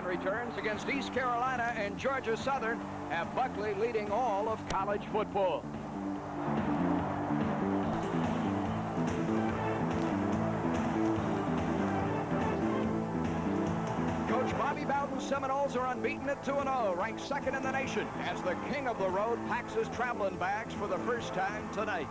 Returns against East Carolina, and Georgia Southern have Buckley leading all of college football. Coach Bobby Bowden's Seminoles are unbeaten at 2-0, ranked second in the nation, as the king of the road packs his traveling bags for the first time tonight.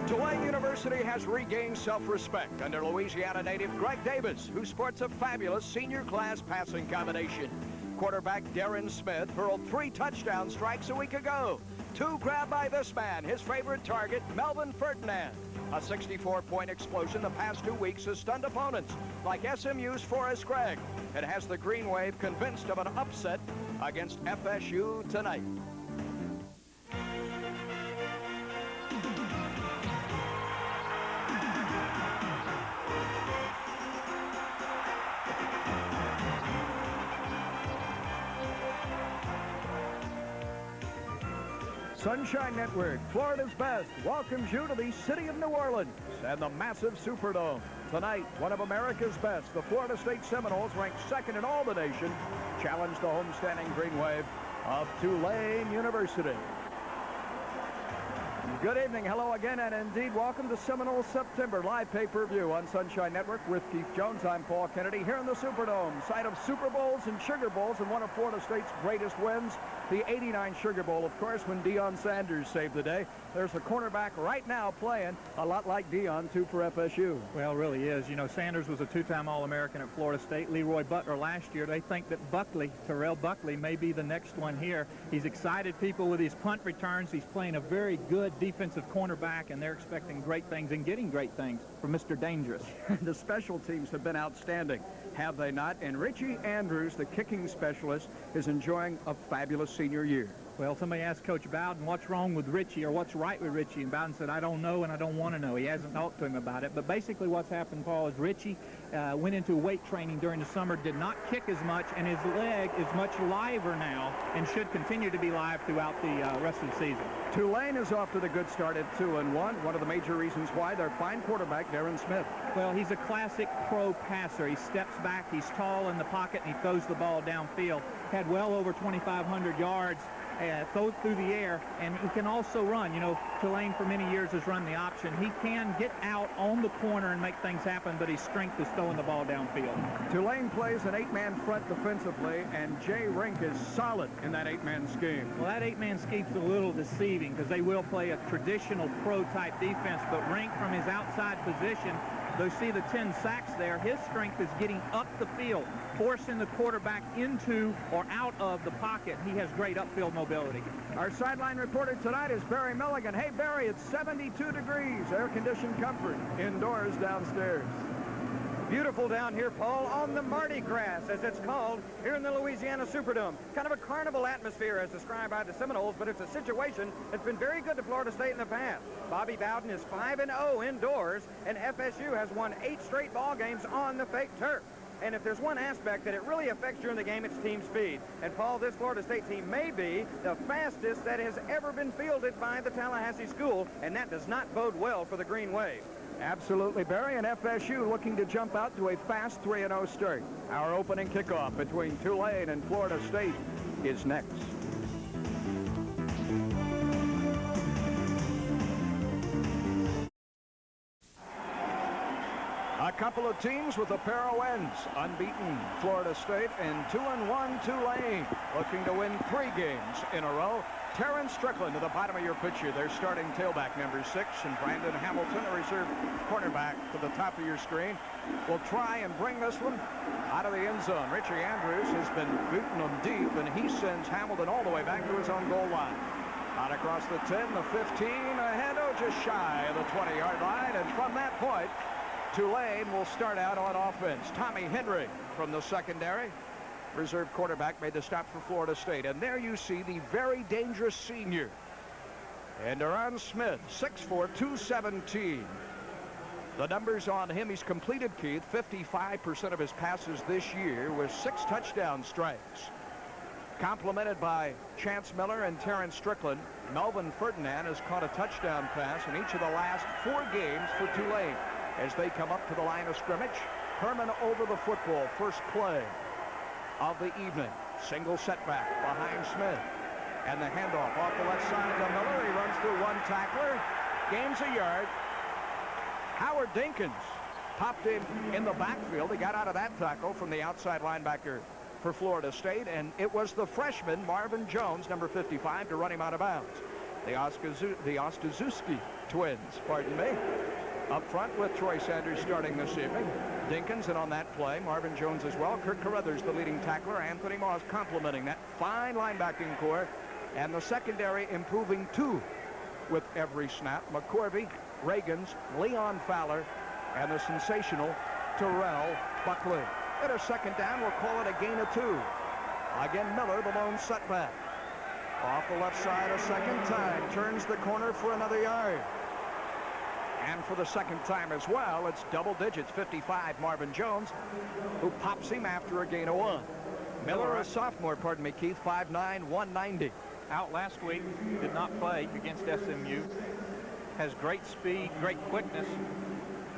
Tulane University has regained self-respect under Louisiana native Greg Davis, who sports a fabulous senior class passing combination. Quarterback Darren Smith hurled 3 touchdown strikes a week ago. 2 grabbed by this man, his favorite target, Melvin Ferdinand. A 64-point explosion the past 2 weeks has stunned opponents, like SMU's Forrest Gregg. It has the Green Wave convinced of an upset against FSU tonight. Sunshine Network, Florida's best, welcomes you to the city of New Orleans and the massive Superdome. Tonight, one of America's best, the Florida State Seminoles, ranked second in all the nation, challenge the homestanding Green Wave of Tulane University. Good evening, hello again, and indeed welcome to Seminoles September live pay-per-view on Sunshine Network with Keith Jones. I'm Paul Kennedy here in the Superdome, site of Super Bowls and Sugar Bowls, and one of Florida State's greatest wins, the '89 Sugar Bowl, of course, when Deion Sanders saved the day. There's a cornerback right now playing a lot like Deion, too, for FSU. Well, it really is. You know, Sanders was a 2-time All-American at Florida State. Leroy Butler last year. They think that Buckley, Terrell Buckley, may be the next one here. He's excited people with his punt returns. He's playing a very good defensive cornerback, and they're expecting great things and getting great things from Mr. Dangerous. The special teams have been outstanding, have they not? And Richie Andrews, the kicking specialist, is enjoying a fabulous senior year. Well, somebody asked Coach Bowden what's wrong with Richie or what's right with Richie, and Bowden said, I don't know and I don't want to know. He hasn't talked to him about it. But basically what's happened, Paul, is Richie went into weight training during the summer, did not kick as much, and his leg is much liver now and should continue to be live throughout the rest of the season. Tulane is off to the good start at 2-1. One of the major reasons why, their fine quarterback, Darren Smith. Well, he's a classic pro passer. He steps back, he's tall in the pocket, and he throws the ball downfield. Had well over 2,500 yards. Throw through the air, and he can also run. You know, Tulane for many years has run the option. He can get out on the corner and make things happen, but his strength is throwing the ball downfield. Tulane plays an 8-man front defensively, and Jay Rink is solid in that 8-man scheme. Well, that 8-man scheme's a little deceiving because they will play a traditional pro-type defense, but Rink from his outside position, they see the 10 sacks there. His strength is getting up the field, forcing the quarterback into or out of the pocket. He has great upfield mobility. Our sideline reporter tonight is Barry Milligan. Hey, Barry, it's 72 degrees, air-conditioned comfort, indoors downstairs. Beautiful down here, Paul, on the Mardi Gras, as it's called, here in the Louisiana Superdome. Kind of a carnival atmosphere as described by the Seminoles, but it's a situation that's been very good to Florida State in the past. Bobby Bowden is 5-0 indoors, and FSU has won 8 straight ball games on the fake turf. And if there's one aspect that it really affects during the game, it's team speed. And, Paul, this Florida State team may be the fastest that has ever been fielded by the Tallahassee school, and that does not bode well for the Green Wave. Absolutely, Barry, and FSU looking to jump out to a fast 3-0 start. Our opening kickoff between Tulane and Florida State is next. A couple of teams with a pair of wins. Unbeaten Florida State and 2-1 Tulane, looking to win 3 games in a row. Terrence Strickland to the bottom of your picture. Their starting tailback, number 6, and Brandon Hamilton, a reserve cornerback, to the top of your screen, will try and bring this one out of the end zone. Richie Andrews has been booting them deep, and he sends Hamilton all the way back to his own goal line. Out across the 10, the 15, ahead, just shy of the 20-yard line, and from that point, Tulane will start out on offense. Tommy Henry from the secondary. Reserve quarterback made the stop for Florida State. And there you see the very dangerous senior. And Darren Smith, 6'4", 217. The numbers on him, he's completed, Keith, 55% of his passes this year with 6 touchdown strikes. Complemented by Chance Miller and Terrence Strickland, Melvin Ferdinand has caught a touchdown pass in each of the last 4 games for Tulane as they come up to the line of scrimmage. Herman over the football. First play of the evening. Single setback behind Smith. And the handoff off the left side to Miller. He runs through one tackler. Gains a yard. Howard Dinkins popped him in the backfield. He got out of that tackle from the outside linebacker for Florida State, and it was the freshman Marvin Jones, number 55, to run him out of bounds. The Ostaszewski twins, pardon me, up front with Troy Sanders starting this evening. Dinkins, and on that play, Marvin Jones as well. Kirk Carruthers, the leading tackler. Anthony Moss complementing that fine linebacking core, and the secondary improving too with every snap. McCorvey, Reagans, Leon Fowler, and the sensational Terrell Buckley. At a second down, we'll call it a gain of 2. Again, Miller, the lone setback. Off the left side a second time. Turns the corner for another yard. And for the second time as well, it's double digits. 55, Marvin Jones, who pops him after a gain of 1. Miller, a sophomore, pardon me, Keith, 5'9", 190. Out last week, did not play against SMU. Has great speed, great quickness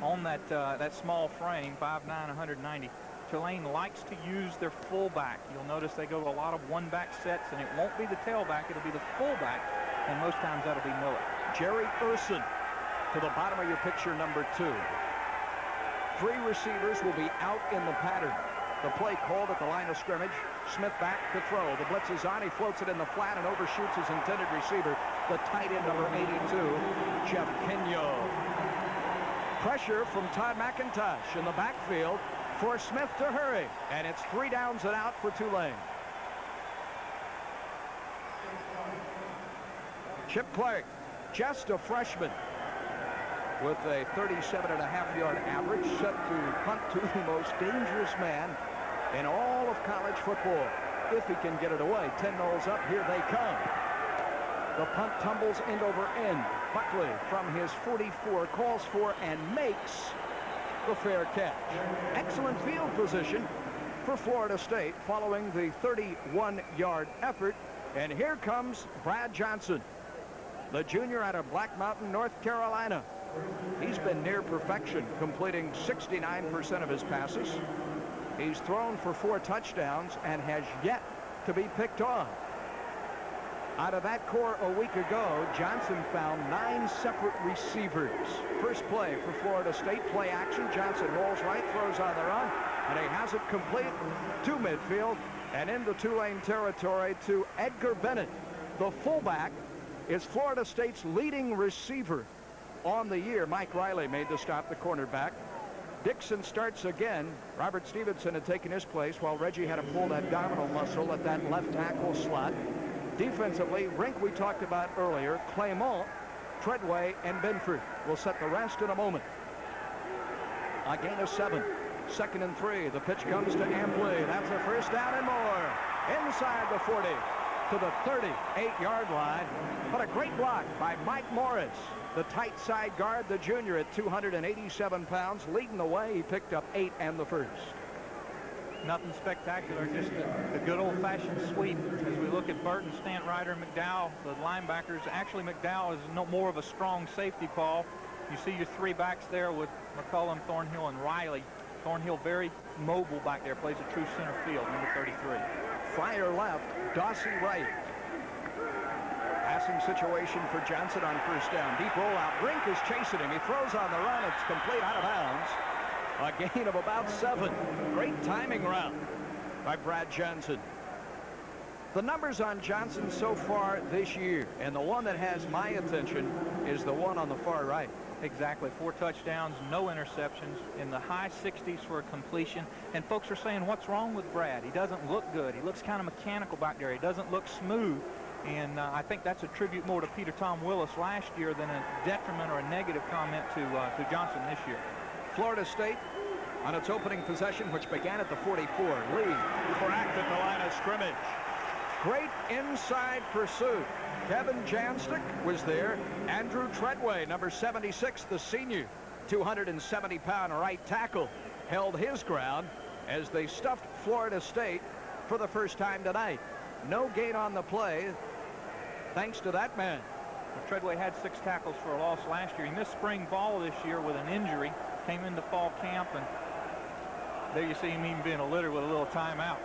on that small frame, 5'9", 190. Tulane likes to use their fullback. You'll notice they go to a lot of one-back sets, and it won't be the tailback, it'll be the fullback, and most times that'll be Miller. Jerry Urson to the bottom of your picture, number 2. 3 receivers will be out in the pattern. The play called at the line of scrimmage. Smith back to throw. The blitz is on. He floats it in the flat and overshoots his intended receiver, the tight end, number 82, Jeff Kenyo. Pressure from Todd McIntosh in the backfield for Smith to hurry, and it's 3 downs and out for Tulane. Chip Clark, just a freshman, with a 37.5-yard average, set to punt to the most dangerous man in all of college football, if he can get it away. 10 nulls up, here they come. The punt tumbles end over end. Buckley from his 44 calls for and makes the fair catch. Excellent field position for Florida State following the 31-yard effort. And here comes Brad Johnson, the junior out of Black Mountain, North Carolina. He's been near perfection, completing 69% of his passes. He's thrown for 4 touchdowns and has yet to be picked on. Out of that core a week ago, Johnson found 9 separate receivers. First play for Florida State, play action. Johnson rolls right, throws on the run, and he has it complete to midfield and into Tulane territory to Edgar Bennett. The fullback is Florida State's leading receiver on the year. Mike Riley made the stop, the cornerback. Dixon starts again. Robert Stevenson had taken his place while Reggie had to pull that abdominal muscle at that left tackle slot. Defensively, Rink we talked about earlier, Clement, Treadway, and Benford will set the rest in a moment. A gain of 7. 2nd and 3. The pitch comes to Ampli. That's a first down and more. Inside the 40 to the 38-yard line. But a great block by Mike Morris, the tight side guard, the junior at 287 pounds, leading the way. He picked up 8 and the first. Nothing spectacular, just a good old-fashioned sweep. As we look at Burton, Stantrider, McDowell, the linebackers. Actually, McDowell is no more of a strong safety call. You see your 3 backs there with McCullum, Thornhill, and Riley. Thornhill very mobile back there, plays a true center field, number 33. Fire left, Dossie right. Passing situation for Johnson on first down. Deep rollout. Brink is chasing him. He throws on the run. It's complete, out of bounds. A gain of about 7. Great timing route by Brad Johnson. The numbers on Johnson so far this year, and the one that has my attention is the one on the far right. Exactly. 4 touchdowns, no interceptions, in the high 60s for a completion. And folks are saying, what's wrong with Brad? He doesn't look good. He looks kind of mechanical back there. He doesn't look smooth. And I think that's a tribute more to Peter Tom Willis last year than a detriment or a negative comment to Johnson this year. Florida State on its opening possession, which began at the 44. Lee cracked at the line of scrimmage. Great inside pursuit. Kevin Janstick was there. Andrew Treadway, number 76, the senior, 270-pound right tackle, held his ground as they stuffed Florida State for the first time tonight. No gain on the play, thanks to that man. Well, Treadway had 6 tackles for a loss last year. He missed spring ball this year with an injury. Came into fall camp and There you see him even being a litter with a little timeout.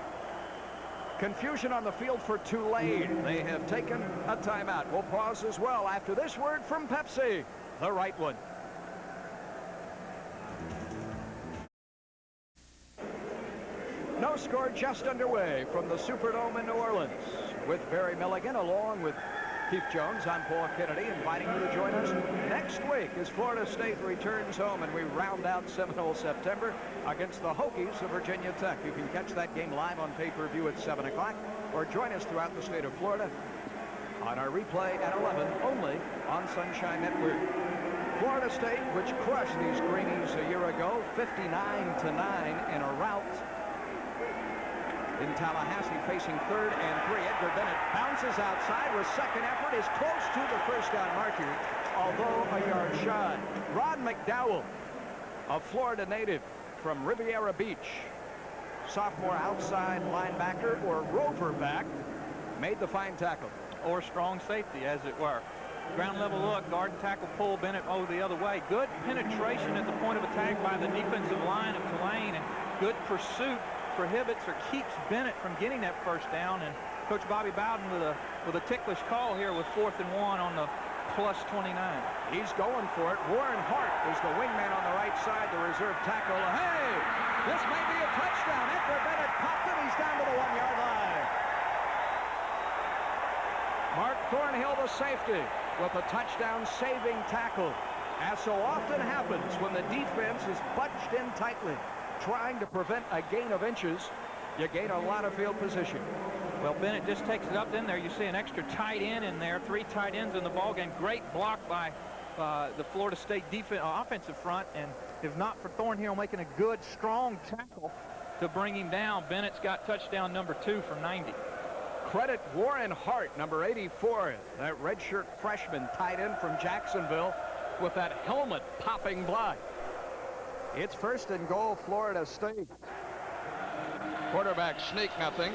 Confusion on the field for Tulane. They have taken a timeout. We'll pause as well after this word from Pepsi, the right one. No score just underway from the Superdome in New Orleans. With Barry Milligan along with Keith Jones, I'm Paul Kennedy, inviting you to join us next week as Florida State returns home and we round out Seminole September against the Hokies of Virginia Tech. You can catch that game live on pay-per-view at 7 o'clock or join us throughout the state of Florida on our replay at 11 only on Sunshine Network. Florida State, which crushed these Greenies a year ago, 59-9 in a rout in Tallahassee, facing 3rd and 3. Edgar Bennett bounces outside with second effort, is close to the first down marker, although a yard shy. Ron McDowell, a Florida native from Riviera Beach, sophomore outside linebacker or rover back, made the fine tackle. Or strong safety, as it were. Ground level look, guard and tackle pull Bennett the other way. Good penetration at the point of attack by the defensive line of Tulane, and good pursuit prohibits or keeps Bennett from getting that first down. And Coach Bobby Bowden with a ticklish call here with 4th and 1 on the +29. He's going for it. Warren Hart is the wingman on the right side, the reserve tackle. Hey, this may be a touchdown. Edgar Bennett popped it. He's down to the 1-yard line. Mark Thornhill, the safety, with a touchdown saving tackle. As so often happens when the defense is bunched in tightly, trying to prevent a gain of inches, you gain a lot of field position. Well, Bennett just takes it up in there. You see an extra tight end in there, 3 tight ends in the ball game. Great block by the Florida State offensive front, and if not for Thornhill making a good, strong tackle to bring him down, Bennett's got touchdown number 2 from 90. Credit Warren Hart, number 84, that redshirt freshman tight end from Jacksonville, with that helmet popping block. It's 1st and goal, Florida State. Quarterback sneak nothing.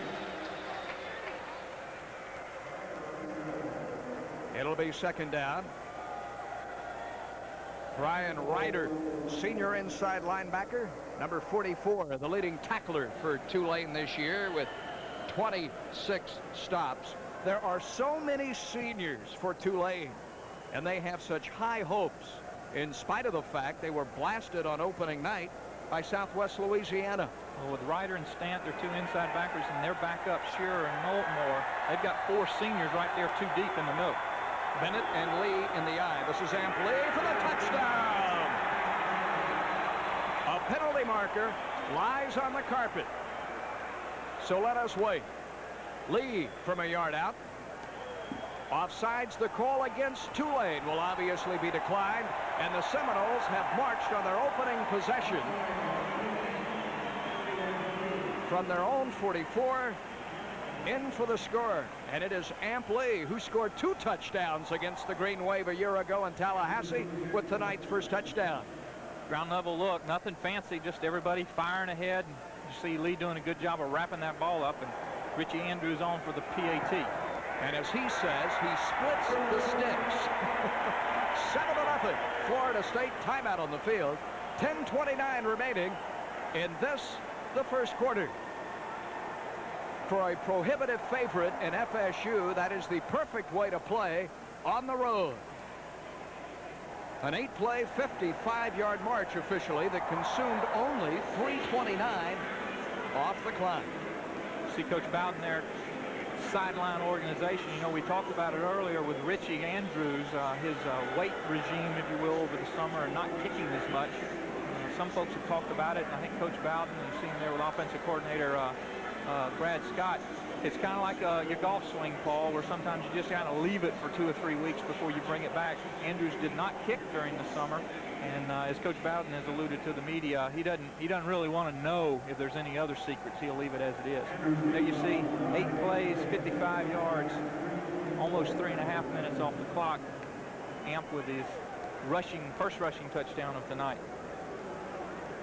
It'll be 2nd down. Brian Ryder, senior inside linebacker, number 44, the leading tackler for Tulane this year with 26 stops. There are so many seniors for Tulane, and they have such high hopes in spite of the fact they were blasted on opening night by Southwest Louisiana. Well, with Ryder and Stant, they're 2 inside backers, and their backup Shearer and Moultmore, they've got 4 seniors right there 2 deep in the middle. Bennett and Lee in the eye. This is Amp Lee for the touchdown. A penalty marker lies on the carpet. So let us wait. Lee from a yard out. Offsides, the call against Tulane will obviously be declined, and the Seminoles have marched on their opening possession from their own 44 in for the score. And it is Amp Lee who scored 2 touchdowns against the Green Wave a year ago in Tallahassee with tonight's first touchdown. Ground level look, nothing fancy, just everybody firing ahead. You see Lee doing a good job of wrapping that ball up, and Richie Andrews on for the PAT. And as he says, he splits the sticks. 7-0, Florida State, timeout on the field. 10:29 remaining in the first quarter. For a prohibitive favorite in FSU, that is the perfect way to play on the road. An 8-play, 55-yard march officially that consumed only 3:29 off the clock. See Coach Bowden there, sideline organization. You know, we talked about it earlier with Richie Andrews, his weight regime, if you will, over the summer, and not kicking as much. Some folks have talked about it, and I think Coach Bowden, you see him there with offensive coordinator Brad Scott. It's kind of like your golf swing, Paul, where sometimes you just kind of leave it for 2 or 3 weeks before you bring it back. Andrews did not kick during the summer, and as Coach Bowden has alluded to the media, he doesn't really want to know if there's any other secrets. He'll leave it as it is. There you see 8 plays, 55 yards, almost 3.5 minutes off the clock. Amp with his first rushing touchdown of the night.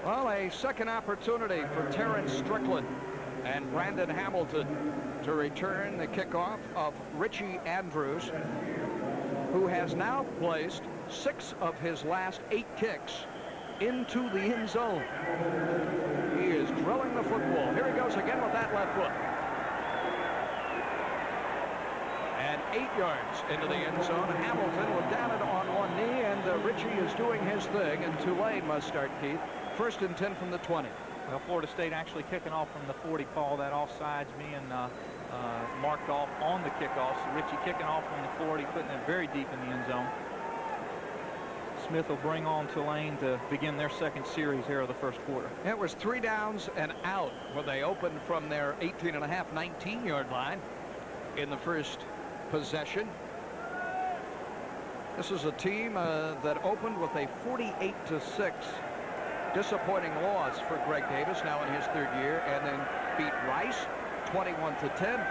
Well, a second opportunity for Terrence Strickland and Brandon Hamilton to return the kickoff of Richie Andrews, who has now placed 6 of his last 8 kicks into the end zone. He is drilling the football. Here he goes again with that left foot. And 8 yards into the end zone. Hamilton will down it on one knee, and Ritchie is doing his thing, and Tulane must start, Keith. 1st and 10 from the 20. Well, Florida State actually kicking off from the 40, Paul. That offsides being marked off on the kickoff. So Ritchie kicking off from the 40, putting it very deep in the end zone. Smith will bring on Tulane to begin their second series here of the first quarter. It was 3 downs and out when they opened from their 18.5, 19-yard line in the first possession. This is a team that opened with a 48-6 disappointing loss for Greg Davis, now in his 3rd year, and then beat Rice 21-10,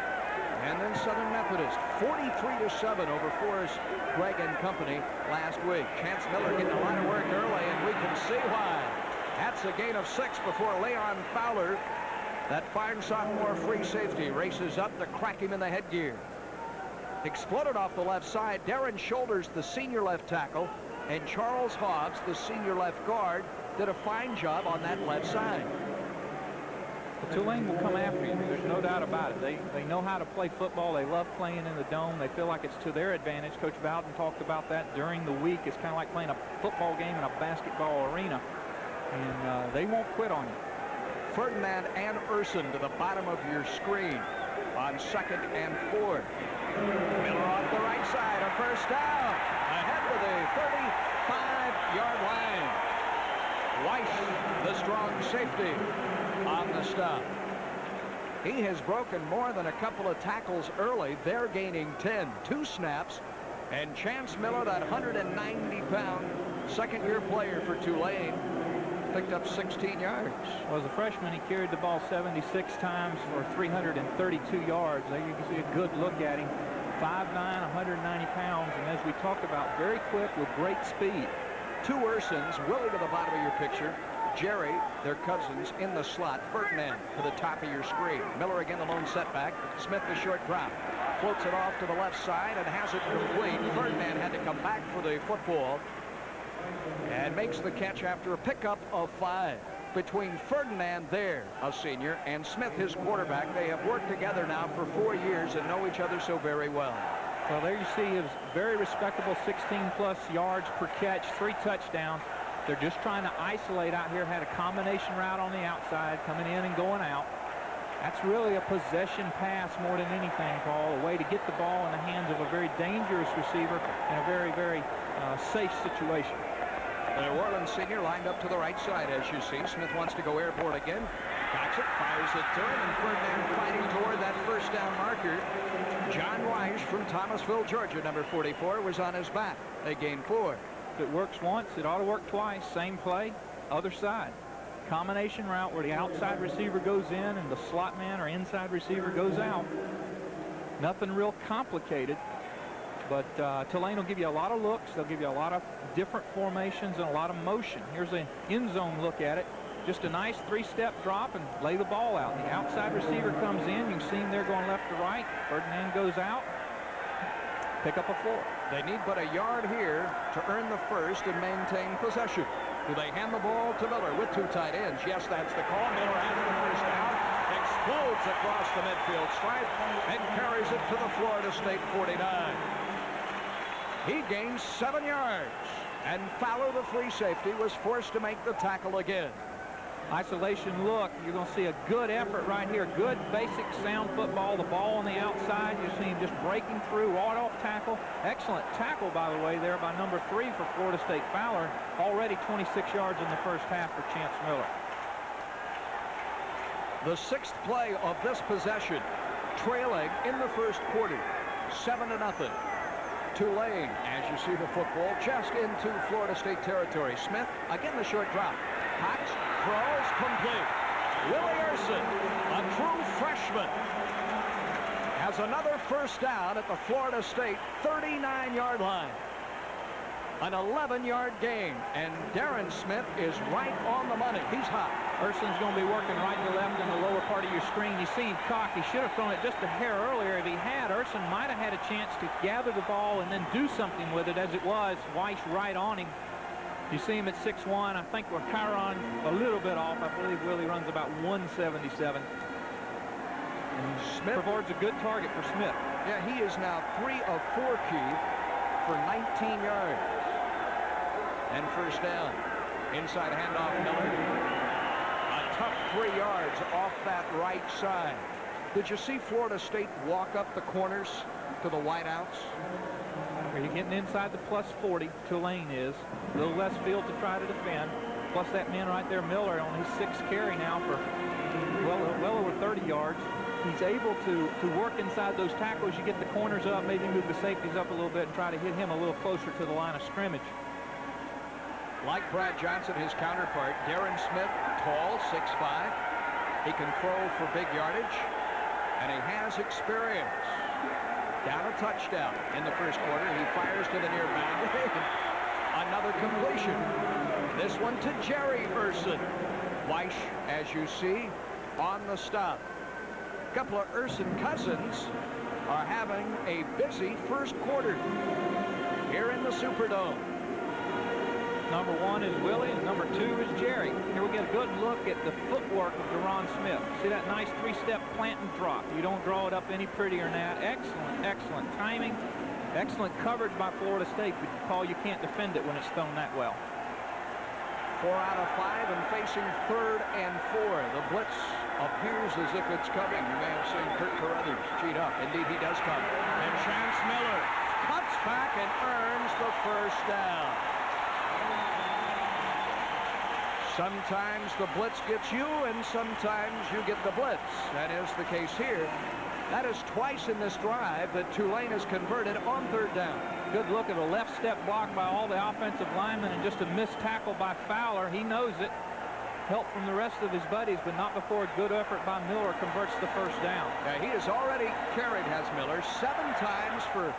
and then Southern Methodist 43-7 over Forrest Gregg and company last week. Chance Miller getting a lot of work early, and we can see why. That's a gain of 6 before Leon Fowler, that fine sophomore free safety, races up to crack him in the headgear. Exploded off the left side. Darren Shoulders, the senior left tackle, and Charles Hobbs, the senior left guard, did a fine job on that left side. But Tulane will come after you. There's no doubt about it. They know how to play football. They love playing in the dome. They feel like it's to their advantage. Coach Bowden talked about that during the week. It's kind of like playing a football game in a basketball arena, and they won't quit on you. Ferdinand and Urson to the bottom of your screen on 2nd and 4. Miller off the right side, a first down, ahead to the 35-yard line. Weiss, the strong safety, on the stop. He has broken more than a couple of tackles early. They're gaining 10, 2 snaps, and Chance Miller, that 190-pound second-year player for Tulane, picked up 16 yards. Well, as a freshman, he carried the ball 76 times for 332 yards. There you can see a good look at him. 5'9", 190 pounds, and as we talked about, very quick with great speed. 2 Ursons, Willie to the bottom of your picture, Jerry, their cousins, in the slot. Ferdinand to the top of your screen. Miller again, the lone setback. Smith, the short drop. Floats it off to the left side and has it complete. Ferdinand had to come back for the football and makes the catch after a pickup of 5. Between Ferdinand there, a senior, and Smith, his quarterback, they have worked together now for 4 years and know each other so very well. Well, there you see his very respectable 16-plus yards per catch, 3 touchdowns. They're just trying to isolate out here. Had a combination route on the outside, coming in and going out. That's really a possession pass more than anything, Paul. A way to get the ball in the hands of a very dangerous receiver in a very, very safe situation. The New Orleans senior lined up to the right side, as you see. Smith wants to go airborne again. Got it, fires it to him, and Ferdinand fighting toward that first down marker. John Weiss from Thomasville, Georgia, number 44, was on his back. They gained 4. If it works once, it ought to work twice. Same play, other side. Combination route where the outside receiver goes in and the slot man or inside receiver goes out. Nothing real complicated. But Tulane will give you a lot of looks. They'll give you a lot of different formations and a lot of motion. Here's an end zone look at it. Just a nice 3-step drop and lay the ball out. The outside receiver comes in. You can see him there going left to right. Ferdinand goes out. Pick up a 4. They need but a yard here to earn the first and maintain possession. Do they hand the ball to Miller with 2 tight ends? Yes, that's the call. Miller has the first down. Explodes across the midfield stripe and carries it to the Florida State 49. He gains 7 yards, and Fowler, the free safety, was forced to make the tackle again. Isolation look. You're going to see a good effort right here. Good basic sound football. The ball on the outside. You see him just breaking through right off tackle. Excellent tackle, by the way, there by number 3 for Florida State, Fowler. Already 26 yards in the first half for Chance Miller. The 6th play of this possession, trailing in the first quarter, 7-0. Tulane, as you see the football, just into Florida State territory. Smith, again the short drop. Cox, throws complete. Willie Urson, a true freshman, has another first down at the Florida State 39-yard line. An 11-yard gain, and Darren Smith is right on the money. He's hot. Urson's going to be working right to left in the lower part of your screen. You see him cock. He should have thrown it just a hair earlier. If he had, Urson might have had a chance to gather the ball and then do something with it. As it was, Weiss right on him. You see him at 6'1". I think with Chiron a little bit off. I believe Willie runs about 177. And Smith provides a good target for Smith. Yeah, he is now 3 of 4 key for 19 yards. And first down. Inside handoff, Miller. A tough 3 yards off that right side. Did you see Florida State walk up the corners to the wideouts? You're getting inside the plus 40. Tulane is. A little less field to try to defend. Plus that man right there, Miller, on his 6th carry now for well over 30 yards. He's able to work inside those tackles. You get the corners up, maybe move the safeties up a little bit and try to hit him a little closer to the line of scrimmage. Like Brad Johnson, his counterpart, Darren Smith, tall, 6'5". He can throw for big yardage, and he has experience. Down a touchdown in the first quarter. He fires to the near boundary. Another completion. This one to Jerry Urson. Weish, as you see, on the stop. A couple of Urson cousins are having a busy first quarter here in the Superdome. Number 1 is Willie, and number 2 is Jerry. Here we get a good look at the footwork of Deron Smith. See that nice 3-step plant and drop. You don't draw it up any prettier than that. Excellent, excellent timing. Excellent coverage by Florida State, but Paul, you can't defend it when it's thrown that well. 4 out of 5 and facing 3rd and 4. The blitz appears as if it's coming. You may have seen Kurt Carruthers cheat up. Indeed, he does come. And Chance Miller cuts back and earns the first down. Sometimes the blitz gets you, and sometimes you get the blitz. That is the case here. That is twice in this drive that Tulane has converted on 3rd down. Good look at a left step block by all the offensive linemen and just a missed tackle by Fowler. He knows it. Help from the rest of his buddies, but not before a good effort by Miller converts the first down. Yeah, he has already carried, has Miller, 7 times for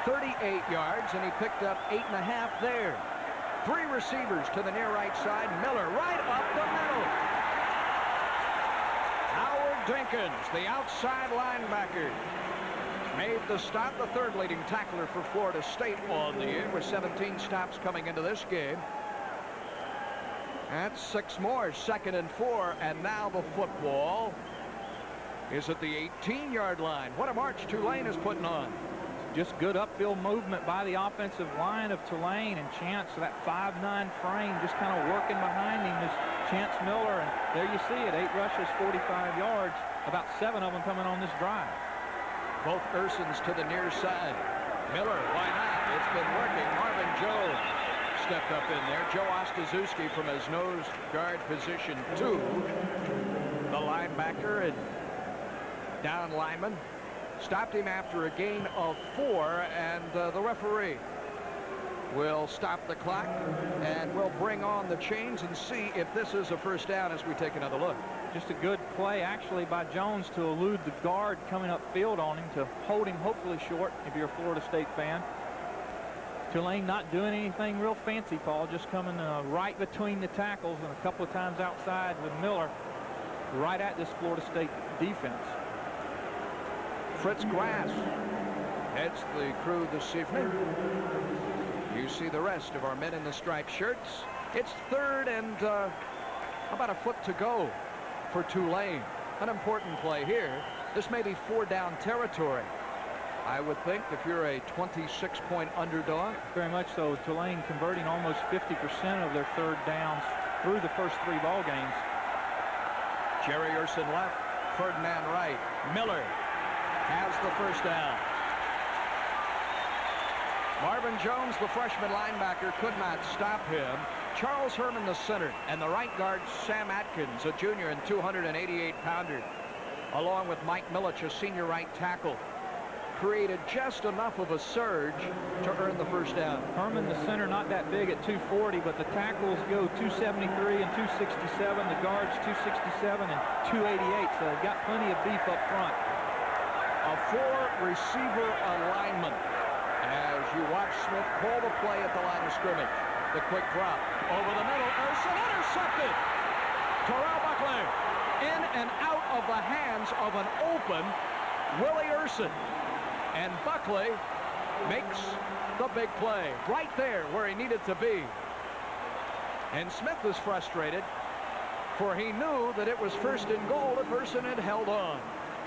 38 yards, and he picked up 8.5 there. 3 receivers to the near right side. Miller right up the middle. Howard Dinkins, the outside linebacker, made the stop. The 3rd leading tackler for Florida State on the year with 17 stops coming into this game. That's 6 more. 2nd and 4, and now the football is at the 18-yard line. What a march Tulane is putting on. Just good upfield movement by the offensive line of Tulane, and Chance, that 5'9" frame, just kind of working behind him is Chance Miller. And there you see it, 8 rushes, 45 yards, about 7 of them coming on this drive. Both Ursons to the near side. Miller, why not? It's been working. Marvin Jones stepped up in there. Joe Ostaszewski from his nose guard position 2. The linebacker and down lineman stopped him after a gain of 4, and the referee will stop the clock, and we'll bring on the chains and see if this is a first down as we take another look. Just a good play actually by Jones to elude the guard coming up field on him, to hold him hopefully short if you're a Florida State fan. Tulane not doing anything real fancy, Paul, just coming right between the tackles and a couple of times outside with Miller right at this Florida State defense. Fritz Grass heads the crew this evening. You see the rest of our men in the striped shirts. It's 3rd and about a foot to go for Tulane. An important play here. This may be 4-down territory, I would think, if you're a 26-point underdog. Very much so. Tulane converting almost 50% of their 3rd downs through the first 3 ball games. Jerry Urson left, Ferdinand right. Miller has the first down. Marvin Jones, the freshman linebacker, could not stop him. Charles Herman, the center, and the right guard, Sam Atkins, a junior and 288-pounder, along with Mike Milich, a senior right tackle, created just enough of a surge to earn the first down. Herman, the center, not that big at 240, but the tackles go 273 and 267. The guards 267 and 288, so they've got plenty of beef up front. A 4-receiver alignment as you watch Smith call the play at the line of scrimmage. The quick drop over the middle. Urson intercepted. Terrell Buckley in and out of the hands of an open Willie Urson. And Buckley makes the big play right there where he needed to be. And Smith was frustrated, for he knew that it was first and goal if Urson had held on.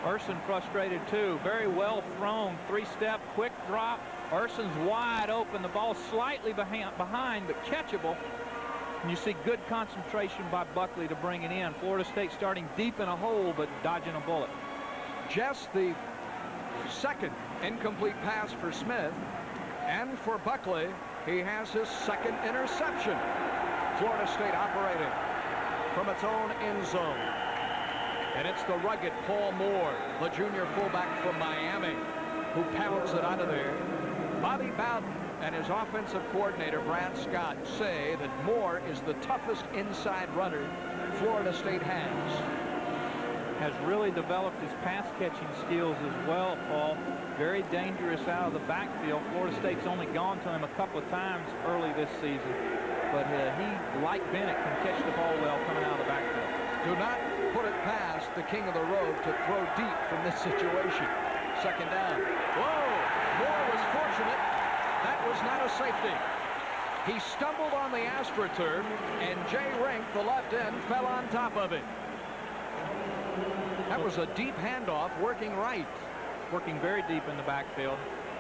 Urson frustrated too. Very well thrown. Three-step, quick drop. Urson's wide open. The ball slightly behind, but catchable. And you see good concentration by Buckley to bring it in. Florida State starting deep in a hole, but dodging a bullet. Just the second incomplete pass for Smith. And for Buckley, he has his second interception. Florida State operating from its own end zone. And it's the rugged Paul Moore, the junior fullback from Miami, who pounds it out of there. Bobby Bowden and his offensive coordinator, Brad Scott, say that Moore is the toughest inside runner Florida State has really developed his pass-catching skills as well, Paul. Very dangerous out of the backfield. Florida State's only gone to him a couple of times early this season. But he, like Bennett, can catch the ball well coming out of the backfield. Do not put it past the king of the road to throw deep from this situation. Second down. Whoa! Moore was fortunate. That was not a safety. He stumbled on the AstroTurf, and Jay Rink, the left end, fell on top of it. That was a deep handoff, working right. Working very deep in the backfield.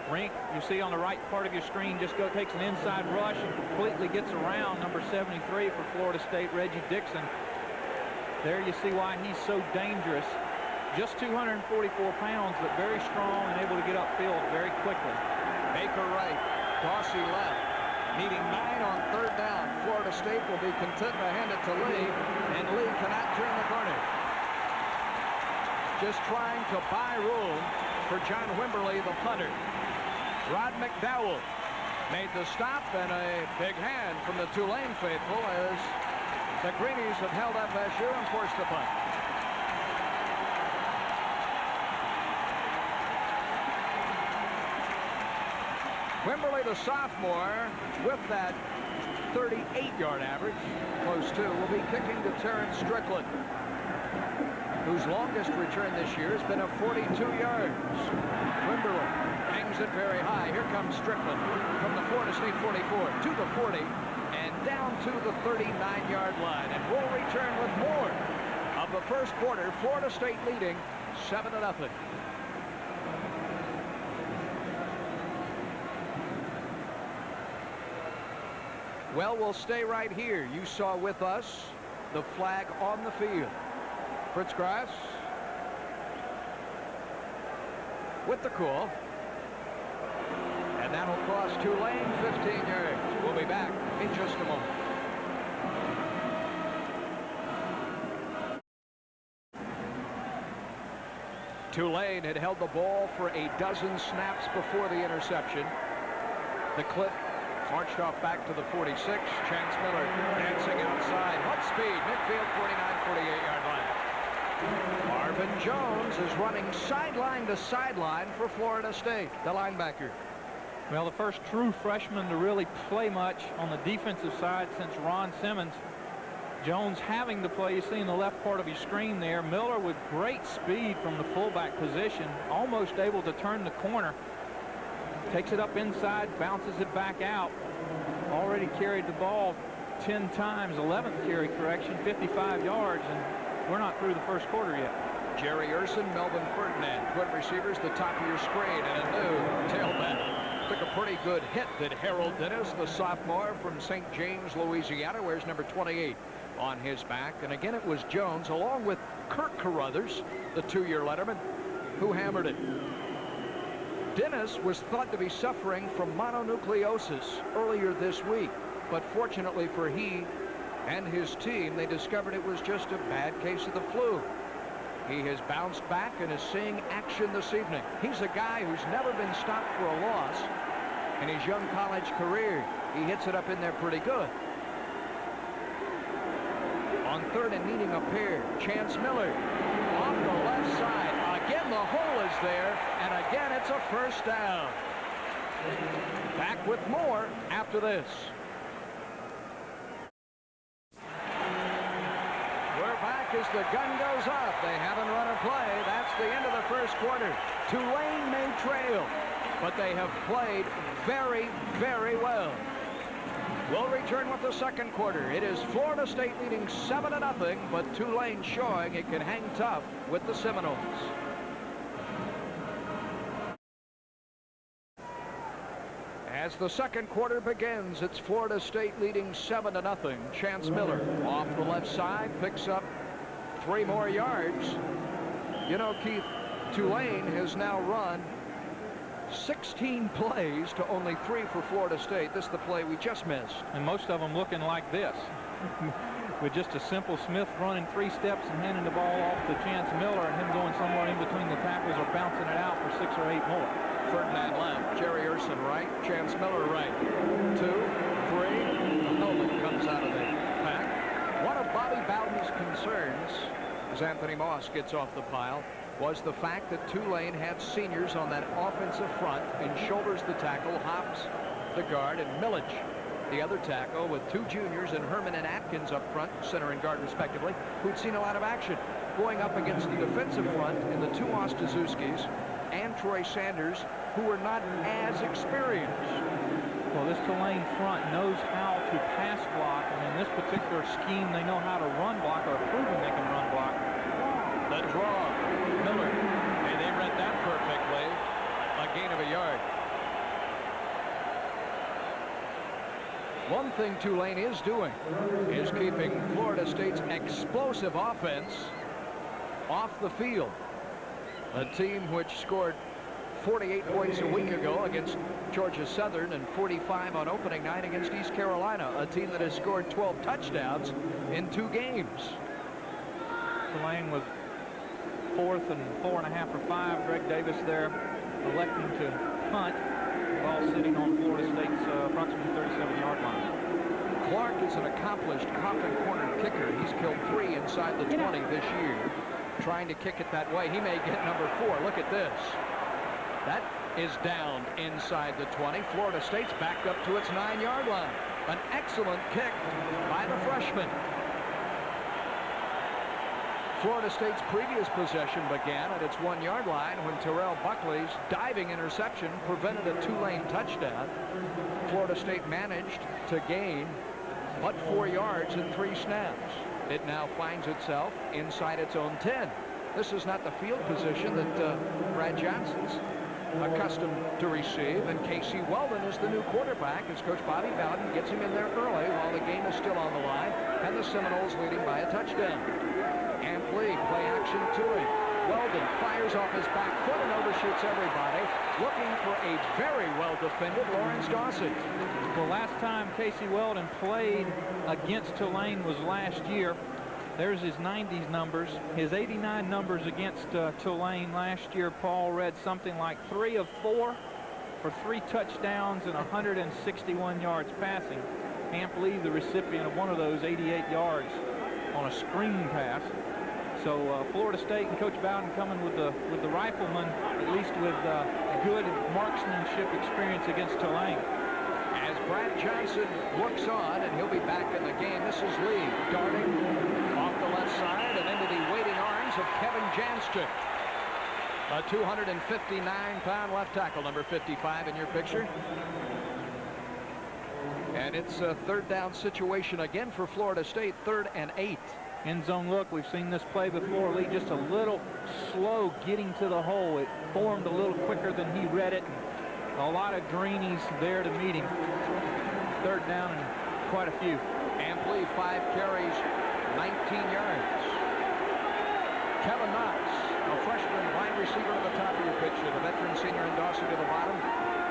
Rink, you see on the right part of your screen, just takes an inside rush and completely gets around number 73 for Florida State, Reggie Dixon. There you see why he's so dangerous. Just 244 pounds, but very strong and able to get upfield very quickly. Baker right, Dawsey left. Needing 9 on third down. Florida State will be content to hand it to Lee, and Lee cannot turn the corner. Just trying to buy room for John Wimberly, the punter. Rod McDowell made the stop, and a big hand from the Tulane faithful as the Greenies have held FSU and forced the punt. Wimberly, the sophomore, with that 38-yard average, close to, will be kicking to Terrence Strickland, whose longest return this year has been of 42 yards. Wimberly hangs it very high. Here comes Strickland from the Florida State 44 to the 40 and down to the 39-yard line. And we'll return with more of the first quarter. Florida State leading 7-0. Well, we'll stay right here. You saw with us the flag on the field. Fritz Grass with the call. And that'll cross Tulane 15 yards. We'll be back in just a moment. Tulane had held the ball for a dozen snaps before the interception. The clip marched off back to the 46. Chance Miller dancing outside. Hot speed, midfield 49-48-yard line. Marvin Jones is running sideline to sideline for Florida State, the linebacker. Well, the first true freshman to really play much on the defensive side since Ron Simmons. Jones having to play. You see in the left part of your screen there. Miller with great speed from the fullback position, almost able to turn the corner. Takes it up inside, bounces it back out. Already carried the ball 10 times, 11th carry correction, 55 yards, and we're not through the first quarter yet. Jerry Urson, Melvin Ferdinand, twin receivers, the top of your screen, and a new tailback. Took a pretty good hit that Harold Dennis, the sophomore from St. James, Louisiana, wears number 28 on his back. And again, it was Jones, along with Kirk Carruthers, the two-year letterman, who hammered it. Dennis was thought to be suffering from mononucleosis earlier this week, but fortunately for he and his team, they discovered it was just a bad case of the flu. He has bounced back and is seeing action this evening. He's a guy who's never been stopped for a loss in his young college career. He hits it up in there pretty good. On third and needing a pair, Chance Miller off the left side. Again, the hole is there, and again, it's a first down. Back with more after this. We're back as the gun goes off. They haven't run a play. That's the end of the first quarter. Tulane may trail, but they have played very, very well. We'll return with the second quarter. It is Florida State leading 7-0, but Tulane showing it can hang tough with the Seminoles. As the second quarter begins, it's Florida State leading 7-0. Chance Miller off the left side picks up 3 more yards. You know, Keith, Tulane has now run 16 plays to only 3 for Florida State. This is the play we just missed. And most of them looking like this. With just a simple Smith running 3 steps and handing the ball off to Chance Miller and him going somewhere in between the tackles or bouncing it out for 6 or 8 more. Ferdinand left, Jerry Urson right, Chance Miller right. 2, 3, Nolan comes out of the pack. One of Bobby Bowden's concerns, as Anthony Moss gets off the pile, was the fact that Tulane had seniors on that offensive front and shoulders the tackle, Hobbs the guard, and Milledge the other tackle, with 2 juniors and Herman and Atkins up front, center and guard respectively, who'd seen a lot of action. Going up against the defensive front in the 2 Ostaszewskis and Troy Sanders, who were not as experienced. Well, this Tulane front knows how to pass block, and in this particular scheme, they know how to run block, or proven they can run block. The draw, Miller, and they read that perfectly. A gain of a yard. One thing Tulane is doing is keeping Florida State's explosive offense off the field. A team which scored 48 points a week ago against Georgia Southern and 45 on opening night against East Carolina, a team that has scored 12 touchdowns in 2 games. Tulane was 4th and 4.5 or 5. Greg Davis there electing to punt. Ball sitting on Florida State's approximately 37-yard line. Clark is an accomplished coffin corner kicker. He's killed 3 inside the 20 this year. Trying to kick it that way. He may get number 4. Look at this. That is down inside the 20. Florida State's backed up to its 9-yard line. An excellent kick by the freshman. Florida State's previous possession began at its 1-yard line when Terrell Buckley's diving interception prevented a Tulane touchdown. Florida State managed to gain but 4 yards in 3 snaps. It now finds itself inside its own 10. This is not the field position that Brad Johnson's accustomed to receive, and Casey Weldon is the new quarterback as Coach Bobby Bowden gets him in there early while the game is still on the line, and the Seminoles leading by a touchdown. Ampli, play action to him. Weldon fires off his back foot and overshoots everybody, looking for a very well-defended Lawrence Dawson. Well, last time Casey Weldon played against Tulane was last year. There's his 90s numbers. His 89 numbers against Tulane last year, Paul, read something like 3 of 4 for 3 touchdowns and 161 yards passing. Ampli, the recipient of one of those 88 yards on a screen pass. So Florida State and Coach Bowden coming with the riflemen, at least with good marksmanship experience against Tulane. As Brad Johnson looks on, and he'll be back in the game. This is Lee darting off the left side and into the waiting arms of Kevin Janschik. A 259-pound left tackle, number 55 in your picture. And it's a 3rd down situation again for Florida State, 3rd and 8. End zone look. We've seen this play before. Lee just a little slow getting to the hole. It formed a little quicker than he read it. A lot of greenies there to meet him. 3rd down and quite a few. Ampli, 5 carries, 19 yards. Kevin Knox, a freshman wide receiver to the top of your picture. The veteran senior in Dawson to the bottom.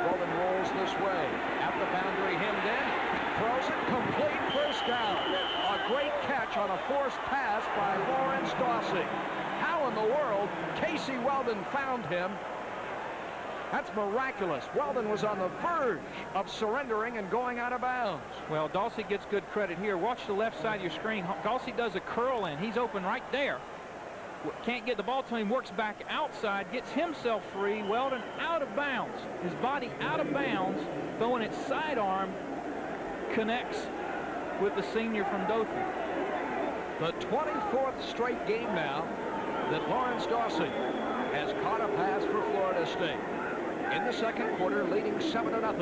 Weldon rolls this way. At the boundary, hemmed in. Throws it complete, first down. A great catch on a forced pass by Lawrence Dawson. How in the world Casey Weldon found him? That's miraculous. Weldon was on the verge of surrendering and going out of bounds. Well, Dawsey gets good credit here. Watch the left side of your screen. Dawsey does a curl in. He's open right there. Can't get the ball to him. Works back outside. Gets himself free. Weldon out of bounds. His body out of bounds. Throwing its sidearm. Connects with the senior from Dothan. The 24th straight game now that Lawrence Dawson has caught a pass for Florida State. in the second quarter, leading 7-0.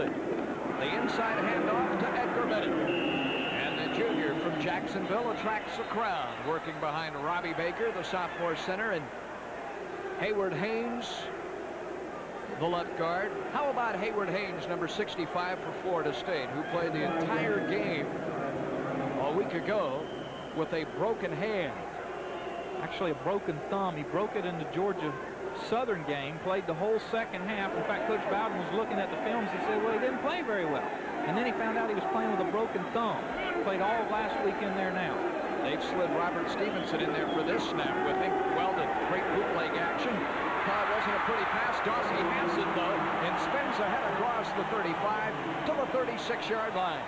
The inside handoff to Edgar Bennett. And the junior from Jacksonville attracts the crowd, working behind Robbie Baker, the sophomore center, and Hayward Haynes, the left guard. How about Hayward Haynes, number 65 for Florida State, who played the entire game a week ago with a broken hand. Actually, a broken thumb. He broke it in the Georgia Southern game, played the whole second half. In fact, Coach Bowden was looking at the films and said, well, he didn't play very well. And then he found out he was playing with a broken thumb. Played all of last week in there now. They've slid Robert Stevenson in there for this snap with him. Weldon, great bootleg action. Wasn't a pretty pass. Dawsey has it, though, and spins ahead across the 35 to the 36-yard line.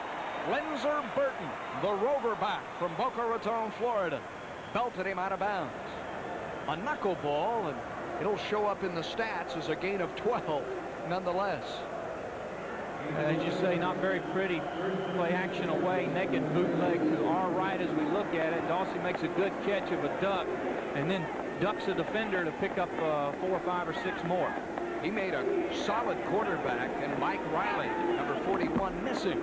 Linzer Burton, the rover back from Boca Raton, Florida, belted him out of bounds. A knuckleball, and it'll show up in the stats as a gain of 12 nonetheless. As you say, not very pretty play action away. Naked bootleg to our right as we look at it. Dawsey makes a good catch of a duck and then ducks a defender to pick up 4 or 5 or 6 more. He made a solid quarterback, and Mike Riley, number 41, missing.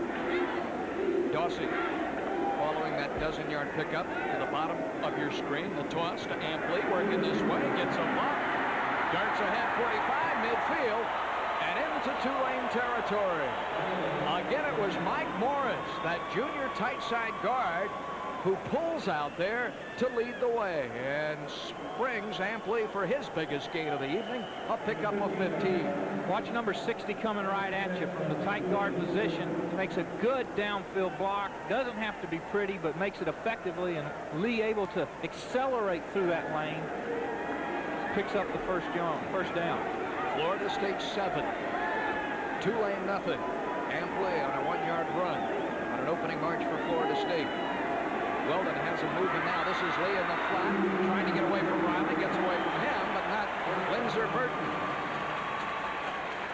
Dawsey following that dozen-yard pickup to the bottom of your screen. The toss to Ampley, working this way, gets a block. Darts ahead 45 midfield and into Tulane territory. Again, it was Mike Morris, that junior tight side guard, who pulls out there to lead the way and springs Ampley for his biggest gain of the evening, a pickup of 15. Watch number 60 coming right at you from the tight guard position. Makes a good downfield block. Doesn't have to be pretty, but makes it effectively, and Lee able to accelerate through that lane. Picks up the first down. Florida State 7, Tulane nothing. Ampley on a 1-yard run on an opening march for Florida State. Weldon has him moving now. This is Lee in the flat, trying to get away from Riley. Gets away from him, but not Linzer Burton.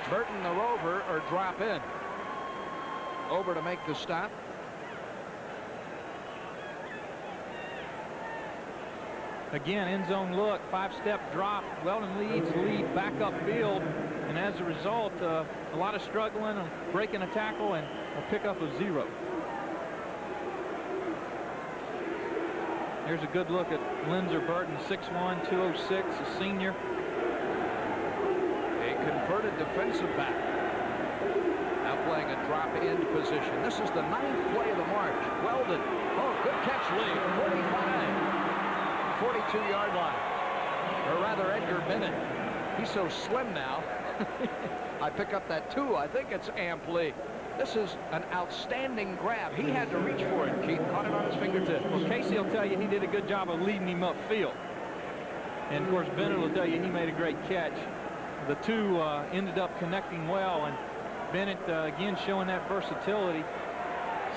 Burton, the rover, or drop in. Over to make the stop. Again, end zone look, 5-step drop. Weldon leads back upfield, and as a result, a lot of struggling and breaking a tackle and a pickup of 0. Here's a good look at Linzer Burton, 6'1", 206, a senior. A converted defensive back. Now playing a drop end position. This is the 9th play of the march. Weldon. Oh, good catch, Lee. 45. 42-yard line. Or rather, Edgar Bennett. He's so slim now. I pick up that 2. I think it's Ampley. This is an outstanding grab. He had to reach for it. Keith caught it on his fingertip. Well, Casey will tell you he did a good job of leading him upfield. And, of course, Bennett will tell you he made a great catch. The 2 ended up connecting well, and Bennett, again, showing that versatility.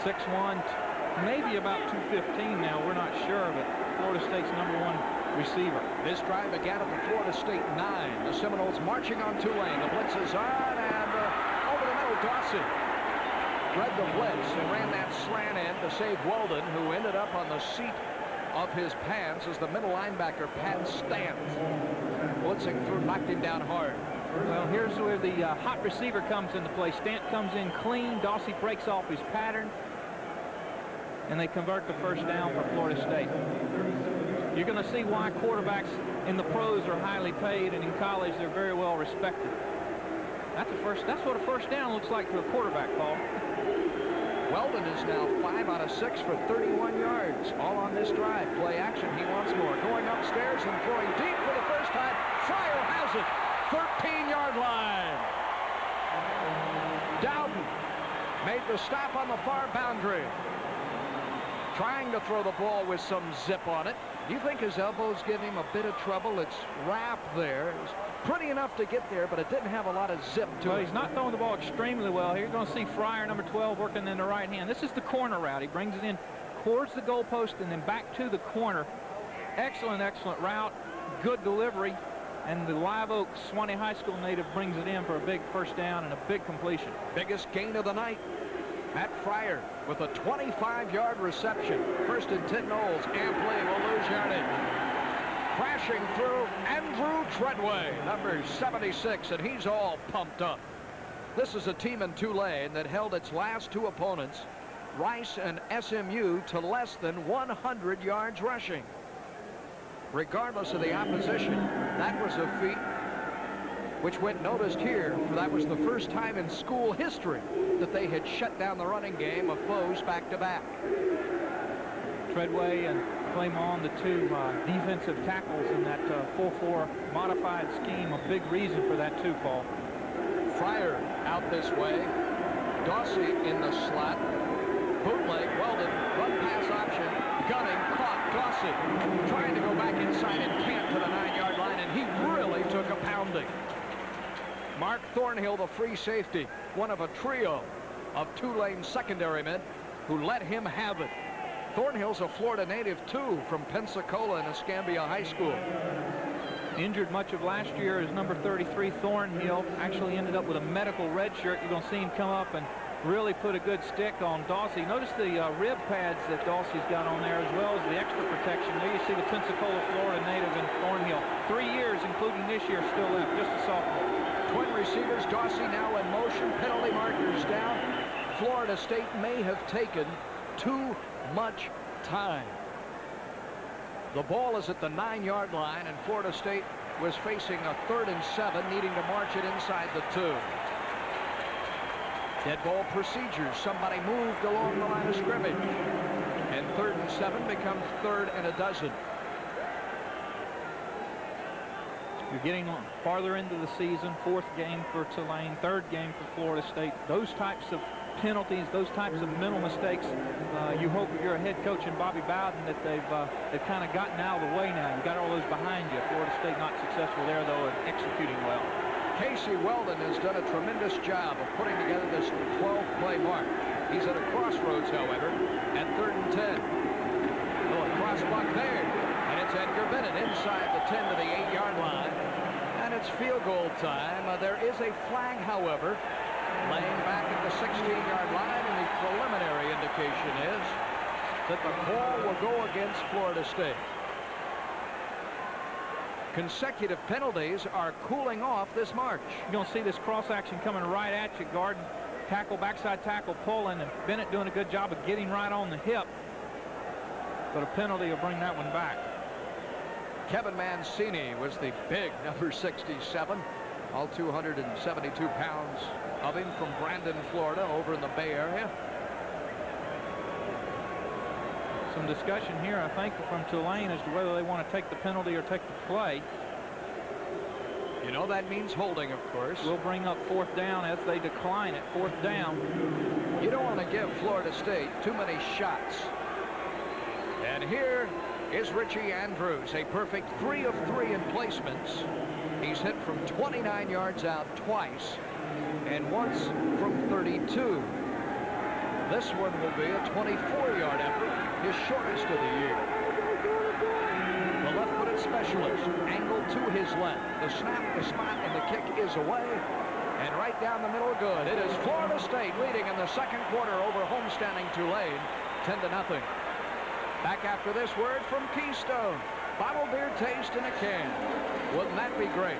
6'1", maybe about 215 now. We're not sure, but Florida State's #1 receiver. This drive began at the Florida State 9. The Seminoles marching on Tulane. The blitz is on, and over the middle, Dawsey read the blitz and ran that slant in to save Weldon, who ended up on the seat of his pants as the middle linebacker, Pat Stant, blitzing through, knocked him down hard. Well, here's where the hot receiver comes into play. Stant comes in clean. Dawsey breaks off his pattern, and they convert the first down for Florida State. You're going to see why quarterbacks in the pros are highly paid, and in college they're very well respected. That's what a first down looks like to a quarterback, Paul. Weldon is now 5 out of 6 for 31 yards, all on this drive. Play action, he wants more. Going upstairs and throwing deep for the first time. Fryer has it, 13-yard line. Dowden made the stop on the far boundary, trying to throw the ball with some zip on it. Do you think his elbows give him a bit of trouble? It's wrapped there. It was pretty enough to get there, but it didn't have a lot of zip to it. Well, he's not throwing the ball extremely well. Here you're going to see Fryer, number 12, working in the right hand. This is the corner route. He brings it in towards the goalpost and then back to the corner. Excellent, excellent route. Good delivery. And the Live Oak Swanee High School native brings it in for a big first down and a big completion. Biggest gain of the night. Matt Fryer with a 25-yard reception. First and 10 Knowles. Ampley will lose yardage. Crashing through Andrew Treadway, number 76, and he's all pumped up. This is a team in Tulane that held its last two opponents, Rice and SMU, to less than 100 yards rushing. Regardless of the opposition, that was a feat which went noticed here, for that was the first time in school history that they had shut down the running game of foes back-to-back. Treadway and Clemon, the two defensive tackles in that 4-4 modified scheme, a big reason for that too, Paul. Fryer out this way. Dawsey in the slot. Bootleg, Weldon, run pass option. Gunning, caught. Dawsey trying to go back inside and can't to the 9-yard line, and he really took a pounding. Mark Thornhill, the free safety, one of a trio of Tulane secondary men who let him have it. Thornhill's a Florida native, too, from Pensacola and Escambia High School. Injured much of last year as number 33, Thornhill. Actually ended up with a medical red shirt. You're going to see him come up and really put a good stick on Dawsey. Notice the rib pads that Dawsey's got on there, as well as the extra protection. There you see the Pensacola, Florida native in Thornhill. 3 years, including this year, still left, just a sophomore. Twin receivers, Dawsey now in motion. Penalty markers down. Florida State may have taken too much time. The ball is at the 9-yard line, and Florida State was facing a 3rd and 7, needing to march it inside the 2. Dead ball procedures. Somebody moved along the line of scrimmage, and 3rd and 7 becomes 3rd and 12. You're getting farther into the season. 4th game for Tulane, 3rd game for Florida State. Those types of penalties, those types of mental mistakes, you hope if you're a head coach in Bobby Bowden that they've kind of gotten out of the way now. You got all those behind you. Florida State not successful there, though, at executing well. Casey Weldon has done a tremendous job of putting together this 12-play mark. He's at a crossroads, however, at 3rd and 10. A cross block there, and it's Edgar Bennett inside the 10 to the 8-yard line, and it's field goal time. There is a flag, however, laying back at the 16-yard line, and the preliminary indication is that the call will go against Florida State. Consecutive penalties are cooling off this march. You're going to see this cross action coming right at you. Guard, tackle, backside tackle, pulling, and Bennett doing a good job of getting right on the hip. But a penalty will bring that one back. Kevin Mancini was the big number 67. All 272 pounds of him, from Brandon, Florida, over in the Bay Area. Some discussion here, I think, from Tulane as to whether they want to take the penalty or take the play. You know that means holding, of course. We'll bring up 4th down as they decline it. 4th down. You don't want to give Florida State too many shots. And here is Richie Andrews, a perfect 3 of 3 in placements. He's hit from 29 yards out twice, and once from 32. This one will be a 24-yard effort, his shortest of the year. The left-footed specialist angled to his left. The snap, the spot, and the kick is away, and right down the middle, good. It is Florida State leading in the 2nd quarter over homestanding Tulane, 10-0. Back after this word from Keystone. Bottled beer taste in a can. Wouldn't that be great?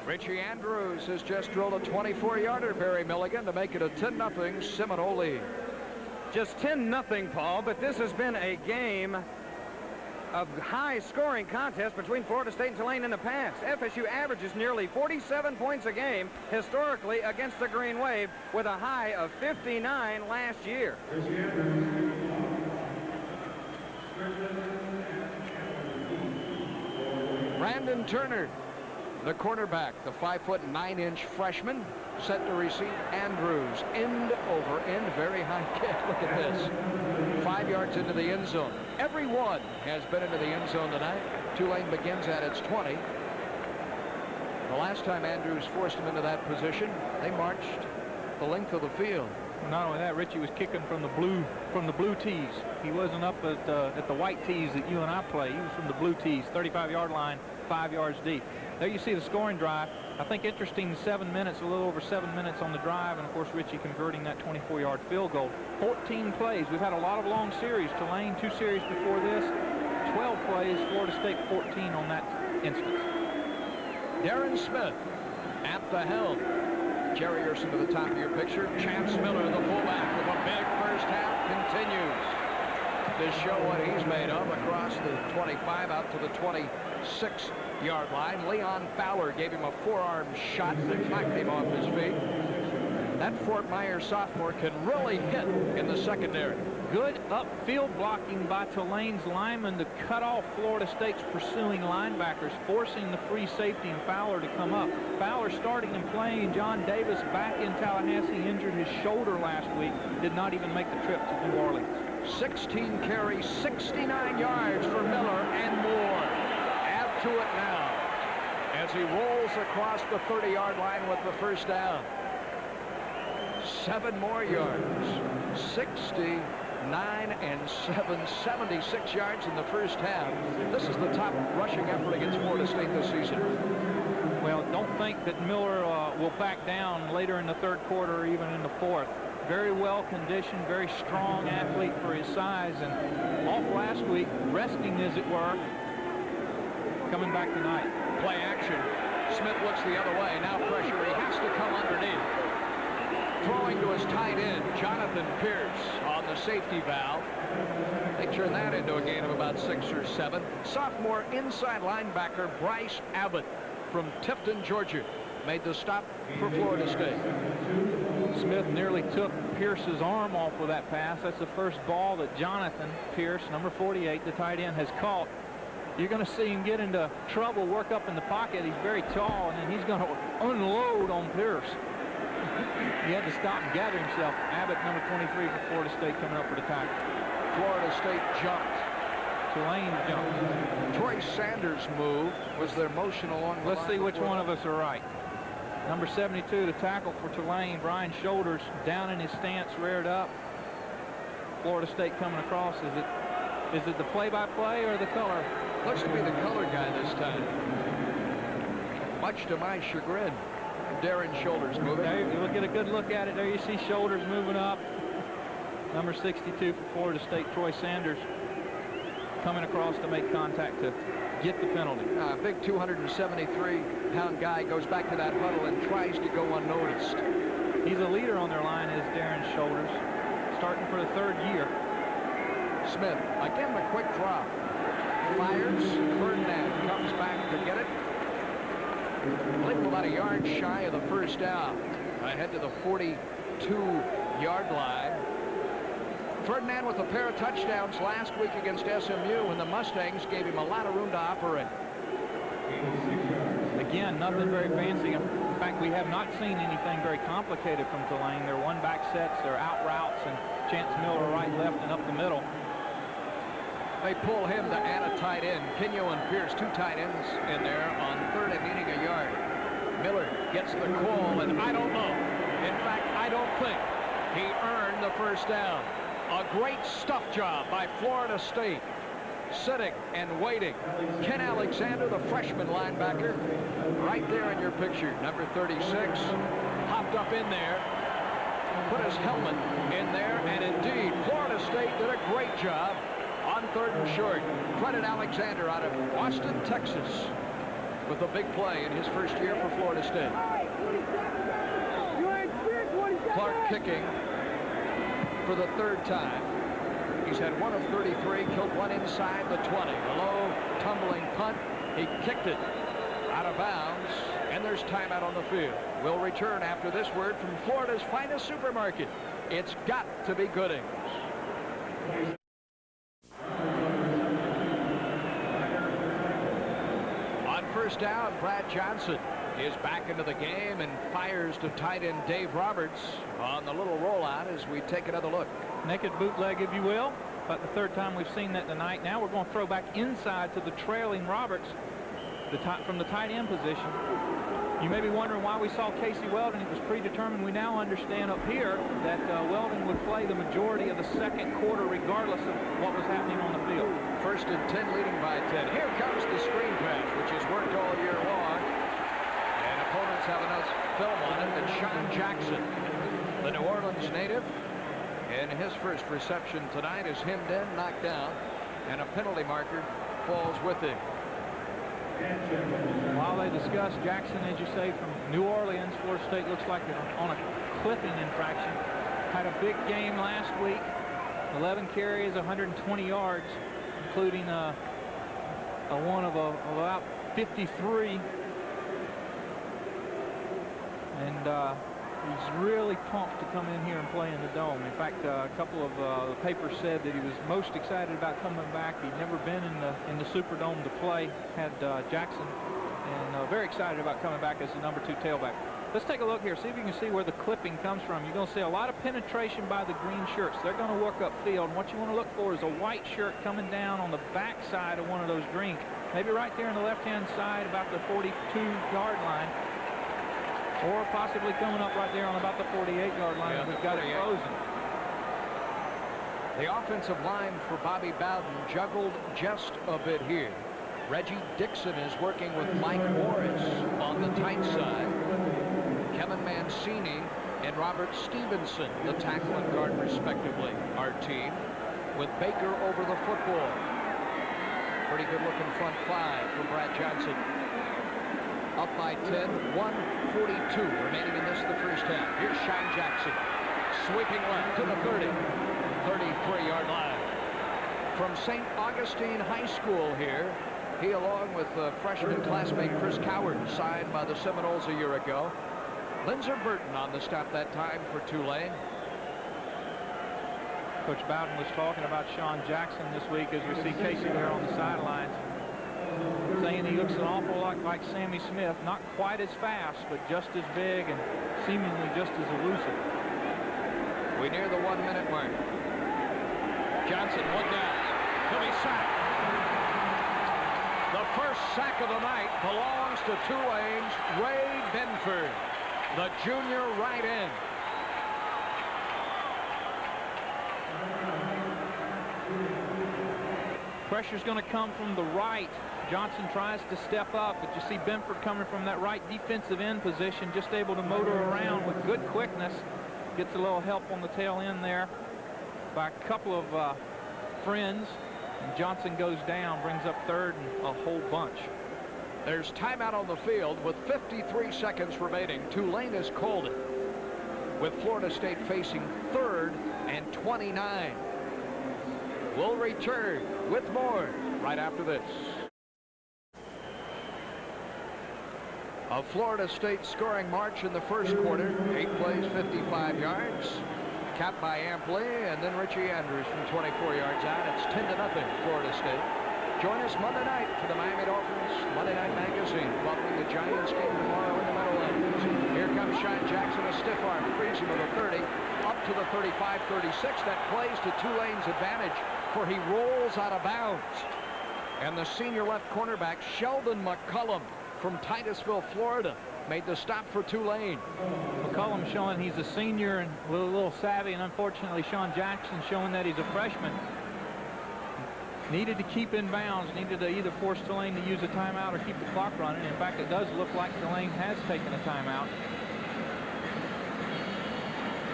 Richie Andrews has just drilled a 24-yarder, Barry Milligan, to make it a 10-0 Seminole lead. Just 10-0, Paul, but this has been a game of high-scoring contest between Florida State and Tulane in the past. FSU averages nearly 47 points a game historically against the Green Wave, with a high of 59 last year. Brandon Turner, the cornerback, the 5'9" freshman, set to receive Andrews. End over end, very high kick. Look at this. 5 yards into the end zone. Everyone has been into the end zone tonight. Tulane begins at its 20. The last time Andrews forced him into that position, they marched the length of the field. Not only that, Richie was kicking from the blue tees. He wasn't up at the white tees that you and I play. He was from the blue tees, 35-yard line, 5 yards deep. There you see the scoring drive. I think interesting, 7 minutes, a little over 7 minutes on the drive, and of course Richie converting that 24-yard field goal. 14 plays. We've had a lot of long series. Tulane 2 series before this. 12 plays. Florida State 14 on that instance. Darren Smith at the helm. Jerry Urson to the top of your picture. Chance Miller, the fullback, with a big first half, continues to show what he's made of across the 25 out to the 26-yard line. Leon Fowler gave him a forearm shot that knocked him off his feet. That Fort Myers sophomore can really hit in the secondary. Good upfield blocking by Tulane's linemen to cut off Florida State's pursuing linebackers, forcing the free safety and Fowler to come up. Fowler starting and playing. John Davis back in Tallahassee, injured his shoulder last week, did not even make the trip to New Orleans. 16 carries, 69 yards for Miller and more. Add to it now as he rolls across the 30-yard line with the first down. 7 more yards. 69 and 7, 76 yards in the first half. This is the top rushing effort against Florida State this season. Well, don't think that Miller will back down later in the third quarter or even in the fourth. Very well conditioned, very strong athlete for his size, and off last week, resting as it were, coming back tonight. Play action. Smith looks the other way. Now pressure. He has to come underneath. Throwing to his tight end, Jonathan Pierce, on the safety valve. They turn that into a gain of about 6 or 7. Sophomore inside linebacker Bryce Abbott from Tifton, Georgia, made the stop for Florida State. Smith nearly took Pierce's arm off with that pass. That's the first ball that Jonathan Pierce, number 48, the tight end, has caught. You're going to see him get into trouble, work up in the pocket. He's very tall, and then he's going to unload on Pierce. He had to stop and gather himself. Abbott, number 23 for Florida State, coming up for the tackle. Florida State jumped. Tulane jumped. Troy Sanders' move was their motion along the line. Let's see which one of us are right. Number 72, the tackle for Tulane, Brian Shoulders, down in his stance, reared up. Florida State coming across. Is it the play-by-play or the color? Looks to be the color guy this time. Much to my chagrin. Darren Shoulders moving. There, you'll get a good look at it. There you see Shoulders moving up. Number 62 for Florida State, Troy Sanders, coming across to make contact to get the penalty. A big 273-pound guy goes back to that huddle and tries to go unnoticed. He's a leader on their line, is Darren Shoulders, starting for the 3rd year. Smith, again the quick drop. Fires. Ferdinand comes back to get it. I believe about a yard shy of the first down. Ahead to the 42-yard line. Ferdinand with a pair of touchdowns last week against SMU, and the Mustangs gave him a lot of room to operate. Again, nothing very fancy. In fact, we have not seen anything very complicated from Tulane. They're one-back sets, they're out routes, and Chance Miller right, left, and up the middle. They pull him to add a tight end. Pinho and Pierce, 2 tight ends in there on 3rd and needing a yard. Miller gets the call, and I don't know. In fact, I don't think he earned the first down. A great stuff job by Florida State. Sitting and waiting. Ken Alexander, the freshman linebacker, right there in your picture. Number 36, hopped up in there, put his helmet in there, and indeed, Florida State did a great job on 3rd and short. Credit Alexander out of Austin, Texas, with a big play in his first year for Florida State. Clark kicking for the 3rd time. He's had 1 of 33, killed 1 inside the 20. A low tumbling punt. He kicked it out of bounds, and there's timeout on the field. We'll return after this word from Florida's finest supermarket. It's got to be Goodings. On first down, Brad Johnson is back into the game and fires to tight end Dave Roberts on the little rollout as we take another look. Naked bootleg, if you will. But the 3rd time we've seen that tonight. Now we're going to throw back inside to the trailing Roberts from the tight end position. You may be wondering why we saw Casey Weldon. It was predetermined. We now understand up here that Weldon would play the majority of the second quarter regardless of what was happening on the field. 1st and 10, leading by 10. Here comes the screen pass, which has worked all year long. And opponents have enough film on it that Sean Jackson, the New Orleans native, and his first reception tonight is hemmed in, knocked down, and a penalty marker falls with him. While they discuss Jackson, as you say, from New Orleans, Florida State looks like they're on a clipping infraction. Had a big game last week. 11 carries, 120 yards, including a one of about 53. And he's really pumped to come in here and play in the Dome. In fact, a couple of the papers said that he was most excited about coming back. He'd never been in the Superdome to play. Had Jackson, and very excited about coming back as the #2 tailback. Let's take a look here. See if you can see where the clipping comes from. You're going to see a lot of penetration by the green shirts. They're going to work upfield. And what you want to look for is a white shirt coming down on the back side of one of those greens. Maybe right there on the left-hand side about the 42-yard line. Or possibly coming up right there on about the 48-yard line. Yeah, we've got it frozen. The offensive line for Bobby Bowden juggled just a bit here. Reggie Dixon is working with Mike Morris on the tight side. Kevin Mancini and Robert Stevenson, the tackle and guard respectively, our team, with Baker over the football. Pretty good looking front five for Brad Johnson. Up by 10, 1:42 remaining in the first half. Here's Sean Jackson, sweeping left to the 30, 33-yard line. From St. Augustine High School here, he along with freshman classmate Chris Coward signed by the Seminoles a year ago. Linzer Burton on the stop that time for Tulane. Coach Bowden was talking about Sean Jackson this week as we see Casey there on the sidelines, saying he looks an awful lot like Sammy Smith. Not quite as fast, but just as big and seemingly just as elusive. We near the 1 minute mark. Johnson, one down. He'll be sacked. The first sack of the night belongs to Tulane's Ray Benford, the junior right end. Pressure's going to come from the right. Johnson tries to step up, but you see Benford coming from that right defensive end position, just able to motor around with good quickness. Gets a little help on the tail end there by a couple of friends. And Johnson goes down, brings up third and a whole bunch. There's timeout on the field with 53 seconds remaining. Tulane has called it, with Florida State facing 3rd and 29. We'll return with more right after this. A Florida State scoring march in the first quarter. 8 plays, 55 yards. Capped by Ampley and then Richie Andrews from 24 yards out. It's 10-0 Florida State. Join us Monday night for the Miami Dolphins Monday Night Magazine following the Giants game tomorrow in the Meadowlands. Here comes Sean Jackson, a stiff arm, frees him to the 30, up to the 35-36. That plays to Tulane's advantage, for he rolls out of bounds. And the senior left cornerback, Sheldon McCullum from Titusville, Florida, made the stop for Tulane. McCullum showing he's a senior and a little savvy, and unfortunately Sean Jackson showing that he's a freshman. Needed to keep in bounds, needed to either force Tulane to use a timeout or keep the clock running. In fact, it does look like Tulane has taken a timeout.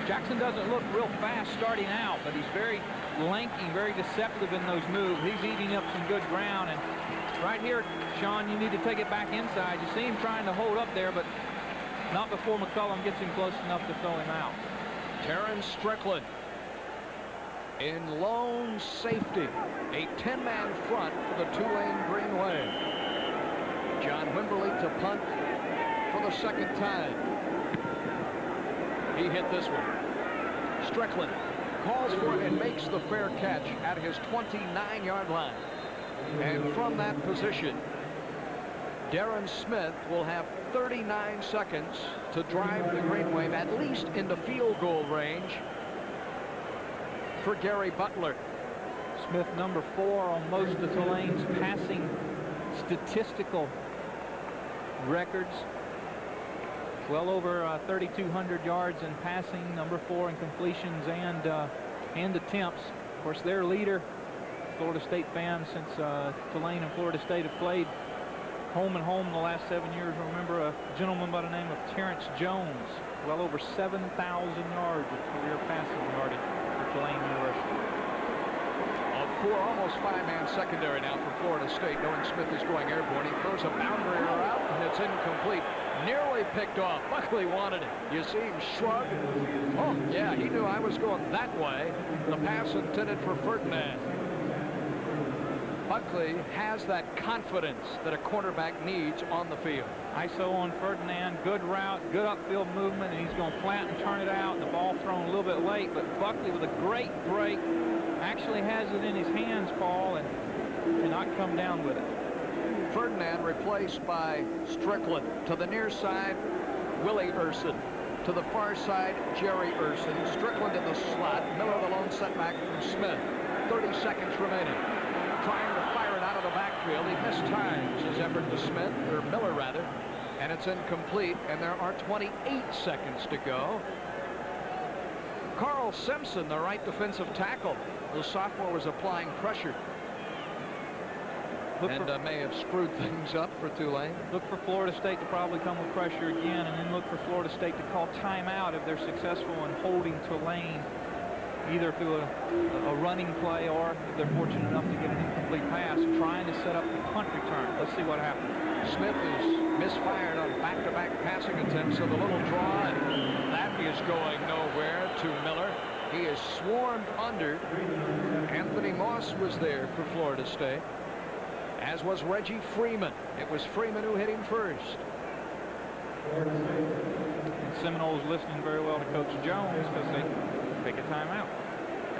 Jackson doesn't look real fast starting out, but he's very lanky, very deceptive in those moves. He's eating up some good ground, and right here, Sean, you need to take it back inside. You see him trying to hold up there, but not before McCullum gets him close enough to throw him out. Terrence Strickland in lone safety, a 10-man front for the Tulane Green Wave. John Wimberly to punt for the second time. He hit this one. Strickland calls for it and makes the fair catch at his 29-yard line. And from that position, Darren Smith will have 39 seconds to drive the Green Wave at least into field goal range for Gary Butler. Smith, number 4 on most of Tulane's passing statistical records. well over 3,200 yards in passing, number 4 in completions and attempts. Of course, their leader, Florida State fans, since Tulane and Florida State have played home and home the last 7 years. Remember a gentleman by the name of Terrence Jones, well over 7,000 yards of career passing yardage for Tulane University. Almost 5-man secondary now for Florida State, knowing Smith is going airborne. He throws a boundary route, and it's incomplete. Nearly picked off. Buckley wanted it. You see him shrug. Oh, yeah, he knew I was going that way. The pass intended for Ferdinand. Buckley has that confidence that a quarterback needs on the field. ISO on Ferdinand, good route, good upfield movement, and he's going to plant and turn it out, and the ball thrown a little bit late, but Buckley with a great break actually has it in his hands, Paul, and cannot come down with it. Ferdinand replaced by Strickland. To the near side, Willie Urson. To the far side, Jerry Urson. Strickland in the slot. Miller the lone setback from Smith. 30 seconds remaining. Trying to fire it out of the backfield. He mistimes his effort to Smith, or Miller rather, and it's incomplete, and there are 28 seconds to go. Carl Simpson, the right defensive tackle, the sophomore, was applying pressure and may have screwed things up for Tulane. Look for Florida State to probably come with pressure again, and then look for Florida State to call timeout if they're successful in holding Tulane, either through a running play or if they're fortunate enough to get an incomplete pass, trying to set up the punt return. Let's see what happens. Smith is misfired on back-to-back passing attempts, so the little draw, and that is going nowhere to Miller. He is swarmed under. Anthony Moss was there for Florida State, as was Reggie Freeman. It was Freeman who hit him first. And Seminoles listening very well to Coach Jones because they take a timeout.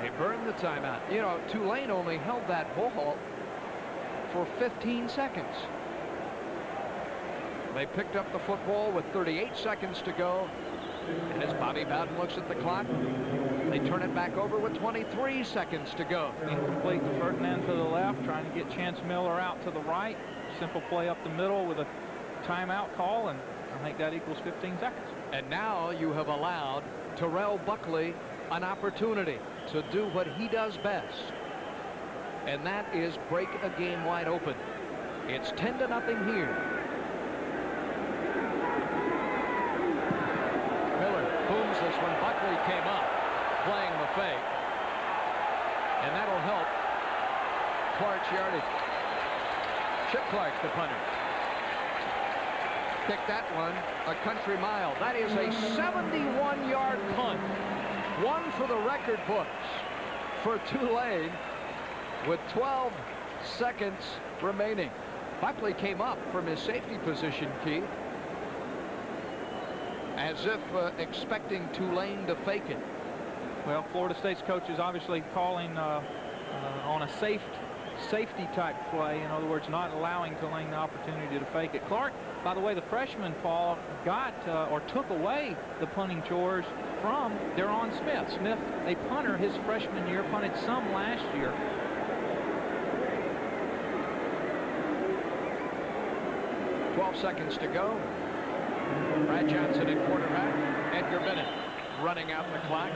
They burned the timeout. You know, Tulane only held that ball for 15 seconds. They picked up the football with 38 seconds to go. And as Bobby Bowden looks at the clock, they turn it back over with 23 seconds to go. Incomplete to Ferdinand to the left, trying to get Chance Miller out to the right. Simple play up the middle with a timeout call, and I think that equals 15 seconds. And now you have allowed Terrell Buckley an opportunity to do what he does best, and that is break a game wide open. It's 10-0 here. Miller booms this when Buckley came up playing the fake, and that'll help Clark's yardage. Chip Clark's the punter. Kick that one a country mile. That is a 71-yard punt. One for the record books for Tulane with 12 seconds remaining. Buckley came up from his safety position, Keith, as if expecting Tulane to fake it. Well, Florida State's coach is obviously calling on a safety type play. In other words, not allowing Tulane the opportunity to fake it. Clark, by the way, the freshman, Paul, got or took away the punting chores from Deron Smith. Smith, a punter his freshman year, punted some last year. Seconds to go. Brad Johnson at quarterback. Edgar Bennett running out the clock.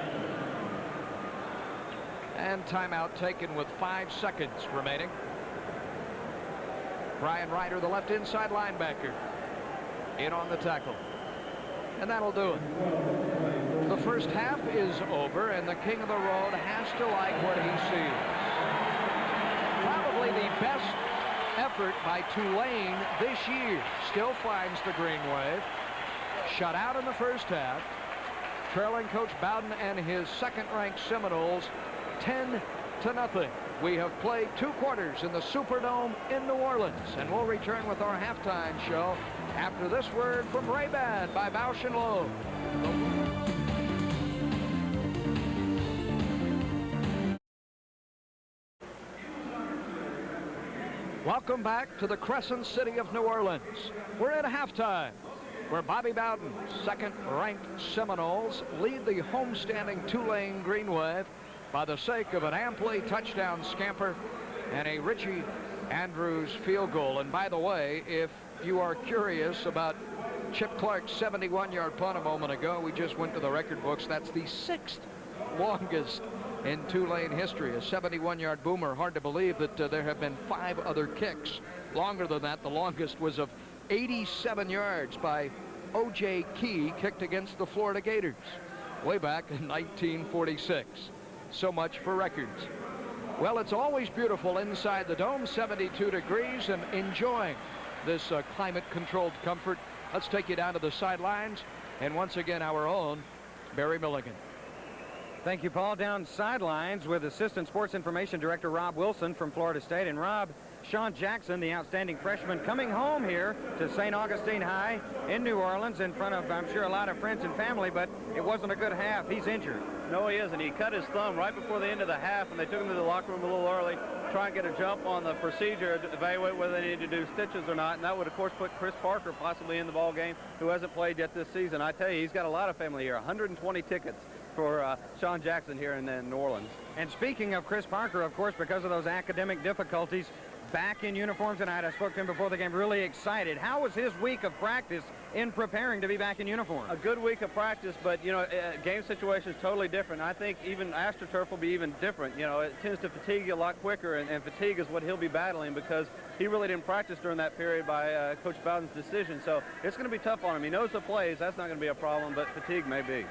And timeout taken with 5 seconds remaining. Brian Ryder, the left inside linebacker, in on the tackle. And that'll do it. The first half is over, and the king of the road has to like what he sees. Probably the best effort by Tulane this year. Still finds the green wave. Shut out in the first half. Trailing Coach Bowden and his second-ranked Seminoles 10-0. We have played 2 quarters in the Superdome in New Orleans, and we'll return with our halftime show after this word from Ray-Ban by Bausch & Lomb. Welcome back to the Crescent City of New Orleans. We're at halftime, where Bobby Bowden's second-ranked Seminoles lead the homestanding Tulane Green Wave by the sake of an Ampley touchdown scamper and a Richie Andrews field goal. And by the way, if you are curious about Chip Clark's 71-yard punt a moment ago. We just went to the record books. That's the 6th longest in Tulane history. A 71-yard boomer. Hard to believe that there have been 5 other kicks longer than that. The longest was of 87 yards by O.J. Key, kicked against the Florida Gators way back in 1946. So much for records. Well, it's always beautiful inside the dome, 72 degrees, and enjoying this climate-controlled comfort. Let's take you down to the sidelines, and once again, our own Barry Milligan. Thank you, Paul. Down sidelines with Assistant Sports Information Director Rob Wilson from Florida State. And Rob, Sean Jackson, the outstanding freshman, coming home here to St. Augustine High in New Orleans in front of, I'm sure, a lot of friends and family, but it wasn't a good half. He's injured. No, he isn't. He cut his thumb right before the end of the half, and they took him to the locker room a little early, try and get a jump on the procedure, to evaluate whether they need to do stitches or not, and that would, of course, put Chris Parker possibly in the ball game, who hasn't played yet this season. I tell you, he's got a lot of family here, 120 tickets for Sean Jackson here in New Orleans. And speaking of Chris Parker, of course, because of those academic difficulties, back in uniform tonight. I spoke to him before the game, really excited. How was his week of practice in preparing to be back in uniform? A good week of practice, but, you know, game situation is totally different. I think even AstroTurf will be even different. You know, it tends to fatigue you a lot quicker, and fatigue is what he'll be battling because he really didn't practice during that period by Coach Bowden's decision. So it's going to be tough on him. He knows the plays. That's not going to be a problem, but fatigue may be.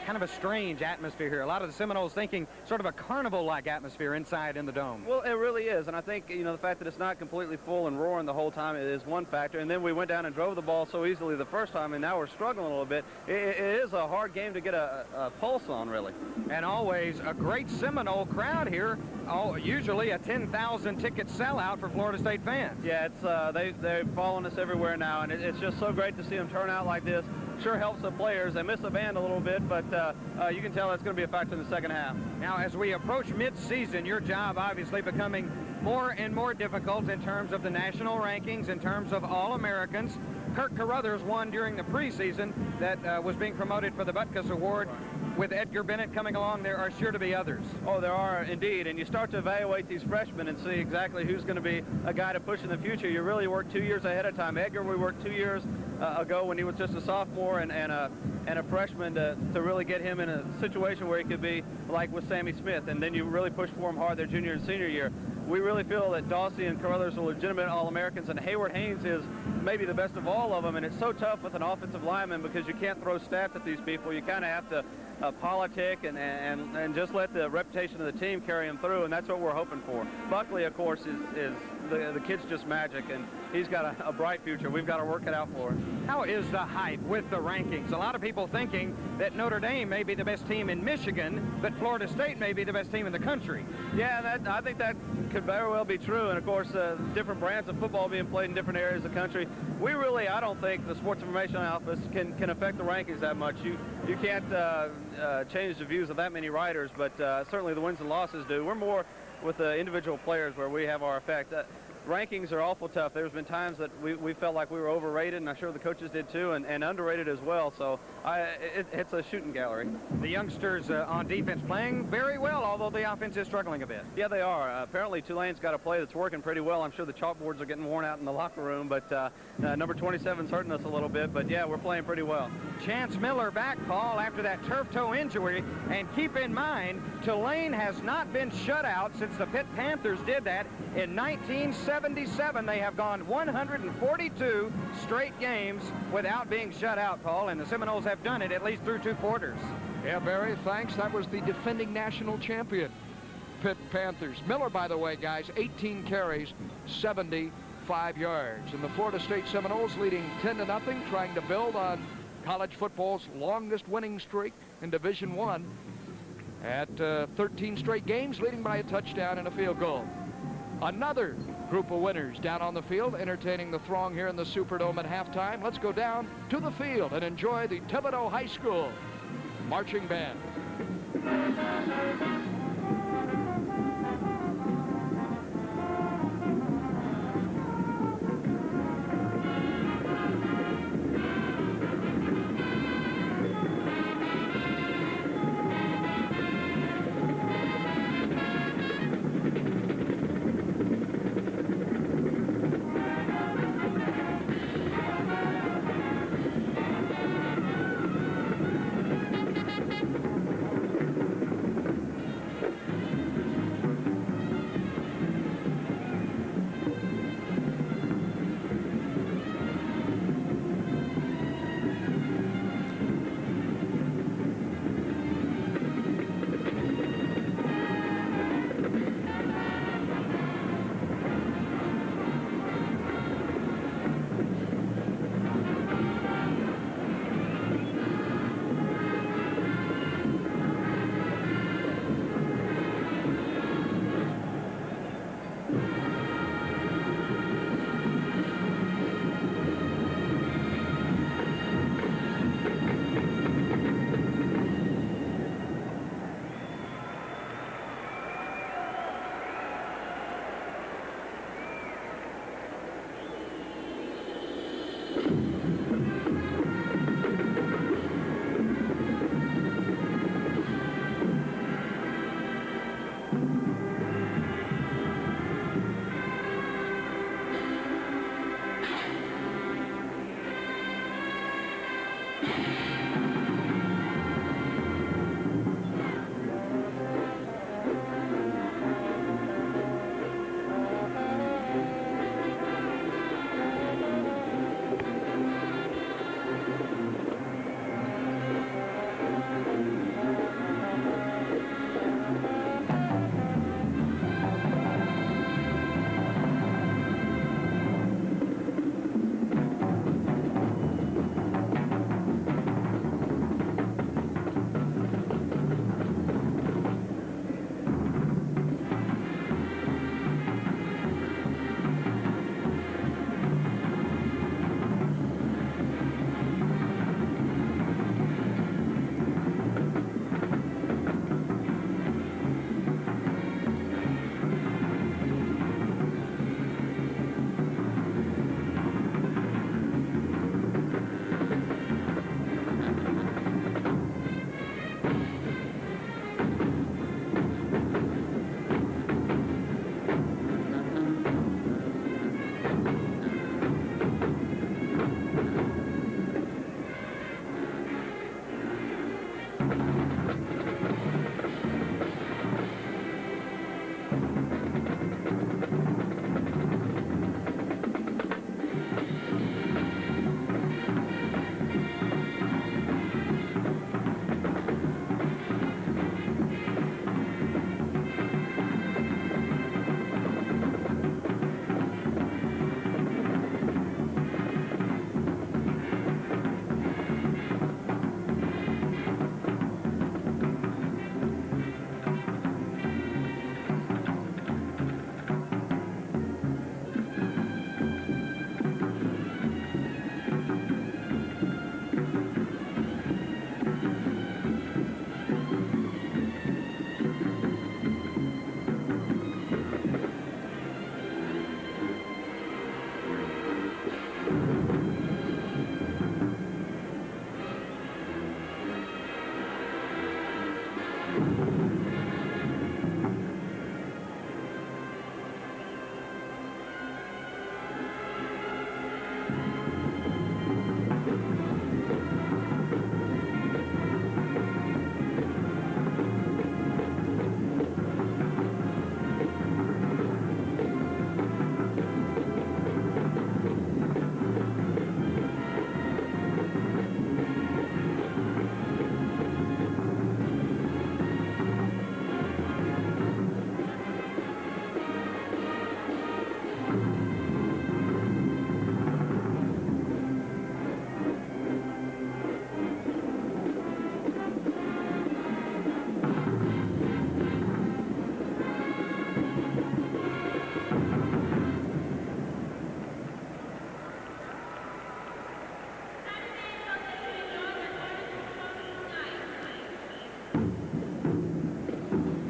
Kind of a strange atmosphere here. A lot of the Seminoles thinking sort of a carnival-like atmosphere inside in the dome. Well, it really is, and I think, you know, the fact that it's not completely full and roaring the whole time is one factor. And then we went down and drove the ball so easily the first time, and now we're struggling a little bit. It is a hard game to get a pulse on, really. And always a great Seminole crowd here. Usually a 10,000 ticket sellout for Florida State fans. Yeah, it's they're following us everywhere now, and it's just so great to see them turn out like this. Sure helps the players. They miss the band a little bit, but you can tell that's going to be a factor in the second half. Now, as we approach mid-season, your job obviously becoming more and more difficult in terms of the national rankings, in terms of All-Americans. Kirk Carruthers won during the preseason that was being promoted for the Butkus Award. With Edgar Bennett coming along, there are sure to be others. Oh, there are indeed, and you start to evaluate these freshmen and see exactly who's going to be a guy to push in the future. You really work 2 years ahead of time. Edgar, we worked 2 years ago when he was just a sophomore and a freshman to really get him in a situation where he could be like with Sammy Smith, and then you really push for him hard their junior and senior year. We really feel that Dawsey and Carruthers are legitimate All-Americans, and Hayward Haynes is maybe the best of all of them, and it's so tough with an offensive lineman because you can't throw stats at these people. You kind of have to politic and just let the reputation of the team carry him through, and that's what we're hoping for. Buckley, of course, is the kid's just magic, and he's got a bright future. We've got to work it out for him. How is the hype with the rankings? A lot of people thinking that Notre Dame may be the best team in Michigan, but Florida State may be the best team in the country. Yeah, I think that could very well be true, and of course, different brands of football being played in different areas of the country. We really, I don't think the Sports Information Office can affect the rankings that much. You can't change the views of that many writers, but certainly the wins and losses do. We're more with the individual players where we have our effect. Rankings are awful tough. There's been times that we felt like we were overrated, and I'm sure the coaches did too, and underrated as well. So it's a shooting gallery. The youngsters on defense playing very well, although the offense is struggling a bit. Yeah, they are. Apparently Tulane's got a play that's working pretty well. I'm sure the chalkboards are getting worn out in the locker room, but number 27's hurting us a little bit. But yeah, we're playing pretty well. Chance Miller back, Paul, after that turf toe injury. And keep in mind, Tulane has not been shut out since the Pitt Panthers did that in 1977. They have gone 142 straight games without being shut out, Paul, and the Seminoles have done it at least through 2 quarters. Yeah, Barry, thanks. That was the defending national champion, Pitt Panthers. Miller, by the way, guys, 18 carries, 75 yards. And the Florida State Seminoles leading 10-0, trying to build on college football's longest winning streak in Division I at 13 straight games, leading by a touchdown and a field goal. Another group of winners down on the field, entertaining the throng here in the Superdome at halftime. Let's go down to the field and enjoy the Thibodeau High School marching band.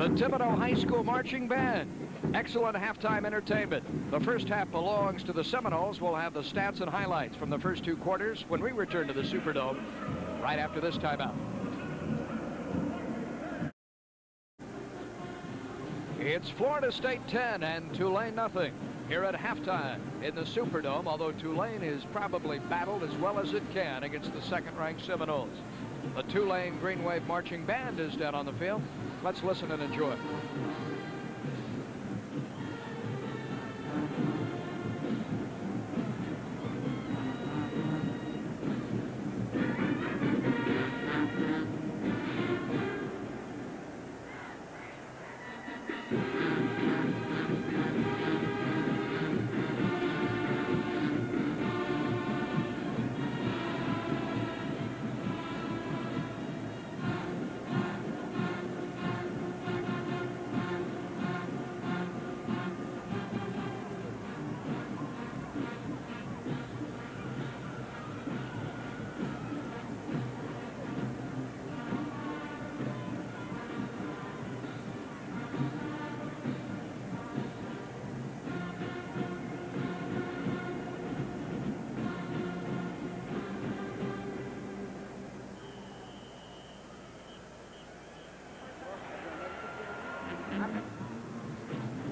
the Thibodeau High School Marching Band. Excellent halftime entertainment. The first half belongs to the Seminoles. We'll have the stats and highlights from the first 2 quarters when we return to the Superdome right after this timeout. It's Florida State 10 and Tulane nothing here at halftime in the Superdome, although Tulane is probably battled as well as it can against the second-ranked Seminoles. The Tulane Green Wave Marching Band is down on the field. Let's listen and enjoy.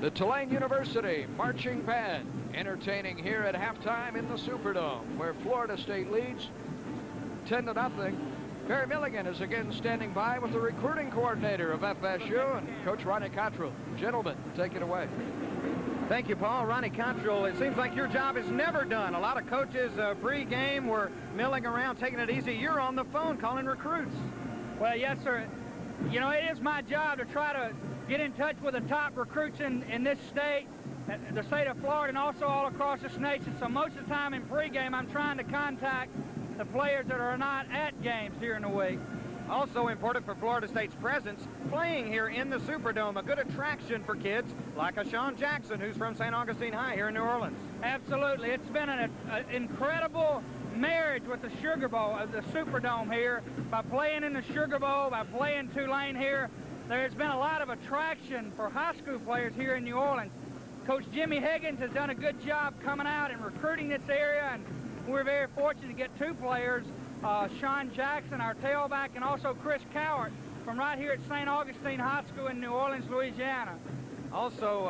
The Tulane University Marching Band entertaining here at halftime in the Superdome, where Florida State leads 10-0. Barry Milligan is again standing by with the recruiting coordinator of FSU and Coach Ronnie Cottrell. Gentlemen, take it away. Thank you, Paul. Ronnie Cottrell, it seems like your job is never done. A lot of coaches pre-game were milling around, taking it easy. You're on the phone calling recruits. Well, yes, sir. You know, it is my job to try to get in touch with the top recruits in this state, the state of Florida, and also all across this nation. So most of the time in pregame, I'm trying to contact the players that are not at games during the week. Also important for Florida State's presence, playing here in the Superdome, a good attraction for kids like a Sean Jackson, who's from St. Augustine High here in New Orleans. Absolutely. It's been an incredible marriage with the Sugar Bowl, the Superdome here. By playing in the Sugar Bowl, by playing Tulane here, there's been a lot of attraction for high school players here in New Orleans. Coach Jimmy Higgins has done a good job coming out and recruiting this area, and we're very fortunate to get 2 players, Sean Jackson, our tailback, and also Chris Cowart from right here at St. Augustine High School in New Orleans, Louisiana. Also,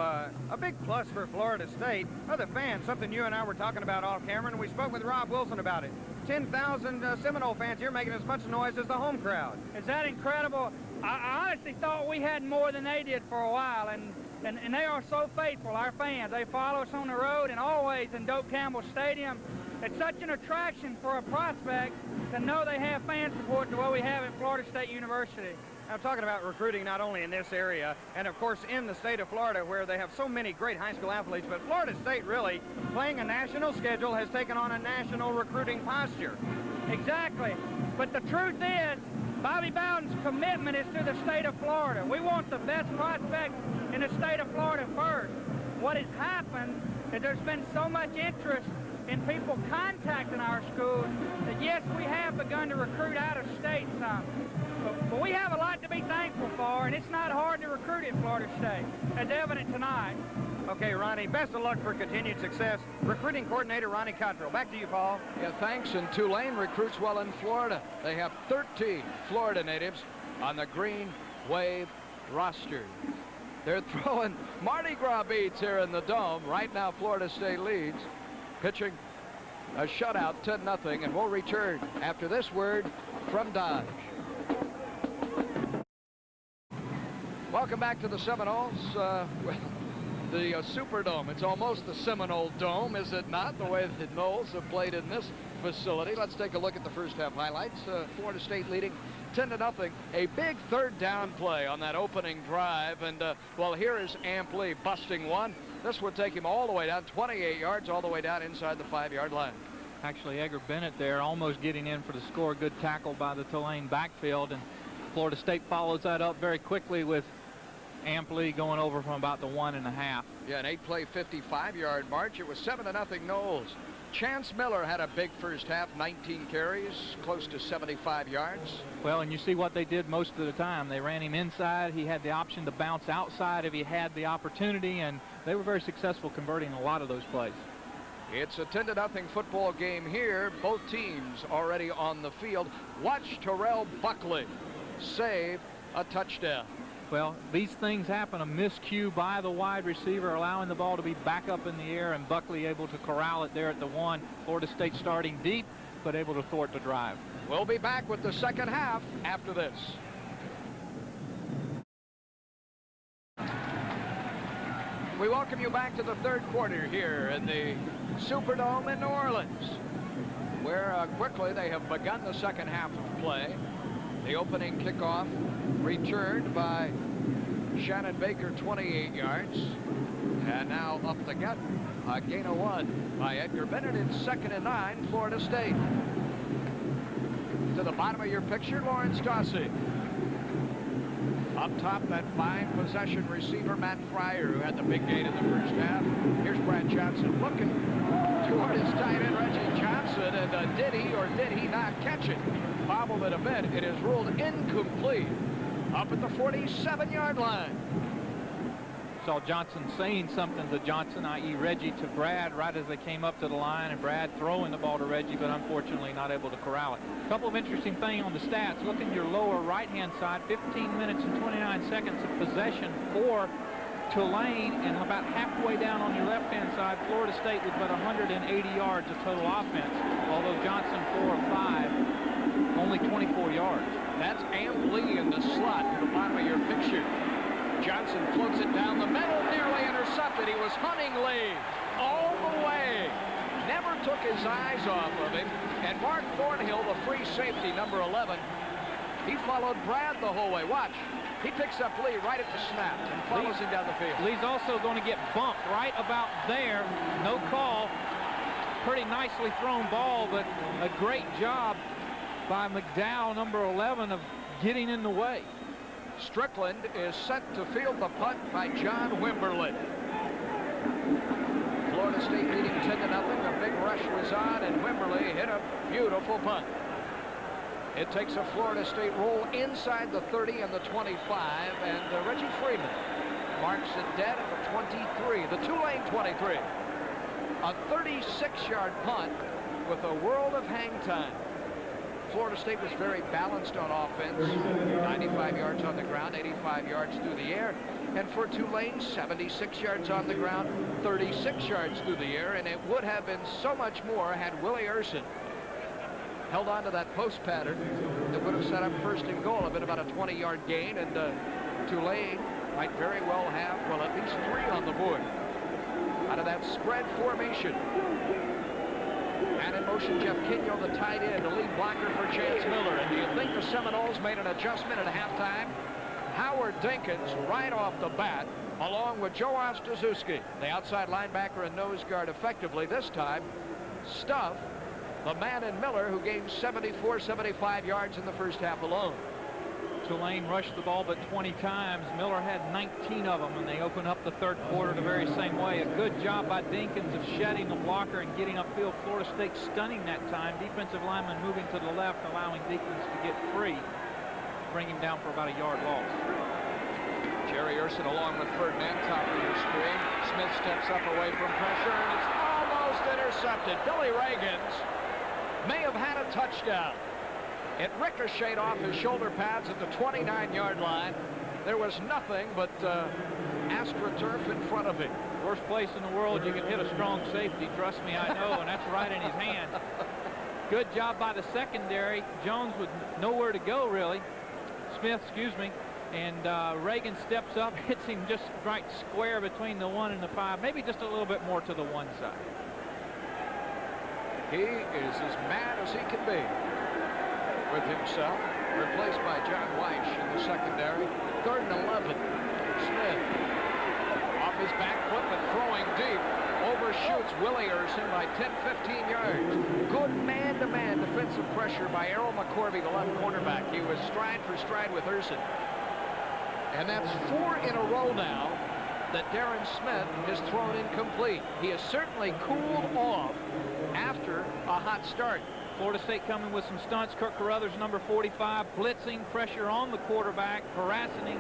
a big plus for Florida State are the fans, something you and I were talking about off camera, and we spoke with Rob Wilson about it. 10,000 Seminole fans here making as much noise as the home crowd. Is that incredible? I honestly thought we had more than they did for a while, and they are so faithful, our fans. They follow us on the road and always in Doak Campbell Stadium. It's such an attraction for a prospect to know they have fan support the way we have at Florida State University. I'm talking about recruiting not only in this area and, of course, in the state of Florida where they have so many great high school athletes, but Florida State really, playing a national schedule, has taken on a national recruiting posture. Exactly. But the truth is, Bobby Bowden's commitment is to the state of Florida. We want the best prospects in the state of Florida first. What has happened is there's been so much interest in people contacting our schools that, yes, we have begun to recruit out of state some. But we have a lot to be thankful for, and it's not hard to recruit at Florida State, as evident tonight. Okay, Ronnie, best of luck for continued success. Recruiting coordinator Ronnie Cottrell. Back to you, Paul. Yeah, thanks. And Tulane recruits well in Florida. They have 13 Florida natives on the Green Wave roster. They're throwing Mardi Gras beads here in the Dome. Right now, Florida State leads, pitching a shutout, 10-0, and we'll return after this word from Dodge. Welcome back to the Seminoles. The Superdome. It's almost the Seminole Dome, is it not, the way the Noles have played in this facility. Let's take a look at the first half highlights. Florida State leading 10-0. A big third down play on that opening drive, and well, here is Ampli busting one. This would take him all the way down, 28 yards, all the way down inside the 5-yard line. Actually, Edgar Bennett there almost getting in for the score. Good tackle by the Tulane backfield, and Florida State follows that up very quickly with amply, going over from about the 1.5. Yeah, an 8-play 55-yard march. It was 7-0 Knowles. Chance Miller had a big first half, 19 carries, close to 75 yards. Well, and you see what they did most of the time. They ran him inside. He had the option to bounce outside if he had the opportunity, and they were very successful converting a lot of those plays. It's a 10-0 football game here. Both teams already on the field. Watch Terrell Buckley save a touchdown. Well, these things happen. A miscue by the wide receiver, allowing the ball to be back up in the air, and Buckley able to corral it there at the 1. Florida State starting deep, but able to thwart the drive. We'll be back with the second half after this. We welcome you back to the third quarter here in the Superdome in New Orleans, where quickly they have begun the second half of play. The opening kickoff returned by Shannon Baker, 28 yards. And now up the gut, a gain of 1 by Edgar Bennett. It's 2nd and 9, Florida State. To the bottom of your picture, Lawrence Dawsey. Up top, that fine possession receiver, Matt Fryer, who had the big gain in the first half. Here's Brad Johnson looking toward his tight end, Reggie Johnson, and did he or did he not catch it? Bobbled it a bit. It is ruled incomplete up at the 47-yard line. Saw Johnson saying something to Johnson, i.e. Reggie, to Brad right as they came up to the line, and Brad throwing the ball to Reggie, but unfortunately not able to corral it. A couple of interesting things on the stats. Look in your lower right-hand side, 15 minutes and 29 seconds of possession for Tulane, and about halfway down on your left-hand side, Florida State with about 180 yards of total offense, although Johnson 4 of 5, only 24 yards. That's Amp Lee in the slot to the bottom of your picture. Johnson floats it down the middle, nearly intercepted. He was hunting Lee all the way. Never took his eyes off of him. And Mark Thornhill, the free safety, number 11, he followed Brad the whole way. Watch. He picks up Lee right at the snap and follows him down the field. Lee's also going to get bumped right about there. No call. Pretty nicely thrown ball, but a great job by McDowell, number 11, of getting in the way. Strickland is set to field the punt by John Wimberly. Florida State leading 10-0. The big rush was on, and Wimberly hit a beautiful punt. It takes a Florida State roll inside the 30 and the 25, and Reggie Freeman marks it dead at the 23, the Tulane 23. A 36-yard punt with a world of hang time. Florida State was very balanced on offense. 95 yards on the ground, 85 yards through the air. And for Tulane, 76 yards on the ground, 36 yards through the air. And it would have been so much more had Willie Urson held on to that post pattern that would have set up 1st and goal. Been about a 20-yard gain, and Tulane might very well have, well, at least 3 on the board out of that spread formation. And in motion, Jeff Quino, the tight end, the lead blocker for Chance Miller. And do you think the Seminoles made an adjustment at halftime? Howard Dinkins right off the bat, along with Joe Ostaszewski, the outside linebacker and nose guard, effectively this time stuff the man in Miller, who gained 74, 75 yards in the first half alone. Tulane rushed the ball but 20 times. Miller had 19 of them, and they open up the third quarter the very same way. A good job by Dinkins of shedding the blocker and getting upfield. Florida State stunning that time. Defensive lineman moving to the left, allowing Dinkins to get free. Bring him down for about a yard loss. Jerry Urson along with Ferdinand, top of your screen. Smith steps up away from pressure, and it's almost intercepted. Billy Reagans may have had a touchdown. It ricocheted off his shoulder pads at the 29-yard line. There was nothing but AstroTurf in front of him. Worst place in the world you can hit a strong safety. Trust me, I know, and that's right in his hand. Good job by the secondary. Jones with nowhere to go, really. Smith, excuse me. And Reagan steps up, hits him just right square between the 1 and the 5, maybe just a little bit more to the 1 side. He is as mad as he can be with himself. Replaced by John Weish in the secondary. 3rd and 11. Smith off his back foot but throwing deep. Overshoots Willie Urson by 10-15 yards. Good man-to-man defensive pressure by Errol McCorvey, the left cornerback. He was stride for stride with Urson. And that's 4 in a row now that Darren Smith has thrown incomplete. He has certainly cooled off after a hot start. Florida State coming with some stunts. Kirk Carruthers, number 45, blitzing, pressure on the quarterback, harassing him.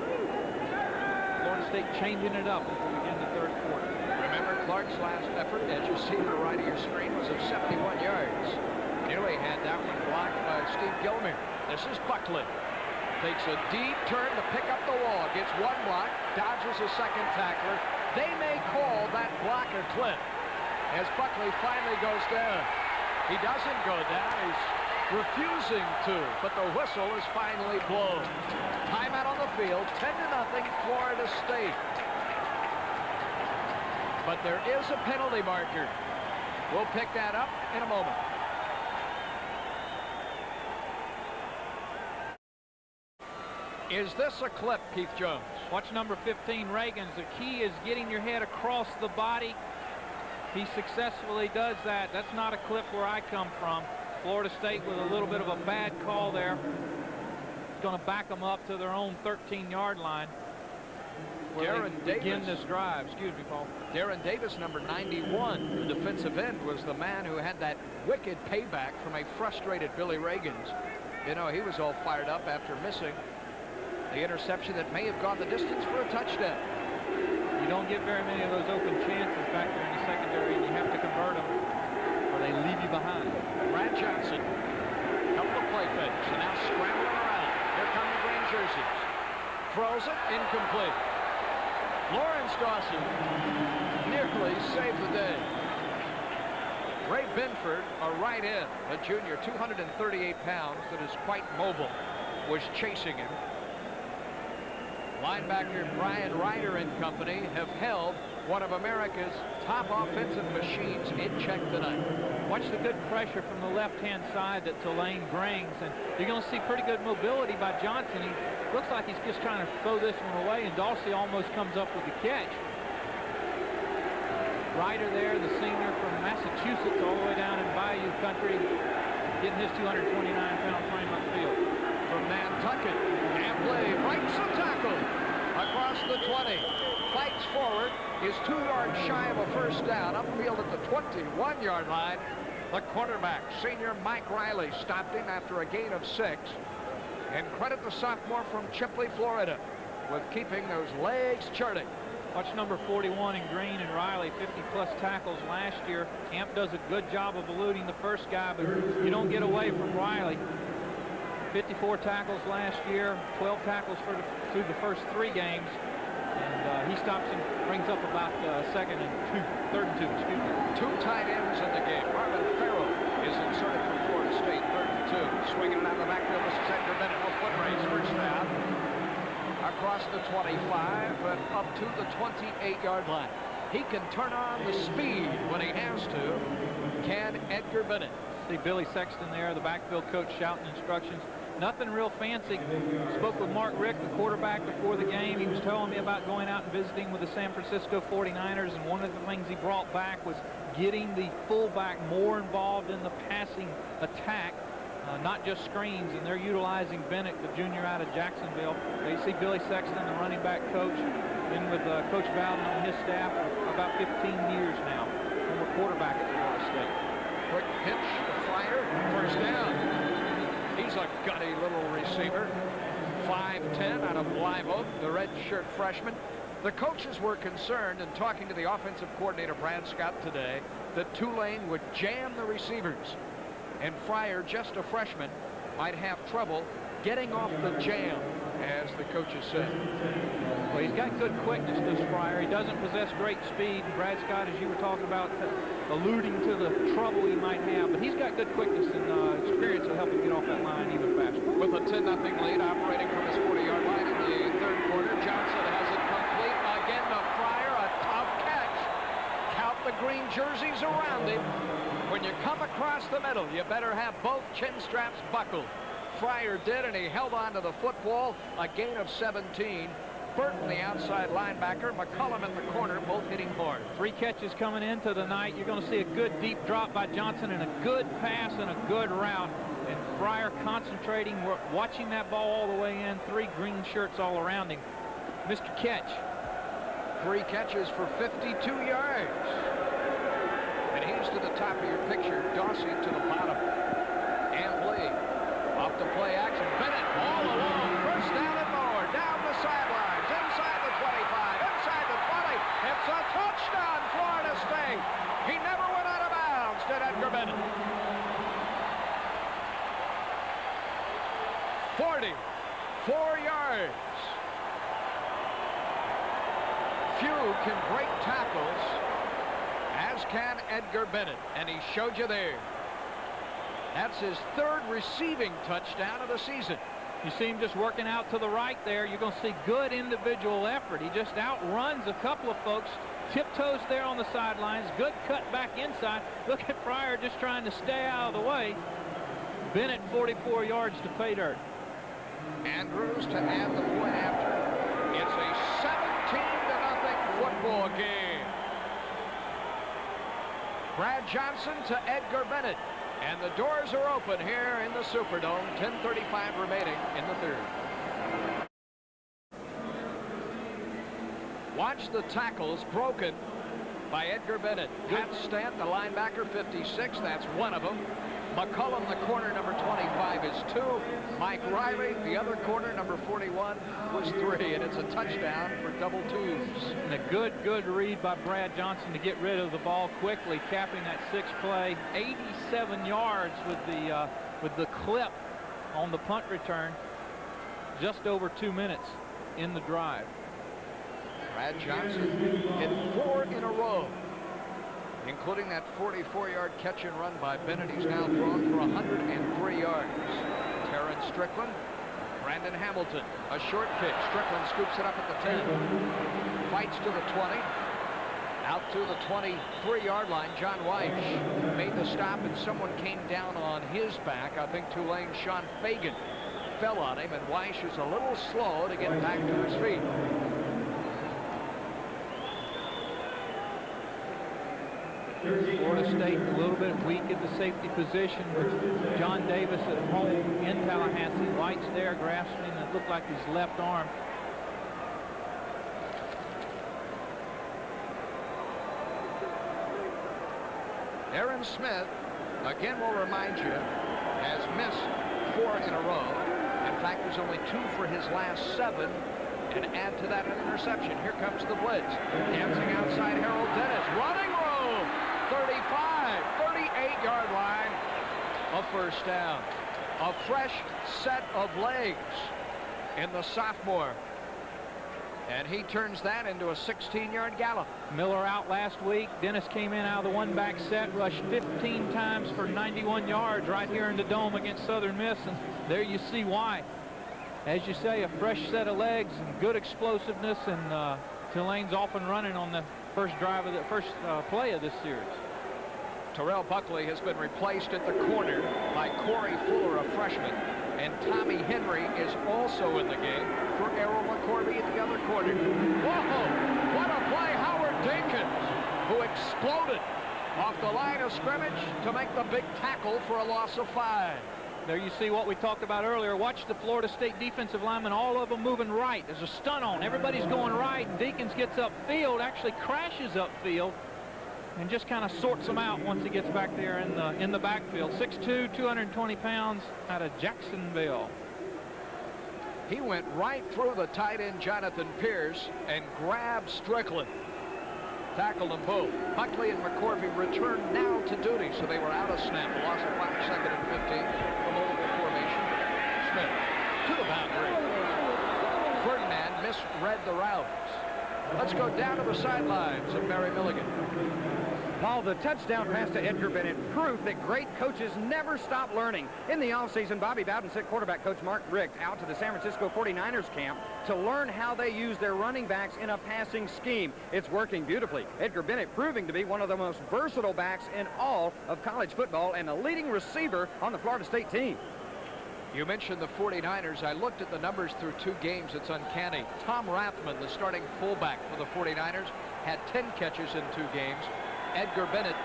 Florida State changing it up as we begin the third quarter. Remember, Clark's last effort, as you see to the right of your screen, was of 71 yards. Nearly had that one blocked by Steve Gilmer. This is Buckley. Takes a deep turn to pick up the wall. Gets one block, dodges a second tackler. They may call that blocker clip as Buckley finally goes down. He doesn't go down. He's refusing to, but the whistle is finally blown. Timeout on the field, 10-0 Florida State. But there is a penalty marker. We'll pick that up in a moment. Is this a clip, Keith Jones? Watch number 15, Reagan's. The key is getting your head across the body. He successfully does that. That's not a clip where I come from. Florida State with a little bit of a bad call there. It's going to back them up to their own 13-yard line. Darren Davis begin this drive. Excuse me, Paul. Darren Davis, number 91, the defensive end, was the man who had that wicked payback from a frustrated Billy Reagans. You know, he was all fired up after missing the interception that may have gone the distance for a touchdown. You don't get very many of those open chances back there in the secondary, and you have to convert them or they leave you behind. Brad Johnson, couple of play fakes, and now scrambling around. Here come the green jerseys. Throws it, incomplete. Lawrence Dawson nearly saved the day. Ray Binford, a right end, a junior, 238 pounds, that is quite mobile, was chasing him. Linebacker Brian Ryder and company have held one of America's top offensive machines in check tonight. Watch the good pressure from the left-hand side that Tulane brings, and you're going to see pretty good mobility by Johnson. He looks like he's just trying to throw this one away, and Dawsey almost comes up with the catch. Ryder there, the senior from Massachusetts, all the way down in Bayou country, getting his 229-pound frame upfield. From Nantucket, Amblay breaks the tackle across the 20. Fights forward, is 2 yards shy of a first down. Upfield at the 21-yard line. The quarterback, senior Mike Riley, stopped him after a gain of 6. And credit the sophomore from Chipley, Florida, with keeping those legs churning. Watch number 41 in green and Riley, 50-plus tackles last year. Amp does a good job of eluding the first guy, but you don't get away from Riley. 54 tackles last year, 12 tackles through the first 3 games. And he stops and brings up about third and two, excuse me. 2 tight ends in the game. Marvin Farrell is inserted from Florida State, 3rd and 2. Swinging it out of the backfield. This is Edgar Bennett. No foot race, first down. Across the 25 and up to the 28-yard line. He can turn on the speed when he has to. Can Edgar Bennett? See Billy Sexton there, the backfield coach, shouting instructions. Nothing real fancy. Spoke with Mark Rick, the quarterback, before the game. He was telling me about going out and visiting with the San Francisco 49ers, and one of the things he brought back was getting the fullback more involved in the passing attack, not just screens, and they're utilizing Bennett, the junior out of Jacksonville. They see Billy Sexton, the running back coach, been with Coach Bowden on his staff for about 15 years now, former quarterback at Florida State. Quick pitch, fire, first down. He's a gutty little receiver. 5'10" out of Live Oak, the red shirt freshman. The coaches were concerned in talking to the offensive coordinator, Brad Scott, today, that Tulane would jam the receivers. And Fryer, just a freshman, might have trouble getting off the jam, as the coaches said. Well, he's got good quickness, this Fryer. He doesn't possess great speed. Brad Scott, as you were talking about, alluding to the trouble he might have, but he's got good quickness and experience will help him get off that line even faster. With a 10-0 lead, operating from his 40-yard line in the 3rd quarter, Johnson has it complete again to Fryer, a tough catch. Count the green jerseys around him. When you come across the middle, you better have both chin straps buckled. Fryer did, and he held on to the football, a gain of 17. Burton, the outside linebacker, McCullum in the corner, both hitting hard. 3 catches coming into the night. You're going to see a good deep drop by Johnson and a good pass and a good route. And Fryer concentrating, watching that ball all the way in. 3 green shirts all around him. Mr. Catch. 3 catches for 52 yards. And he's to the top of your picture. Dawsey to the bottom. Ampli off the play action. Bennett all alone. First down and more. Down the sidelines. Inside the 25. Inside the 20. It's a touchdown, Florida State. He never went out of bounds, did Edgar Bennett. 44 yards. Few can break tackles as can Edgar Bennett, and he showed you there. That's his 3rd receiving touchdown of the season. You see him just working out to the right there. You're going to see good individual effort. He just outruns a couple of folks, tiptoes there on the sidelines, good cut back inside. Look at Pryor just trying to stay out of the way. Bennett 44 yards to pay dirt. Andrews to add the point after. It's a 17-0 football game. Brad Johnson to Edgar Bennett. And the doors are open here in the Superdome. 10:35 remaining in the 3rd. Watch the tackles broken by Edgar Bennett. Pat Stant, the linebacker, 56. That's one of them. McCullum, the corner, number 25, is 2. Mike Riley, the other corner, number 41, was 3. And it's a touchdown for double 2s. And a good read by Brad Johnson to get rid of the ball quickly, capping that 6th play. 87 yards with the clip on the punt return. Just over 2 minutes in the drive. Brad Johnson hit 4 in a row, including that 44-yard catch and run by Bennett. He's now thrown for 103 yards. Terrence Strickland, Brandon Hamilton, a short kick. Strickland scoops it up at the 10. Fights to the 20. Out to the 23-yard line. John Weish made the stop, and someone came down on his back. I think Tulane Sean Fagan fell on him, and Weish is a little slow to get back to his feet. Florida State a little bit weak at the safety position with John Davis at home in Tallahassee. White's there grasping it looked like his left arm. Aaron Smith, again will remind you, has missed 4 in a row. In fact, there's only 2 for his last 7. And add to that an interception. Here comes the blitz. Dancing outside Harold Dennis. Running room. 35, 38-yard line. A first down. A fresh set of legs in the sophomore. And he turns that into a 16-yard gallop. Miller out last week. Dennis came in out of the one-back set, rushed 15 times for 91 yards right here in the Dome against Southern Miss. And there you see why. As you say, a fresh set of legs and good explosiveness, and Tulane's off and running on the first drive of the first play of this series. Terrell Buckley has been replaced at the corner by Corey Fuller, a freshman. And Tommy Henry is also in the game for Errol McCorvey at the other corner. Whoa! What a play! Howard Dinkins, who exploded off the line of scrimmage to make the big tackle for a loss of 5. There you see what we talked about earlier. Watch the Florida State defensive linemen, all of them moving right. There's a stun on. Everybody's going right. Dinkins gets upfield, actually crashes upfield, and just kind of sorts them out once he gets back there in the backfield. 6'2", 220 pounds out of Jacksonville. He went right through the tight end Jonathan Pierce and grabbed Strickland. Tackled them both. Buckley and McCorvey return now to duty, so they were out of snap. A loss of 5, 2nd and 15. The multiple formation. Smith to the boundary. Ferdinand misread the routes. Let's go down to the sidelines of Mary Milligan. Paul, the touchdown pass to Edgar Bennett, proof that great coaches never stop learning. In the offseason, Bobby Bowden sent quarterback coach Mark Richt out to the San Francisco 49ers camp to learn how they use their running backs in a passing scheme. It's working beautifully. Edgar Bennett proving to be one of the most versatile backs in all of college football and a leading receiver on the Florida State team. You mentioned the 49ers. I looked at the numbers through 2 games. It's uncanny. Tom Rathman, the starting fullback for the 49ers, had 10 catches in 2 games. Edgar Bennett,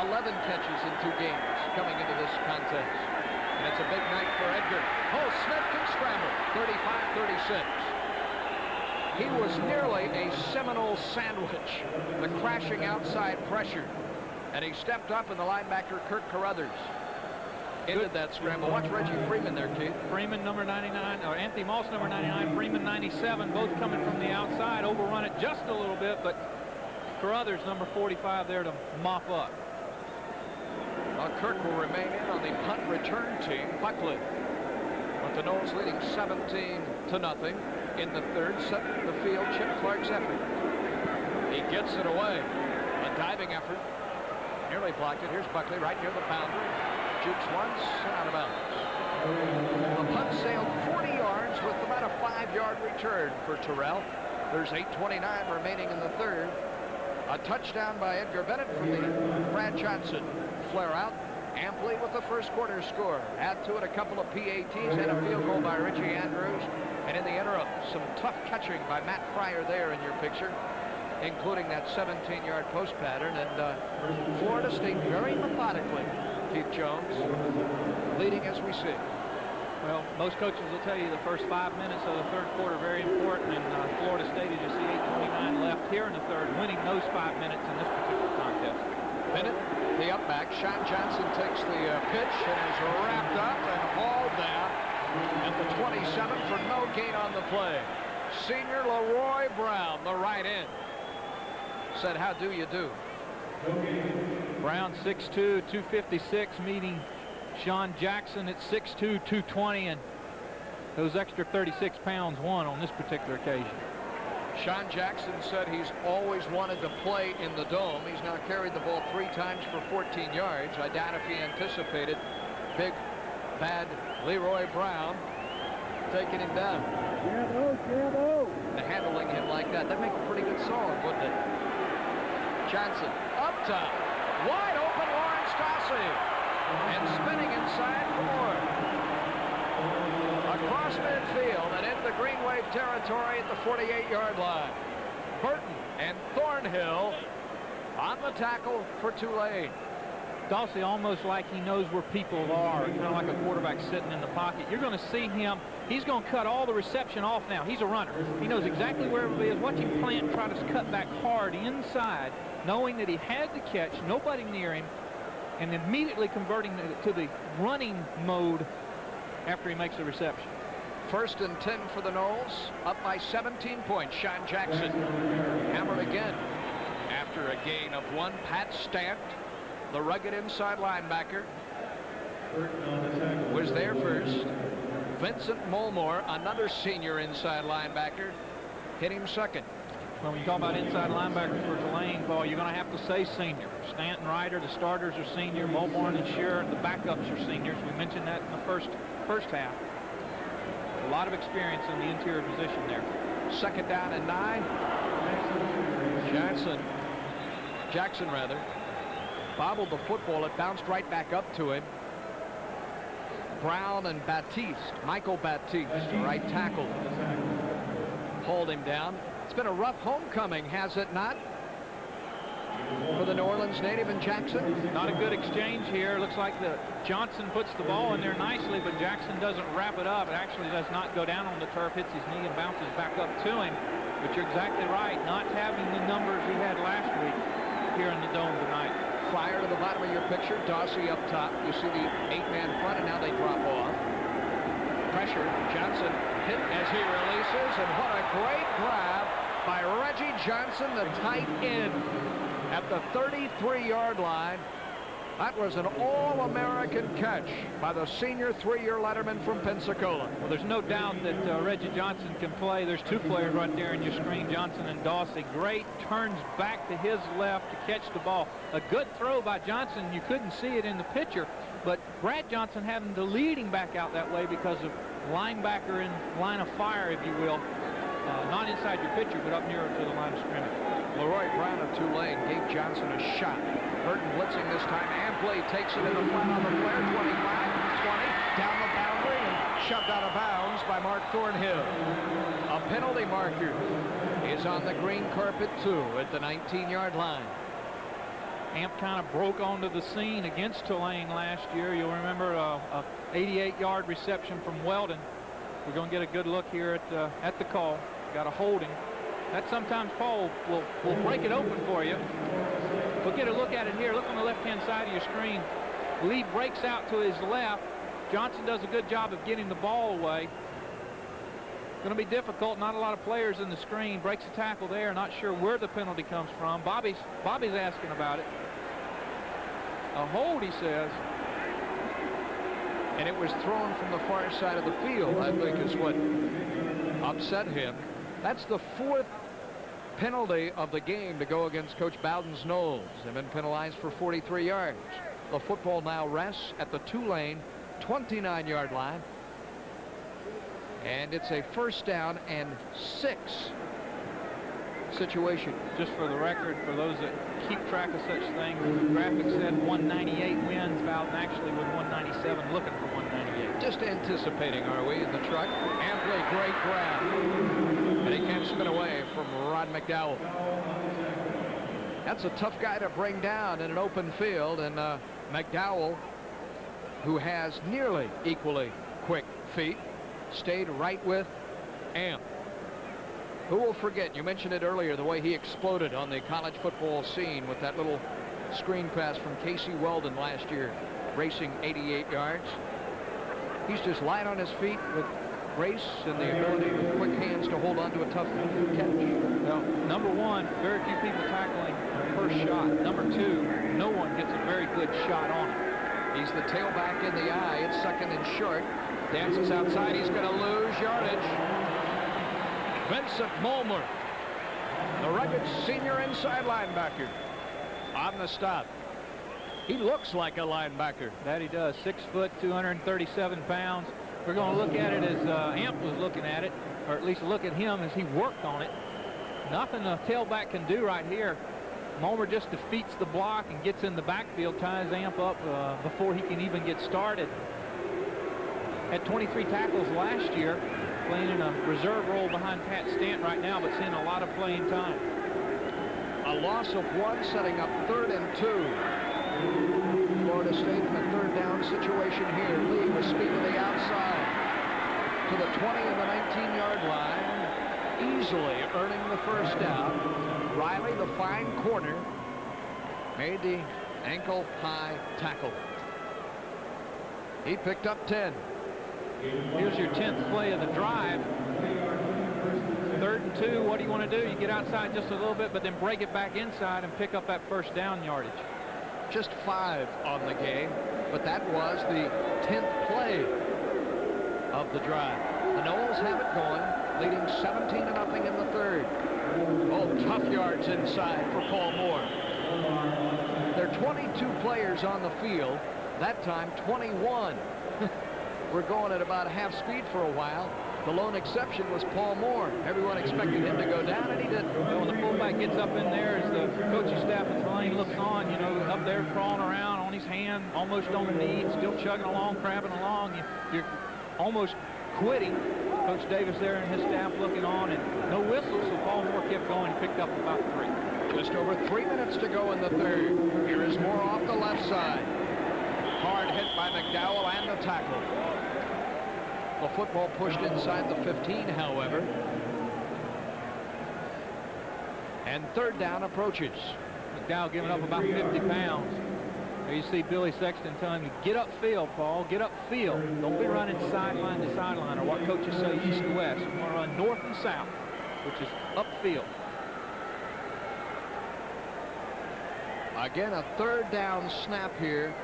11 catches in 2 games coming into this contest. And it's a big night for Edgar. Oh, Smith can scramble. 35-36. He was nearly a Seminole sandwich, the crashing outside pressure. And he stepped up, and the linebacker, Kirk Carruthers, ended that scramble. Watch Reggie Freeman there, Keith. Freeman, number 99, or Anthony Moss, number 99, Freeman, 97, both coming from the outside. Overrun it just a little bit, but Carruthers, number 45, there to mop up. Well, Kirk will remain in on the punt return team. Buckley, with the Noles leading 17-0 in the third. Set the field, Chip Clark's effort. He gets it away. A diving effort. Nearly blocked it. Here's Buckley right near the boundary. Jukes once and out of bounds. The punt sailed 40 yards with about a 5-yard return for Terrell. There's 8:29 remaining in the third. A touchdown by Edgar Bennett from the Brad Johnson flare out. Amply with the first quarter score. Add to it a couple of PATs and a field goal by Richie Andrews. And in the interim, some tough catching by Matt Fryer there in your picture, including that 17-yard post pattern. And Florida State very methodically, Keith Jones, leading as we see. Well, most coaches will tell you the first 5 minutes of the third quarter very important, and Florida State, as you see, 8:29 left here in the third, winning those 5 minutes in this particular contest. Bennett, the up back. Sean Johnson takes the pitch and is wrapped up and hauled down at the 27 for no gain on the play. Senior Leroy Brown, the right end, said, "How do you do?" Brown, 6'2", 256, meeting Sean Jackson at 6'2", 220, and those extra 36 pounds won on this particular occasion. Sean Jackson said he's always wanted to play in the dome. He's now carried the ball 3 times for 14 yards. I doubt if he anticipated big, bad Leroy Brown taking him down. And handling him like that. That'd make a pretty good song, wouldn't it? Johnson, up top. Wide open, Lawrence Dossie. And spinning inside for more. Across midfield and into Green Wave territory at the 48-yard line. Burton and Thornhill on the tackle for Tulane. Dossie almost like he knows where people are, kind of like a quarterback sitting in the pocket. You're going to see him. He's going to cut all the reception off now. He's a runner. He knows exactly where everybody is. Watch him plant, try to cut back hard inside, knowing that he had to catch, nobody near him, and immediately converting to the running mode after he makes the reception. 1st and 10 for the Noles, up by 17 points. Sean Jackson hammered again after a gain of 1. Pat Stant, the rugged inside linebacker, was there first. Vincent Mulmore, another senior inside linebacker, hit him second. Well, when you talk about inside linebackers for Tulane, Paul, you're going to have to say senior. Stanton, Ryder, the starters are senior. Mulborn and Shearer, the backups are seniors. We mentioned that in the first half. A lot of experience in the interior position there. 2nd down and 9. Jackson bobbled the football. It bounced right back up to him. Brown and Michael Batiste, right tackle, hauled him down. It's been a rough homecoming, has it not, for the New Orleans native and Jackson? Not a good exchange here. Looks like Johnson puts the ball in there nicely, but Jackson doesn't wrap it up. It actually does not go down on the turf, hits his knee and bounces back up to him. But you're exactly right, not having the numbers he had last week here in the dome tonight. Fryer to the bottom of your picture, Dossie up top. You see the 8-man front, and now they drop off. Pressure, Johnson hit as he releases, and what a great grab by Reggie Johnson, the tight end, at the 33-yard line. That was an all-American catch by the senior 3-year letterman from Pensacola. Well, there's no doubt that Reggie Johnson can play. There's 2 players right there in your screen, Johnson and Dossie. Great turns back to his left to catch the ball. A good throw by Johnson. You couldn't see it in the picture, but Brad Johnson having to lead him back out that way because of linebacker in line of fire, if you will. Not inside your picture, but up nearer to the line of scrimmage. Leroy Brown of Tulane gave Johnson a shot. Burton blitzing this time. Amply takes it in the flat on the flare. 25, 20, down the boundary, and shoved out of bounds by Mark Thornhill. A penalty marker is on the green carpet, too, at the 19-yard line. Amp kind of broke onto the scene against Tulane last year. You'll remember a 88-yard reception from Weldon. We're going to get a good look here at the call. got a holding. That sometimes, Paul, will break it open for you. We'll get a look at it here. Look on the left-hand side of your screen. Lee breaks out to his left. Johnson does a good job of getting the ball away. Going to be difficult. Not a lot of players in the screen. Breaks a tackle there. Not sure where the penalty comes from. Bobby's asking about it. A hold, he says. And it was thrown from the far side of the field, I think, is what upset him. That's the 4th penalty of the game to go against Coach Bowden's Noles. They've been penalized for 43 yards. The football now rests at the Tulane 29-yard line. And it's a 1st down and 6 situation. Just for the record, for those that keep track of such things, the graphic said 198 wins. Bowden actually with 197, looking for 198. Just anticipating, are we, in the truck? Amply great grab. And he can't spin away from Rod McDowell. That's a tough guy to bring down in an open field, and McDowell, who has nearly equally quick feet, stayed right with Amp. Who will forget, you mentioned it earlier, the way he exploded on the college football scene with that little screen pass from Casey Weldon last year, racing 88 yards. He's just light on his feet with grace and the ability with quick hands to hold on to a tough catch. Well, number one, very few people tackling the first shot. Number two, no one gets a very good shot on it. He's the tailback in the eye. It's 2nd and short. Dances outside. He's going to lose yardage. Vincent Mulmer, the rugged senior inside linebacker, on the stop. He looks like a linebacker. That he does. 6 foot, 237 pounds. We're going to look at it as Amp was looking at it, or at least look at him as he worked on it. Nothing a tailback can do right here. Mulmer just defeats the block and gets in the backfield, ties Amp up before he can even get started. Had 23 tackles last year, playing in a reserve role behind Pat Stant right now, but seeing a lot of playing time. A loss of 1, setting up 3rd and 2. Florida State in a 3rd down situation here. Lee with speed to the outside to the 20 and the 19-yard line, easily earning the 1st down. Riley, the fine corner, made the ankle-high tackle. He picked up 10. Here's your 10th play of the drive. 3rd and 2. What do you want to do? You get outside just a little bit, but then break it back inside and pick up that 1st down yardage. Just 5 on the game, but that was the 10th play of the drive. The Noles have it going, leading 17-0 in the 3rd. Oh, tough yards inside for Paul Moore. There are 22 players on the field. That time, 21. We're going at about half speed for a while. The lone exception was Paul Moore. Everyone expected him to go down, and he didn't. When the fullback gets up in there, as the coaching staff at Tulane looks on, you know, up there crawling around on his hand, almost on the knees, still chugging along, crabbing along. You're almost quitting. Coach Davis there and his staff looking on, and no whistle, so Paul Moore kept going. He picked up about 3. Just over 3 minutes to go in the 3rd. Here is Moore off the left side. Hard hit by McDowell and the tackle. The football pushed inside the 15, however. And 3rd down approaches. McDowell giving up about 50 pounds. There you see Billy Sexton telling you, get upfield, Paul, get upfield. Don't be running sideline to sideline, or what coaches say east to west. You want to run north and south, which is upfield. Again, a 3rd down snap here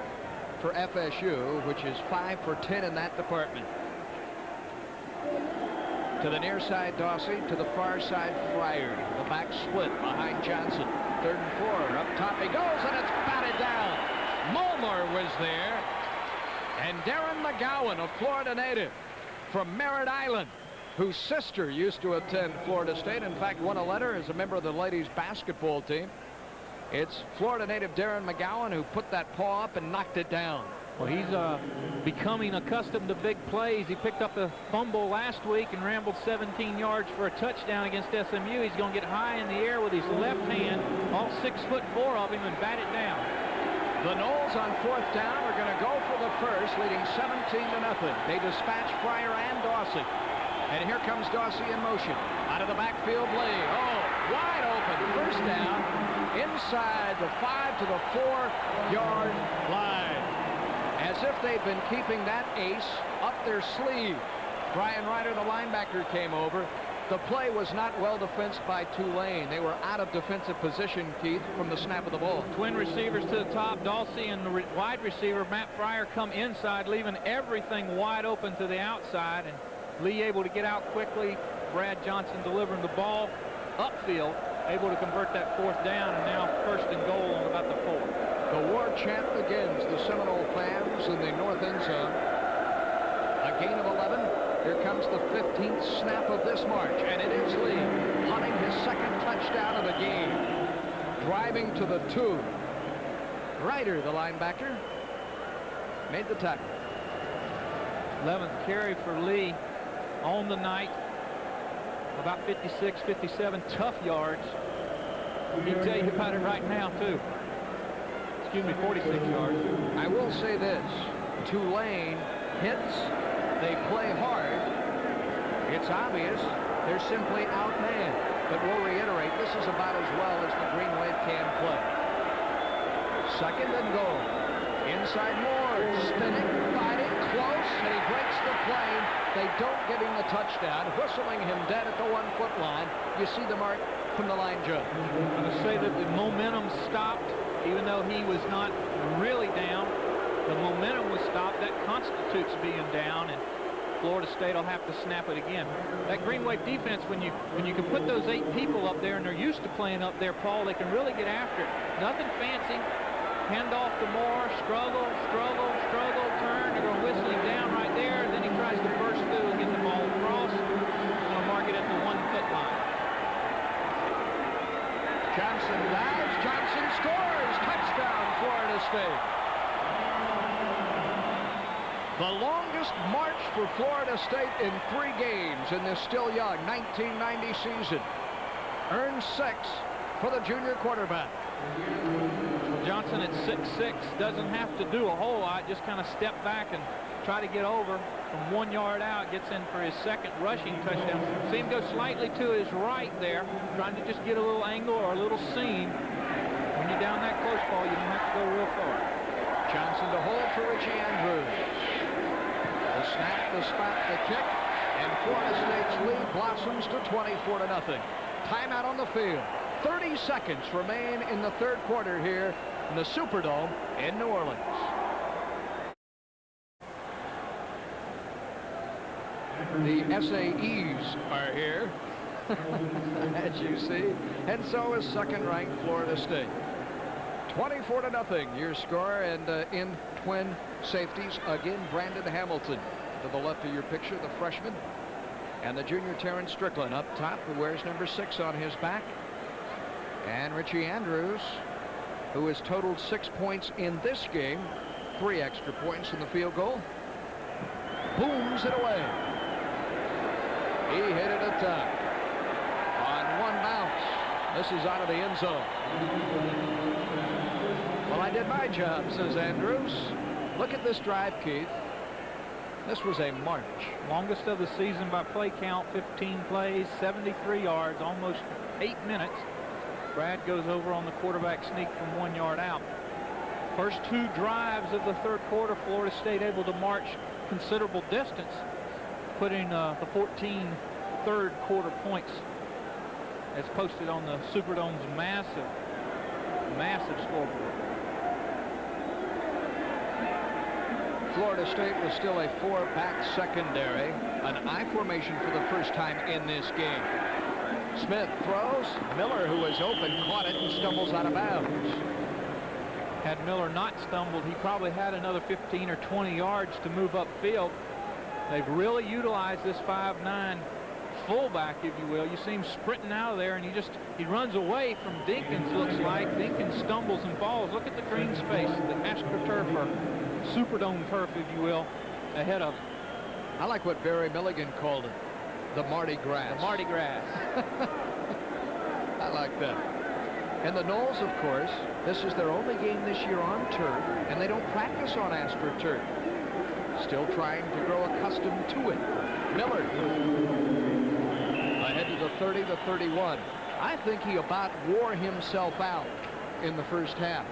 for FSU, which is 5 for 10 in that department. To the near side, Dawsey. To the far side, Fryer. The back split behind Johnson. 3rd and 4. Up top he goes, and it's batted down. Mulmer was there. And Darren McGowan, a Florida native from Merritt Island, whose sister used to attend Florida State. In fact, won a letter as a member of the ladies basketball team. It's Florida native Darren McGowan who put that paw up and knocked it down. Well, he's becoming accustomed to big plays. He picked up a fumble last week and rambled 17 yards for a touchdown against SMU. He's going to get high in the air with his left hand, all 6'4" of him, and bat it down. The Noles on 4th down are going to go for the 1st, leading 17-0. They dispatch Fryer and Dawsey. And here comes Dawsey in motion. An Out of the backfield, Lee. Oh, wide open. First down. Inside the 5 to the 4-yard line. As if they've been keeping that ace up their sleeve. Brian Ryder, the linebacker, came over. The play was not well defensed by Tulane. They were out of defensive position, Keith, from the snap of the ball. Twin receivers to the top. Dulcie and the wide receiver, Matt Fryer, come inside, leaving everything wide open to the outside. And Lee able to get out quickly. Brad Johnson delivering the ball upfield, able to convert that 4th down, and now 1st and goal on about the 4. The war chant begins. The Seminole fans in the north end zone. A gain of 11. Here comes the 15th snap of this march, and it is Lee hunting his 2nd touchdown of the game. Driving to the 2. Ryder, the linebacker, made the tackle. 11th carry for Lee on the night. About 56, 57 tough yards. He can tell you about it right now, too. Excuse me, 46 yards. I will say this. Tulane hits. They play hard. It's obvious they're simply outmanned. But we'll reiterate, this is about as well as the Green Wave can play. 2nd and goal. Inside Moore, spinning, fighting, close, and he breaks the plane. They don't get him the touchdown, whistling him dead at the 1-foot line. You see the mark from the line judge. I'm going to say that the momentum stopped, even though he was not really down. The momentum was stopped. That constitutes being down, and Florida State will have to snap it again. That Green Wave defense, when you can put those 8 people up there, and they're used to playing up there, Paul, they can really get after it. Nothing fancy. Hand off to Moore, struggle, turn. They're going to whistle him down right there, and then he tries to burst through and get the ball across. Going to mark it at the 1-foot line. Johnson dives. Johnson scores. Touchdown, Florida State. The longest march for Florida State in 3 games in this still young 1990 season. Earned 6 for the junior quarterback. Johnson at 6'6" doesn't have to do a whole lot, just kind of step back and try to get over from 1 yard out. Gets in for his 2nd rushing touchdown. See him go slightly to his right there, trying to just get a little angle or a little seam. When you're down that close, Paul, you don't have to go real far. Johnson to hold for Richie Andrews. The snap, the spot, the kick, and Florida State's lead blossoms to 24-0. Timeout on the field. 30 seconds remain in the 3rd quarter here in the Superdome in New Orleans. The SAEs are here, as you see, and so is 2nd-ranked Florida State. 24-0 your score, and in twin safeties again, Brandon Hamilton to the left of your picture, the freshman, and the junior Terrence Strickland up top, who wears number 6 on his back. And Richie Andrews, who has totaled 6 points in this game, 3 extra points in the field goal, booms it away. He hit it at top on 1 bounce. This is out of the end zone. Well, I did my job, says Andrews. Look at this drive, Keith. This was a march. Longest of the season by play count, 15 plays, 73 yards, almost 8 minutes. Brad goes over on the quarterback sneak from 1 yard out. First 2 drives of the 3rd quarter, Florida State able to march considerable distance, putting the 14 3rd quarter points as posted on the Superdome's massive scoreboard. Florida State was still a 4-back secondary, an I formation for the first time in this game. Smith throws. Miller, who was open, caught it and stumbles out of bounds. Had Miller not stumbled, he probably had another 15 or 20 yards to move upfield. They've really utilized this 5'9" fullback, if you will. You see him sprinting out of there, and he runs away from Dinkins, looks like. Dinkins stumbles and falls. Look at the green space, the AstroTurf or Superdome turf, if you will, ahead of him. I like what Barry Milligan called it, the Mardi Gras. The Mardi Gras. I like that. And the Noles, of course, this is their only game this year on turf, and they don't practice on AstroTurf. Still trying to grow accustomed to it. Miller ahead to the 30-31. I think he about wore himself out in the first half,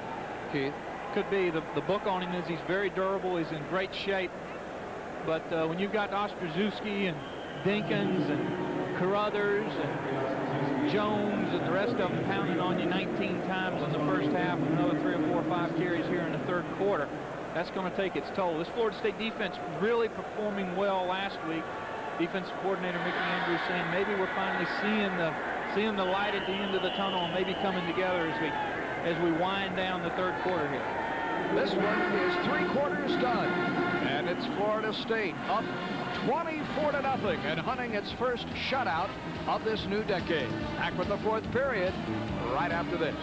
Keith. Could be. The book on him is he's very durable. He's in great shape. But when you've got Ostrozewski and Dinkins and Carruthers and Jones and the rest of them pounding on you 19 times in the first half, and another 3 or 4 or 5 carries here in the third quarter, that's going to take its toll. This Florida State defense really performing well last week. Defensive coordinator Mickey Andrews saying maybe we're finally seeing the light at the end of the tunnel and maybe coming together as we wind down the third quarter here. This one is 3 quarters done, and it's Florida State up 24-0 and hunting its first shutout of this new decade. Back with the fourth period right after this.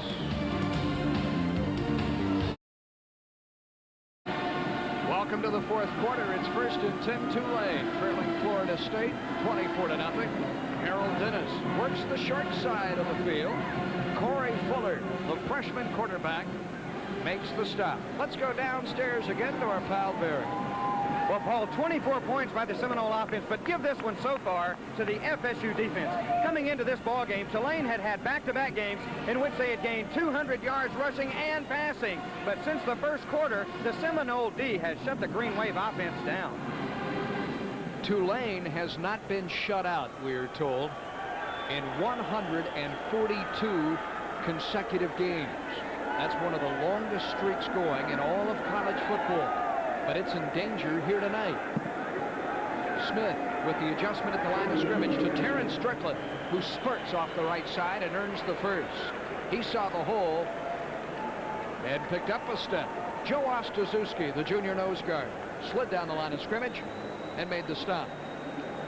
Welcome to the fourth quarter. It's 1st and 10 Tulane, trailing Florida State 24-0. Harold Dennis works the short side of the field. Corey Fuller, the freshman quarterback, makes the stop. Let's go downstairs again to our pal Barry. Well, Paul, 24 points by the Seminole offense, but give this one so far to the FSU defense. Coming into this ball game, Tulane had back-to-back games in which they had gained 200 yards rushing and passing. But since the first quarter, the Seminole D has shut the Green Wave offense down. Tulane has not been shut out, we're told, in 142 consecutive games. That's one of the longest streaks going in all of college football. But it's in danger here tonight. Smith with the adjustment at the line of scrimmage to Terrence Strickland, who spurts off the right side and earns the first. He saw the hole and picked up a step. Joe Ostrozewski, the junior nose guard, slid down the line of scrimmage and made the stop.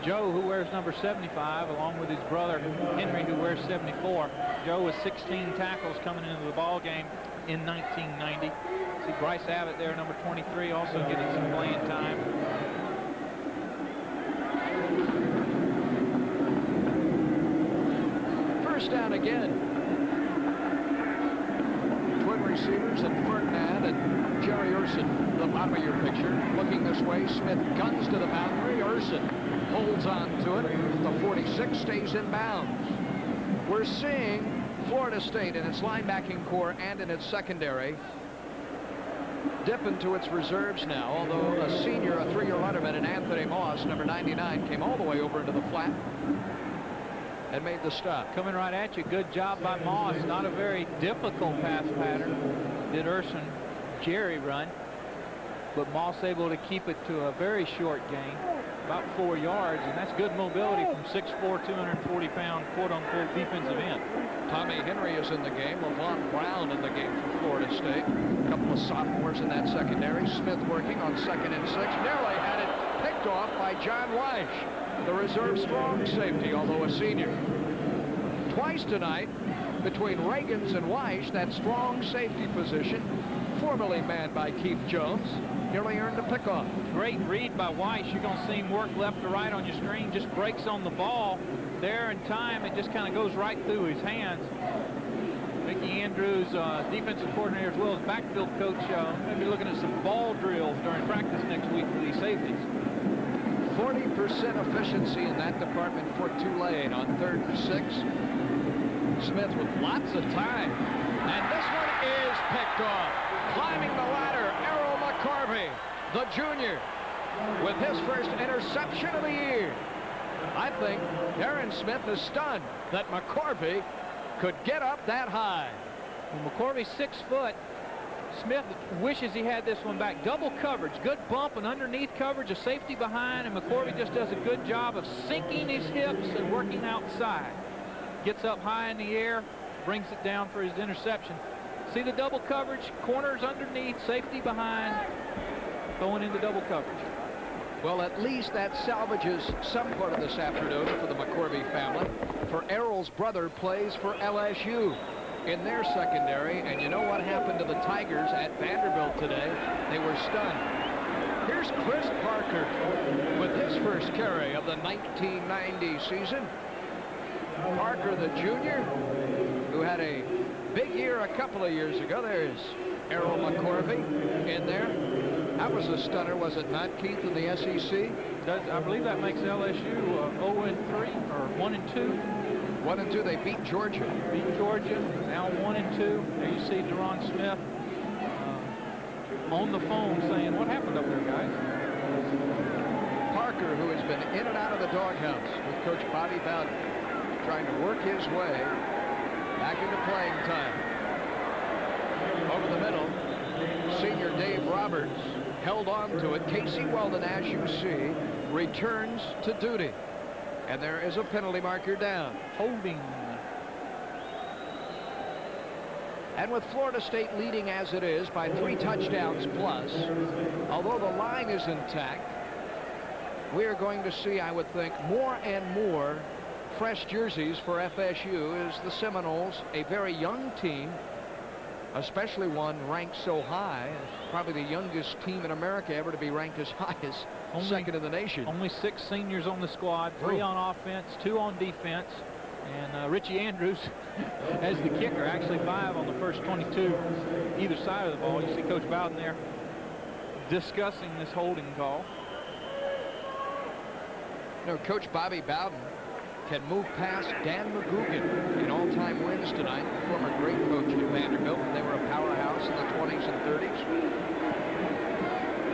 Joe, who wears number 75, along with his brother Henry, who wears 74. Joe with 16 tackles coming into the ball game in 1990. See Bryce Abbott there, number 23, also getting some playing time. First down again. Twin receivers and Ferdinand and Jerry Urson, the bottom of your picture. Looking this way, Smith guns to the boundary. Urson holds on to it. The 46 stays in bounds. We're seeing Florida State in its linebacking core and in its secondary dip into its reserves now, although a senior, a 3-year letterman, and Anthony Moss, number 99, came all the way over into the flat and made the stop. Coming right at you. Good job by Moss. Not a very difficult pass pattern. Did Urson Jerry run, but Moss able to keep it to a very short gain, about 4 yards, and that's good mobility from 6'4", 240-pound quote-unquote defensive end. Tommy Henry is in the game. LeVon Brown in the game for Florida State. A couple of sophomores in that secondary. Smith working on 2nd and 6. Nearly had it picked off by John Weish, the reserve strong safety, although a senior. Twice tonight, between Reagans and Weish, that strong safety position, formerly manned by Keith Jones, nearly earned a pickoff. Great read by Weish. You're going to see him work left to right on your screen. Just breaks on the ball there in time. It just kind of goes right through his hands. Mickey Andrews, defensive coordinator as well as backfield coach, maybe looking at some ball drills during practice next week for these safeties. 40% efficiency in that department for Tulane on 3rd and 6. Smith with lots of time. And this one is picked off. Climbing the ladder, Errol McCorvey, the junior, with his first interception of the year. I think Darren Smith is stunned that McCorvey could get up that high. Well, McCorvey's 6 foot. Smith wishes he had this one back. Double coverage, good bump and underneath coverage, a safety behind, and McCorvey just does a good job of sinking his hips and working outside. Gets up high in the air, brings it down for his interception. See the double coverage, corners underneath, safety behind, going into double coverage. Well, at least that salvages some part of this afternoon for the McCorvey family. For Errol's brother plays for LSU in their secondary, and you know what happened to the Tigers at Vanderbilt today? They were stunned. Here's Chris Parker with his first carry of the 1990 season. Parker, the junior, who had a big year a couple of years ago. There's Errol McCorvey in there. That was a stunner, was it not, Keith, in the SEC? I believe that makes LSU 0-3 or 1-2. 1-2. They beat Georgia. Now 1-2. There you see Deron Smith on the phone saying, "What happened up there, guys?" Parker, who has been in and out of the doghouse with Coach Bobby Bowden, trying to work his way back into playing time. Over the middle, senior Dave Roberts held on to it. Casey Weldon, as you see, returns to duty. And there is a penalty marker down. Holding. And with Florida State leading as it is by 3 touchdowns plus, although the line is intact, we are going to see, I would think, more and more fresh jerseys for FSU as the Seminoles, a very young team, especially one ranked so high, probably the youngest team in America ever to be ranked as high as second in the nation. Only 6 seniors on the squad, 3 on offense, 2 on defense, and Richie Andrews as the kicker, actually 5 on the first 22 either side of the ball. You see Coach Bowden there discussing this holding call. You know, Coach Bobby Bowden can move past Dan McGugan in all-time wins tonight, former great coach at Vanderbilt. They were a powerhouse in the 20s and 30s.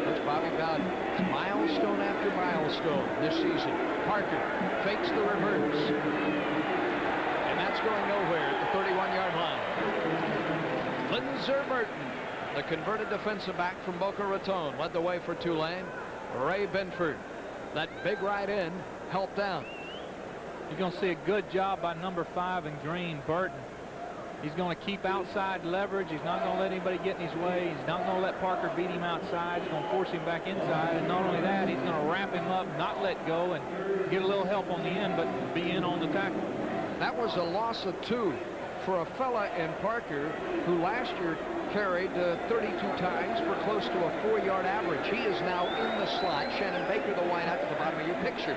Coach Bobby Bowden, milestone after milestone this season. Parker fakes the reverse, and that's going nowhere at the 31-yard line. Linzer Burton, the converted defensive back from Boca Raton, led the way for Tulane. Ray Benford, that big right end, helped out. You're going to see a good job by number 5 in green, Burton. He's going to keep outside leverage. He's not going to let anybody get in his way. He's not going to let Parker beat him outside. He's going to force him back inside. And not only that, he's going to wrap him up, not let go, and get a little help on the end, but be in on the tackle. That was a loss of 2 for a fella in Parker who last year carried 32 times for close to a 4-yard average. He is now in the slot. Shannon Baker, the wideout at the bottom of your picture.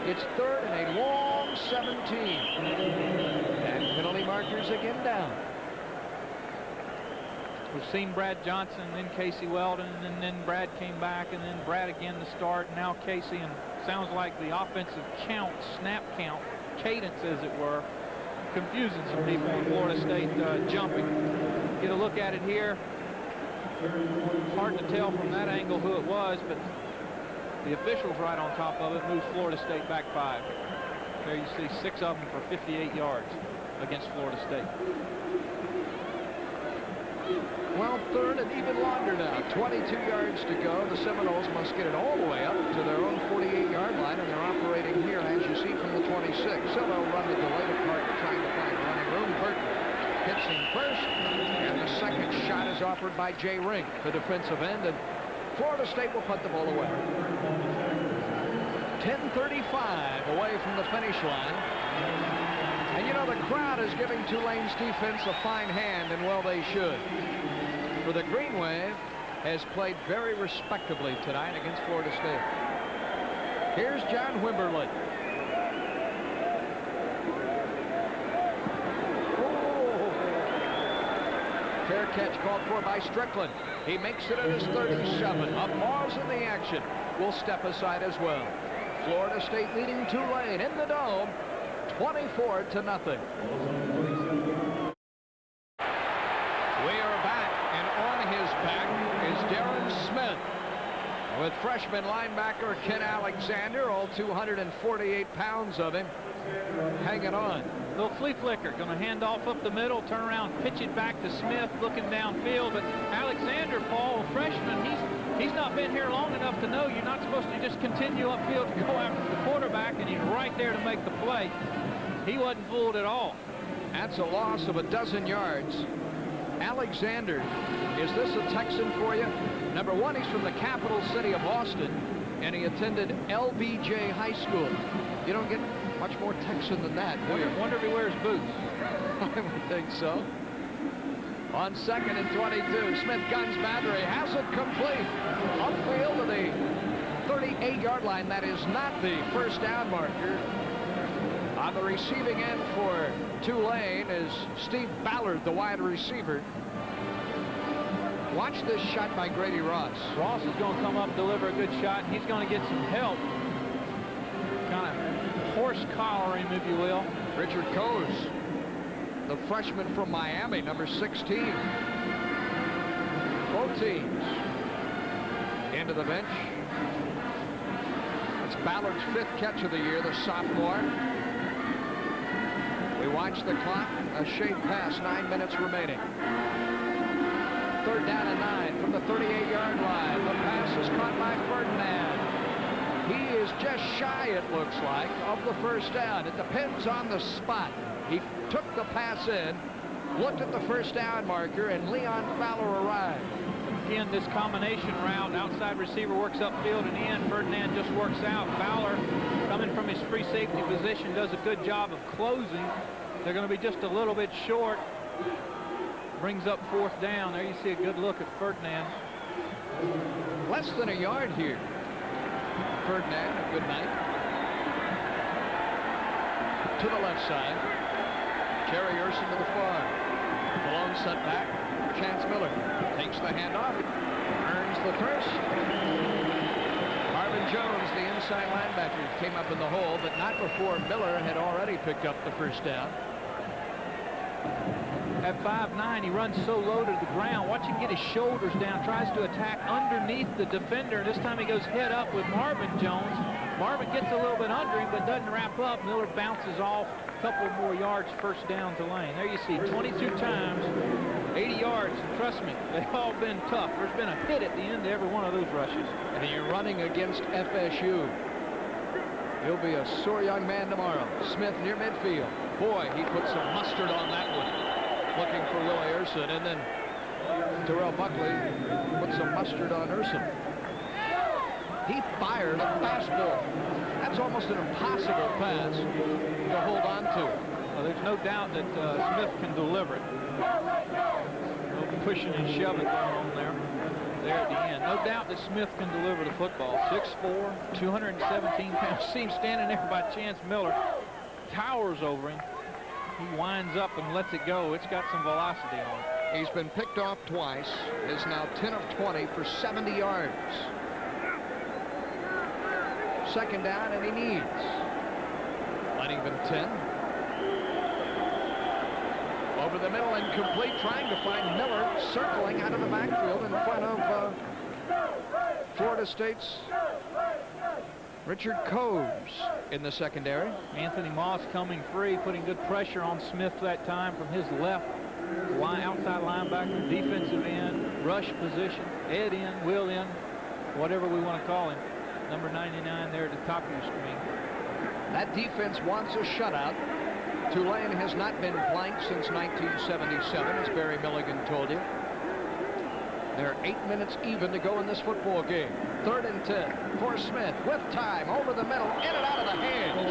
It's 3rd and a long 17. And penalty markers again down. We've seen Brad Johnson, then Casey Weldon, and then Brad came back, and then Brad again to start, and now Casey, and sounds like the offensive count, snap count, cadence as it were, confusing some people in Florida State jumping. Get a look at it here. Hard to tell from that angle who it was, but the official's right on top of it, moves Florida State back 5. There you see 6 of them for 58 yards against Florida State. Well, 3rd and even longer now. 22 yards to go. The Seminoles must get it all the way up to their own 48-yard line, and they're operating here, as you see, from the 26. So they'll run the delay part, trying to find running room. Burton hits him first, and the second shot is offered by Jay Rink, the defensive end, and Florida State will put the ball away. 10:35 away from the finish line. And you know, the crowd is giving Tulane's defense a fine hand, and well, they should. For the Green Wave has played very respectably tonight against Florida State. Here's John Wimberly. Oh. Fair catch called for by Strickland. He makes it at his 37. A pause in the action. Will step aside as well. Florida State leading Tulane in the Dome, 24-0. We are back, and on his back is Darren Smith, with freshman linebacker Ken Alexander, all 248 pounds of him, hanging on. Little flea flicker, going to hand off up the middle, turn around, pitch it back to Smith, looking downfield. But Alexander, Paul, freshman, he's not been here long enough to know you're not supposed to just continue upfield to go after the quarterback, and he's right there to make the play. He wasn't fooled at all. That's a loss of a dozen yards. Alexander, is this a Texan for you? Number 1, he's from the capital city of Austin, and he attended LBJ High School. You don't get much more Texan than that, do you? Wonder if he wears boots. I would think so. On 2nd and 22, Smith guns battery, has it complete. Upfield to the 38-yard line. That is not the first down marker. On the receiving end for Tulane is Steve Ballard, the wide receiver. Watch this shot by Grady Ross. Ross is going to come up, deliver a good shot, and he's going to get some help. Kind of horse collar him, if you will. Richard Coase, the freshman from Miami, number 16. Both teams into the bench. It's Ballard's 5th catch of the year, the sophomore. We watch the clock. A shade pass, 9 minutes remaining. 3rd down and 9 from the 38-yard line. The pass is caught by Ferdinand. He is just shy, it looks like, of the first down. It depends on the spot. He took the pass in, looked at the first down marker, and Leon Fowler arrived. Again, this combination route, outside receiver works upfield and in. Ferdinand just works out. Fowler, coming from his free safety position, does a good job of closing. They're going to be just a little bit short. Brings up 4th down. There you see a good look at Ferdinand. Less than a yard here. Ferdinand, a good night. To the left side. Jerry Urson to the far. Malone set back. Chance Miller takes the handoff. Earns the first. Marvin Jones, the inside linebacker, came up in the hole, but not before Miller had already picked up the first down. At 5'9", he runs so low to the ground. Watch him get his shoulders down, tries to attack underneath the defender. This time he goes head up with Marvin Jones. Marvin gets a little bit under him, but doesn't wrap up. Miller bounces off. A couple more yards, first down Tulane. There you see 22 times, 80 yards. And trust me, they've all been tough. There's been a hit at the end of every one of those rushes. And you're running against FSU. He'll be a sore young man tomorrow. Smith near midfield. Boy, he put some mustard on that one. Looking for Willie Urson, and then Terrell Buckley put some mustard on Urson. He fired a fastball. That's almost an impossible pass to hold on to. Well, there's no doubt that Smith can deliver it. No pushing and shoving going on there at the end. No doubt that Smith can deliver the football. 6'4", 217 pounds. See him standing there by Chance Miller. Towers over him. He winds up and lets it go. It's got some velocity on it. He's been picked off twice. Is now 10 of 20 for 70 yards. 2nd down, and he needs. Lennington 10. Over the middle, incomplete, trying to find Miller, circling out of the backfield in front of Florida State's Richard Coase in the secondary. Anthony Moss coming free, putting good pressure on Smith that time from his left. Outside linebacker, defensive end, rush position, Ed in, Will in, whatever we want to call him. Number 99 there at the top of your screen. That defense wants a shutout. Tulane has not been blanked since 1977, as Barry Milligan told you. There are 8 minutes even to go in this football game. 3rd and 10 for Smith with time over the middle, in and out of the hands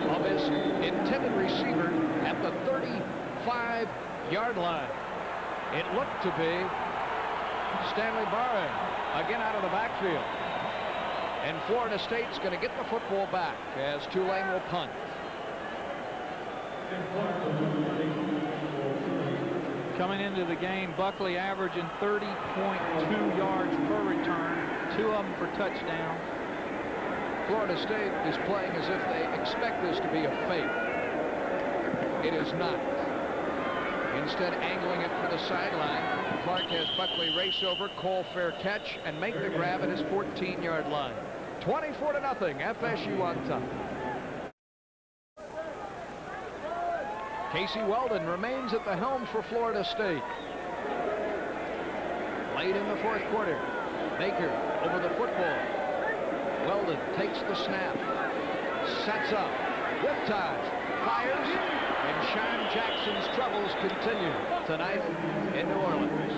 of his intended receiver at the 35-yard line. It looked to be Stanley Barring again out of the backfield. And Florida State's going to get the football back as Tulane will punt. Coming into the game, Buckley averaging 30.2 yards per return, 2 of them for touchdown. Florida State is playing as if they expect this to be a fake. It is not. Instead, angling it for the sideline. Clark has Buckley race over, call fair catch, and make the grab at his 14-yard line. 24-0, FSU on top. Casey Weldon remains at the helm for Florida State. Late in the 4th quarter, Baker over the football. Weldon takes the snap, sets up, with time, fires, and Sean Jackson's troubles continue tonight in New Orleans.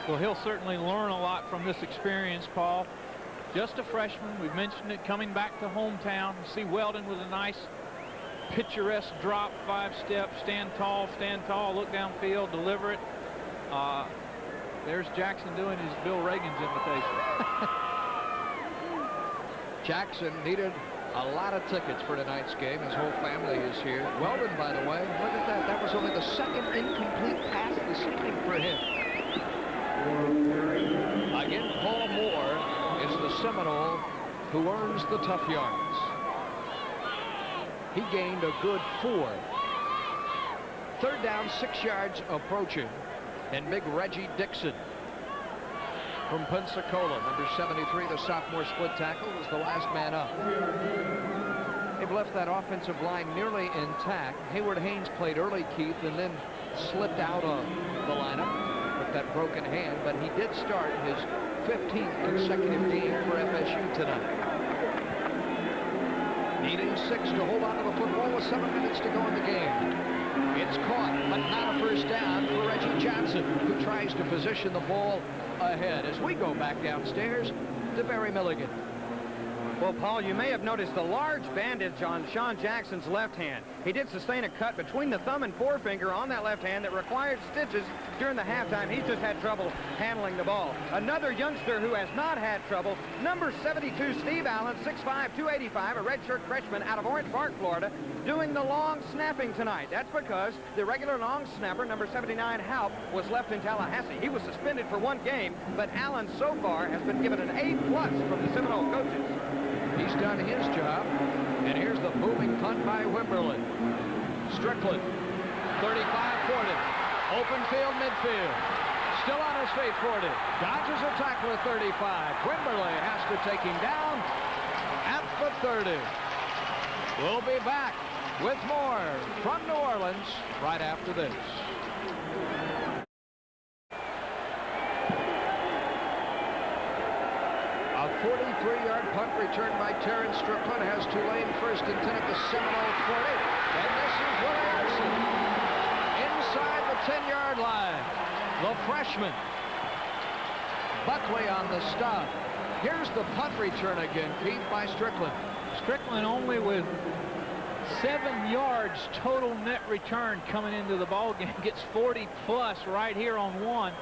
Well, he'll certainly learn a lot from this experience, Paul. Just a freshman, we've mentioned it, coming back to hometown. See Weldon with a nice picturesque drop, 5 steps, stand tall, look downfield, deliver it. There's Jackson doing his Bill Reagan's invitation. Jackson needed a lot of tickets for tonight's game. His whole family is here. Weldon, by the way, look at that. That was only the 2nd incomplete pass this evening for him. Again, Paul Moore is the Seminole who earns the tough yards. He gained a good 4. Third down, 6 yards approaching. And big Reggie Dixon from Pensacola, number 73, the sophomore split tackle, was the last man up. They've left that offensive line nearly intact. Hayward Haynes played early, Keith, and then slipped out of the lineup with that broken hand, but he did start his 15th consecutive game for FSU tonight. Needing 6 to hold on to the football with 7 minutes to go in the game. It's caught, but not a first down for Reggie Johnson, who tries to position the ball ahead. As we go back downstairs to Barry Milligan. Well, Paul, you may have noticed the large bandage on Sean Jackson's left hand. He did sustain a cut between the thumb and forefinger on that left hand that required stitches during the halftime. He's just had trouble handling the ball. Another youngster who has not had trouble, number 72, Steve Allen, 6'5", 285, a redshirt freshman out of Orange Park, Florida, doing the long snapping tonight. That's because the regular long snapper, number 79, Halp, was left in Tallahassee. He was suspended for 1 game, but Allen so far has been given an A+ from the Seminole coaches. He's done his job, and here's the booming punt by Wimberlin. Strickland, 35-40, open field, midfield. Still on his feet, 40. Dodges a tackle at 35. Wimberlin has to take him down at the 30. We'll be back with more from New Orleans right after this. A 43-yard punt return by Terrence Strickland has Tulane first and 10 at the Seminole 40. And this is Willie inside the 10-yard line. The freshman. Buckley on the stop. Here's the punt return again, Keith, by Strickland. Strickland only with 7 yards total net return coming into the ball game. Gets 40+ right here on 1.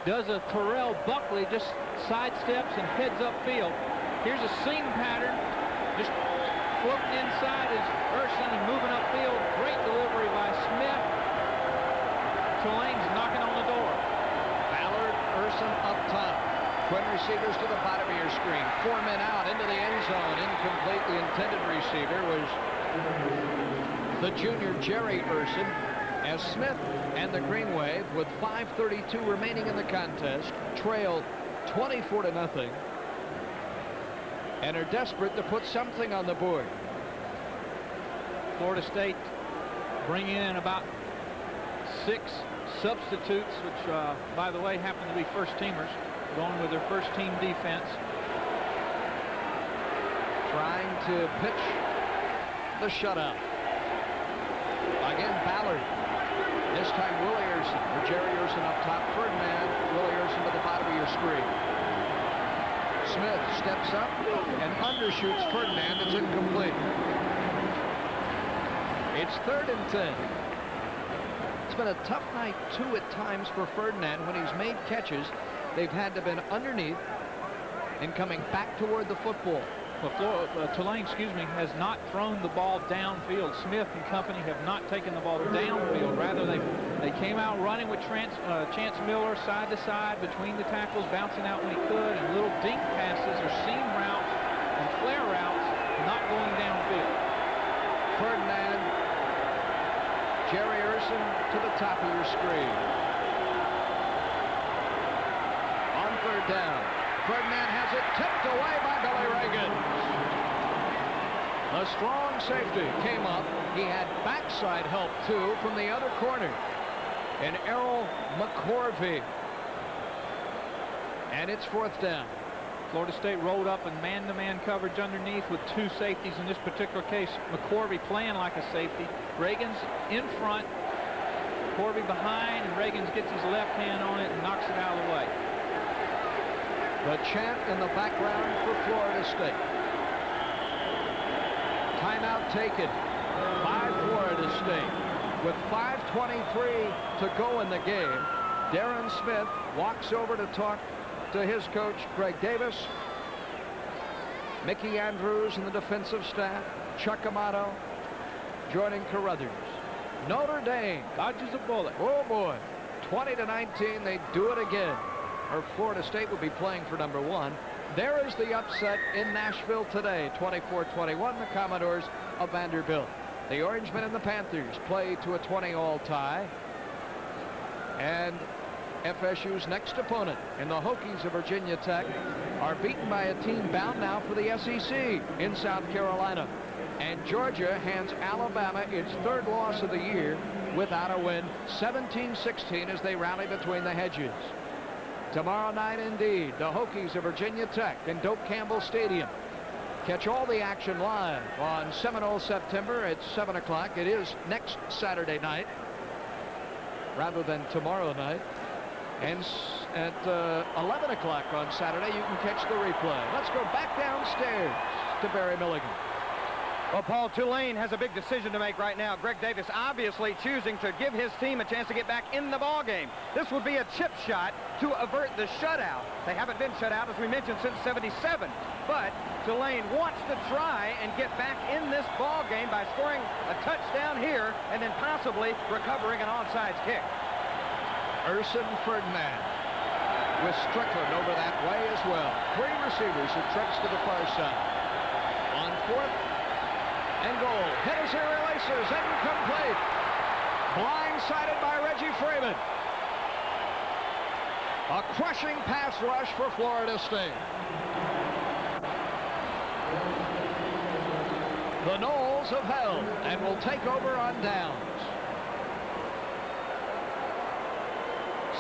Does a Terrell Buckley, just sidesteps and heads upfield. Here's a seam pattern, just floating inside is Urson and moving upfield. Great delivery by Smith. Tulane's knocking on the door. Ballard, Urson up top. Twin receivers to the bottom of your screen. 4 men out into the end zone. Incomplete. The intended receiver was the junior Jerry Urson. As Smith and the Green Wave, with 5:32 remaining in the contest, trail 24-0 and are desperate to put something on the board. Florida State bringing in about 6 substitutes, which, by the way, happen to be first-teamers, going with their first-team defense. Trying to pitch the shutout. Again, Ballard. This time Willie Urson, or Jerry Urson up top. Ferdinand, Willie Urson to the bottom of your screen. Smith steps up and undershoots Ferdinand. It's incomplete. It's 3rd and 10. It's been a tough night, too, at times for Ferdinand. When he's made catches, they've had to been underneath and coming back toward the football. Well, Tulane, has not thrown the ball downfield. Smith and company have not taken the ball downfield. Rather, they came out running with Chance Miller side to side between the tackles, bouncing out when he could, and little dink passes or seam routes and flare routes, not going downfield. Ferdinand, Jerry Urson to the top of your screen. On 3rd down. Ferdinand has it tipped away by Billy Reagan. A strong safety came up. He had backside help, too, from the other corner. And Errol McCorvey. And it's 4th down. Florida State rolled up in man-to-man coverage underneath with 2 safeties in this particular case. McCorvey playing like a safety. Reagan's in front. McCorvey behind, and Reagan gets his left hand on it and knocks it out of the way. The chant in the background for Florida State. Timeout taken by Florida State. With 5:23 to go in the game, Darren Smith walks over to talk to his coach, Greg Davis, Mickey Andrews and the defensive staff, Chuck Amato, joining Carruthers. Notre Dame dodges a bullet. Oh boy, 20-19, they do it again. Or Florida State will be playing for number 1. There is the upset in Nashville today, 24-21, the Commodores of Vanderbilt. The Orangemen and the Panthers play to a 20-all tie. And FSU's next opponent in the Hokies of Virginia Tech are beaten by a team bound now for the SEC in South Carolina. And Georgia hands Alabama its third loss of the year without a win, 17-16 as they rally between the hedges. Tomorrow night, indeed, the Hokies of Virginia Tech in Doak Campbell Stadium. Catch all the action live on Seminole September at 7 o'clock. It is next Saturday night rather than tomorrow night. And at 11 o'clock on Saturday, you can catch the replay. Let's go back downstairs to Barry Milligan. Well, Paul, Tulane has a big decision to make right now. Greg Davis obviously choosing to give his team a chance to get back in the ball game. This would be a chip shot to avert the shutout. They haven't been shut out, as we mentioned, since '77. But Tulane wants to try and get back in this ball game by scoring a touchdown here and then possibly recovering an onside kick. Urson Ferdinand with Strickland over that way as well. 3 receivers who trips to the far side. On 4th and goal. Headers here, releases, incomplete. Blindsided by Reggie Freeman. A crushing pass rush for Florida State. The Noles have held and will take over on downs.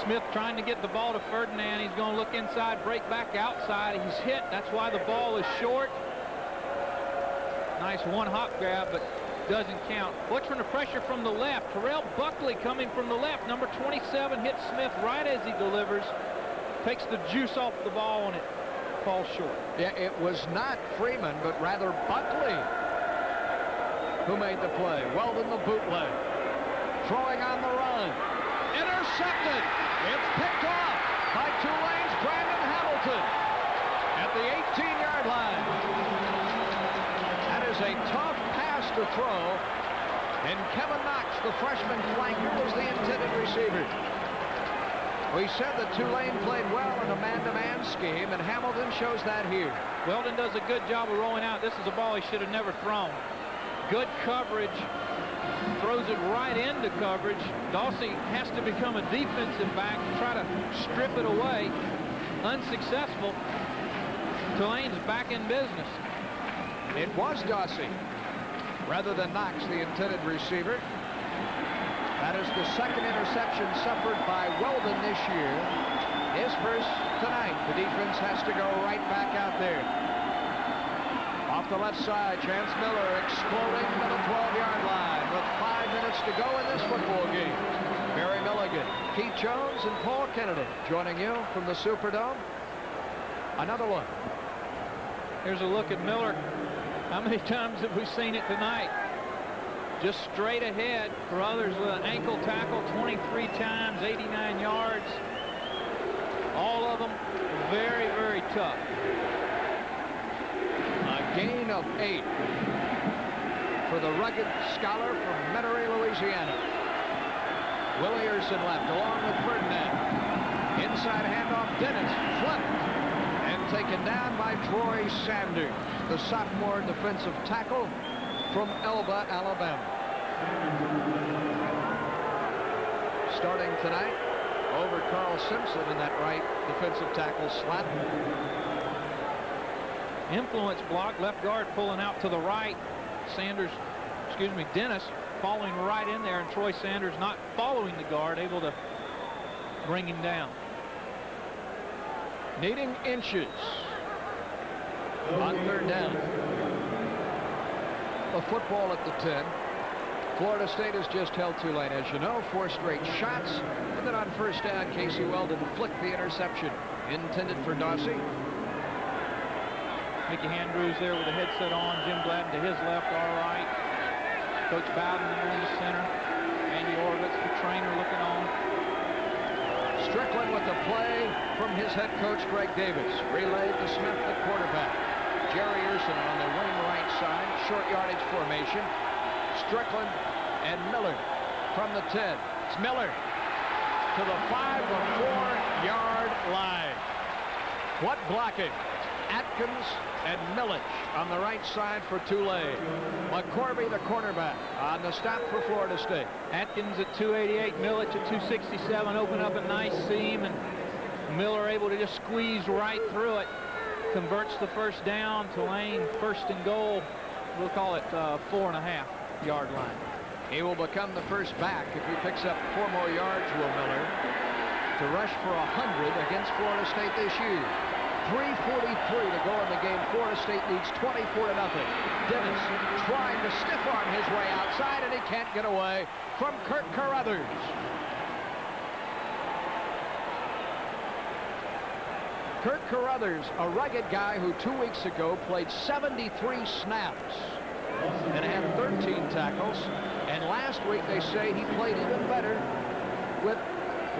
Smith trying to get the ball to Ferdinand. He's going to look inside, break back outside. He's hit. That's why the ball is short. Nice one-hop grab, but doesn't count. Watch from the pressure from the left. Terrell Buckley coming from the left. Number 27 hits Smith right as he delivers. Takes the juice off the ball, and it falls short. Yeah, it was not Freeman, but rather Buckley who made the play. Weldon the bootleg. Throwing on the run. Intercepted. It's picked off by Tulane's Brandon Hamilton at the 18-yard line. That is a tough pass to throw, and Kevin Knox, the freshman flanker, was the intended receiver. We said that Tulane played well in a man-to-man scheme, and Hamilton shows that here. Weldon does a good job of rolling out. This is a ball he should have never thrown. Good coverage. Throws it right into coverage. Dawsey has to become a defensive back to try to strip it away. Unsuccessful. Tulane's back in business. It was Dawsey rather than Knox, the intended receiver. That is the second interception suffered by Weldon this year. His first tonight. The defense has to go right back out there. Off the left side, Chance Miller exploding to the 12-yard line with 5 minutes to go in this football game. Barry Milligan, Keith Jones, and Paul Kennedy joining you from the Superdome. Another look. Here's a look at Miller. How many times have we seen it tonight? Just straight ahead. For others with an ankle tackle 23 times, 89 yards. All of them very, very tough. A gain of 8 for the rugged scholar from Metairie, Louisiana. Willie Urson left along with Ferdinand. Inside handoff, Dennis flipped and taken down by Troy Sanders, the sophomore defensive tackle from Elba, Alabama. Starting tonight over Carl Simpson in that right defensive tackle slot. Influence block, left guard pulling out to the right. Dennis falling right in there, and Troy Sanders not following the guard, able to bring him down. Needing inches on third down. A football at the 10. Florida State has just held Tulane, as you know, 4 straight shots. And then on first down, Casey Weldon flicked the interception intended for Dawsey. Mickey Handrews there with the headset on. Jim Gladden to his left, our right. Coach Bowden there in the center. Andy Orvitz, the trainer, looking on. Strickland with the play from his head coach, Greg Davis. Relayed to Smith, the quarterback. Jerry Urson on the wing right side. Short yardage formation. Strickland and Miller from the 10. It's Miller to the 5 to 4 yard line. What blocking Atkins and Millich on the right side for Tulane. McCorvey, the cornerback, on the stop for Florida State. Atkins at 288, Millich at 267, open up a nice seam, and Miller able to just squeeze right through it. Converts the first down. Tulane first and goal. We'll call it 4.5-yard line. He will become the first back if he picks up 4 more yards, Will Miller, to rush for 100 against Florida State this year. 3:43 to go in the game. Florida State leads 24-0. Dennis trying to stiff arm his way outside, and he can't get away from Kirk Carruthers. Kirk Carruthers, a rugged guy who 2 weeks ago played 73 snaps and had 13 tackles. And last week they say he played even better with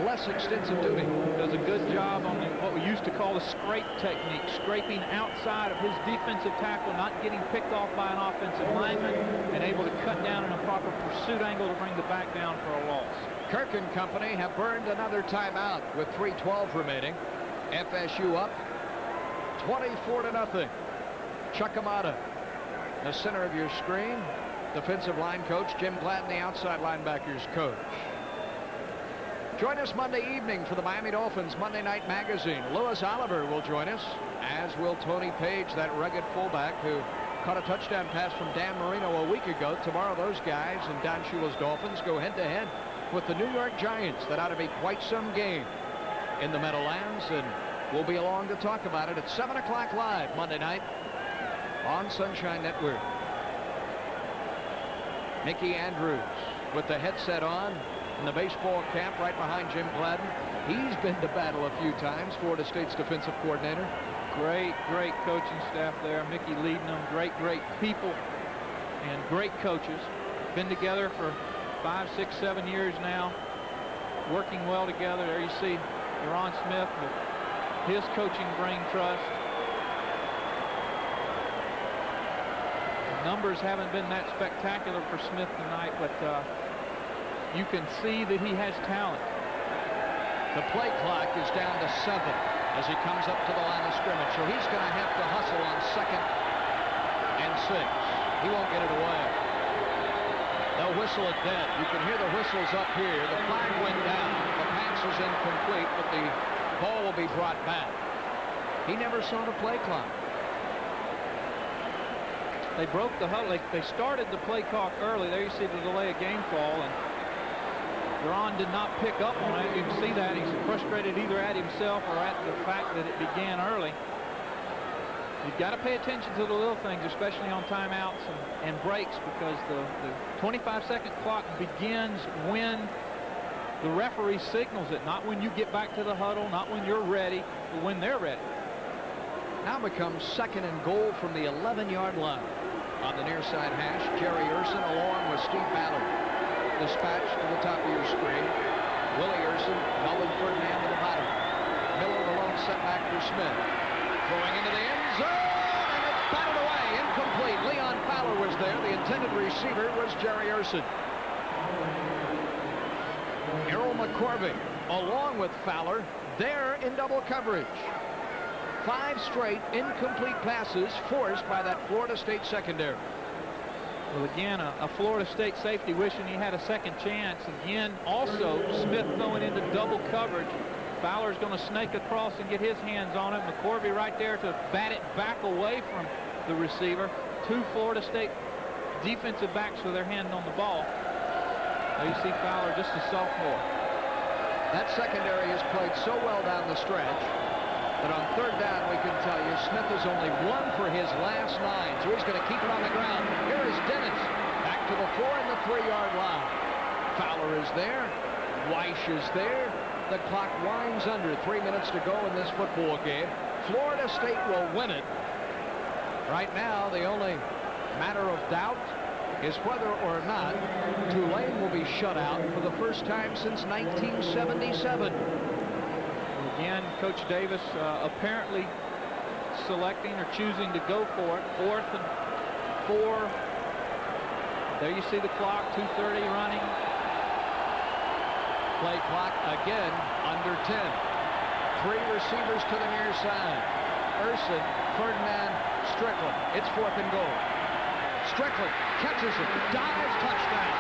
less extensive duty. Does a good job on what we used to call the scrape technique, scraping outside of his defensive tackle, not getting picked off by an offensive lineman, and able to cut down in a proper pursuit angle to bring the back down for a loss. Kirk and company have burned another timeout with 3:12 remaining. FSU up 24-0. Chuck Amata, the center of your screen. Defensive line coach Jim Gladden, the outside linebackers coach. Join us Monday evening for the Miami Dolphins Monday Night Magazine. Louis Oliver will join us, as will Tony Page, that rugged fullback who caught a touchdown pass from Dan Marino a week ago. Tomorrow those guys and Don Shula's Dolphins go head-to-head with the New York Giants. That ought to be quite some game in the Meadowlands, and we'll be along to talk about it at 7 o'clock live Monday night on Sunshine Network. Mickey Andrews with the headset on and the baseball cap right behind Jim Gladden. He's been to battle a few times, Florida State's defensive coordinator. Great coaching staff there. Mickey leading them. Great people and great coaches. Been together for 5, 6, 7 years now, working well together. There you see Ron Smith with his coaching brain trust. The numbers haven't been that spectacular for Smith tonight, but you can see that he has talent. The play clock is down to 7 as he comes up to the line of scrimmage, so he's going to have to hustle on 2nd and 6. He won't get it away. They'll whistle it dead. You can hear the whistles up here. The flag went down. The pass is incomplete, but the ball will be brought back. He never saw the play clock. They broke the huddle. They started the play clock early. There you see the delay of game call, and Duran did not pick up on it. You can see that. He's frustrated either at himself or at the fact that it began early. You've got to pay attention to the little things, especially on timeouts and breaks, because the 25-second clock begins when the referee signals it, not when you get back to the huddle, not when you're ready, but when they're ready. Now becomes 2nd and goal from the 11-yard line. On the near side hash, Jerry Urson along with Steve Ballard. Dispatched to the top of your screen. Willie Urson, Melvin Ferdinand to the bottom. Miller the lone setback for Smith. Throwing into the end zone, and it's batted away. Incomplete. Leon Fowler was there. The intended receiver was Jerry Urson. Errol McCorvey, along with Fowler, there in double coverage. 5 straight incomplete passes forced by that Florida State secondary. Well, again, a Florida State safety wishing he had a second chance. Again, also Smith throwing into double coverage. Fowler's going to snake across and get his hands on it. McCorvey right there to bat it back away from the receiver. 2 Florida State defensive backs with their hand on the ball. There you see Fowler, just a sophomore. That secondary has played so well down the stretch that on 3rd down we can tell you Smith is only 1 for his last 9, so he's going to keep it on the ground. Here is Dennis back to the 4 and the 3-yard line. Fowler is there. Weish is there. The clock winds under. 3 minutes to go in this football game. Florida State will win it. Right now, the only matter of doubt is whether or not Tulane will be shut out for the first time since 1977. Again, Coach Davis apparently selecting or choosing to go for it. 4th and 4. There you see the clock, 2:30 running. Play clock again under 10. 3 receivers to the near side. Urson, Ferdinand, Strickland. It's 4th and goal. Strickland catches it, dives, touchdown.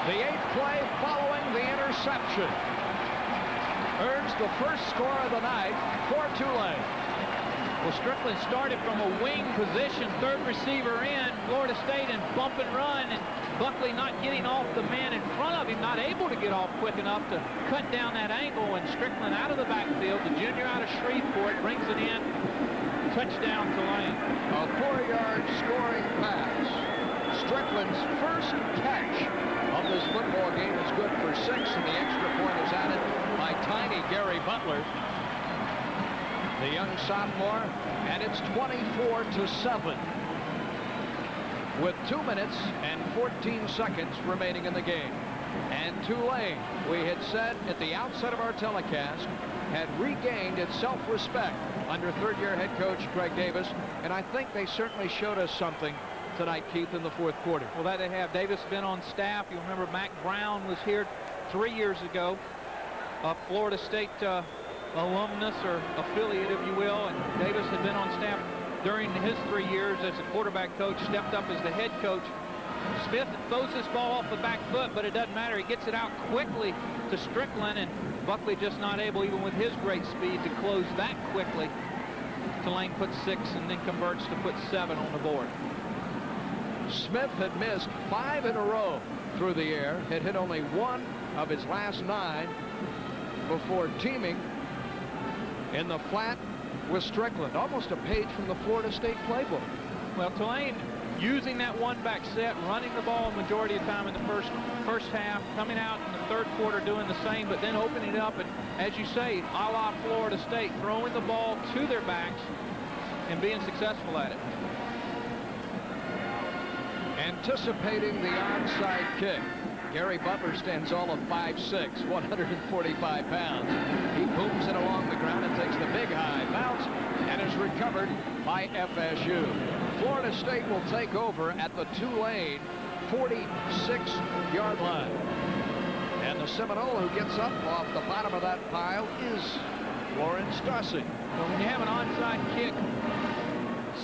The 8th play following the interception earns the first score of the night for Tulane. Well, Strickland started from a wing position, 3rd receiver in, Florida State, and bump and run, and Buckley not getting off the man in front of him, not able to get off quick enough to cut down that angle, and Strickland out of the backfield, the junior out of Shreveport, brings it in, touchdown Tulane. A 4-yard scoring pass. Strickland's first catch of this football game is good for 6, and the extra point is added by tiny Gary Butler, the young sophomore, and it's 24-7 with 2 minutes and 14 seconds remaining in the game. And Tulane, we had said at the outset of our telecast, had regained its self-respect under 3rd-year head coach Greg Davis, and I think they certainly showed us something tonight, Keith, in the 4th quarter. Well, that they have. Davis has been on staff. You'll remember Mac Brown was here 3 years ago, a Florida State alumnus or affiliate, if you will, and Davis had been on staff during his 3 years as a quarterback coach, stepped up as the head coach. Smith throws this ball off the back foot, but it doesn't matter. He gets it out quickly to Strickland, and Buckley just not able, even with his great speed, to close that quickly. Tulane puts 6 and then converts to put 7 on the board. Smith had missed 5 in a row through the air, had hit only 1 of his last 9 before teaming in the flat with Strickland. Almost a page from the Florida State playbook. Well, Tulane using that 1-back set, running the ball a majority of the time in the first half, coming out in the 3rd quarter doing the same, but then opening it up, and as you say, a la Florida State, throwing the ball to their backs and being successful at it. Anticipating the onside kick, Gary Butler stands all of 5'6", 145 pounds. He booms it along the ground and takes the big high bounce and is recovered by FSU. Florida State will take over at the Tulane 46-yard line. And the Seminole who gets up off the bottom of that pile is Lawrence Dussey. Well, when you have an onside kick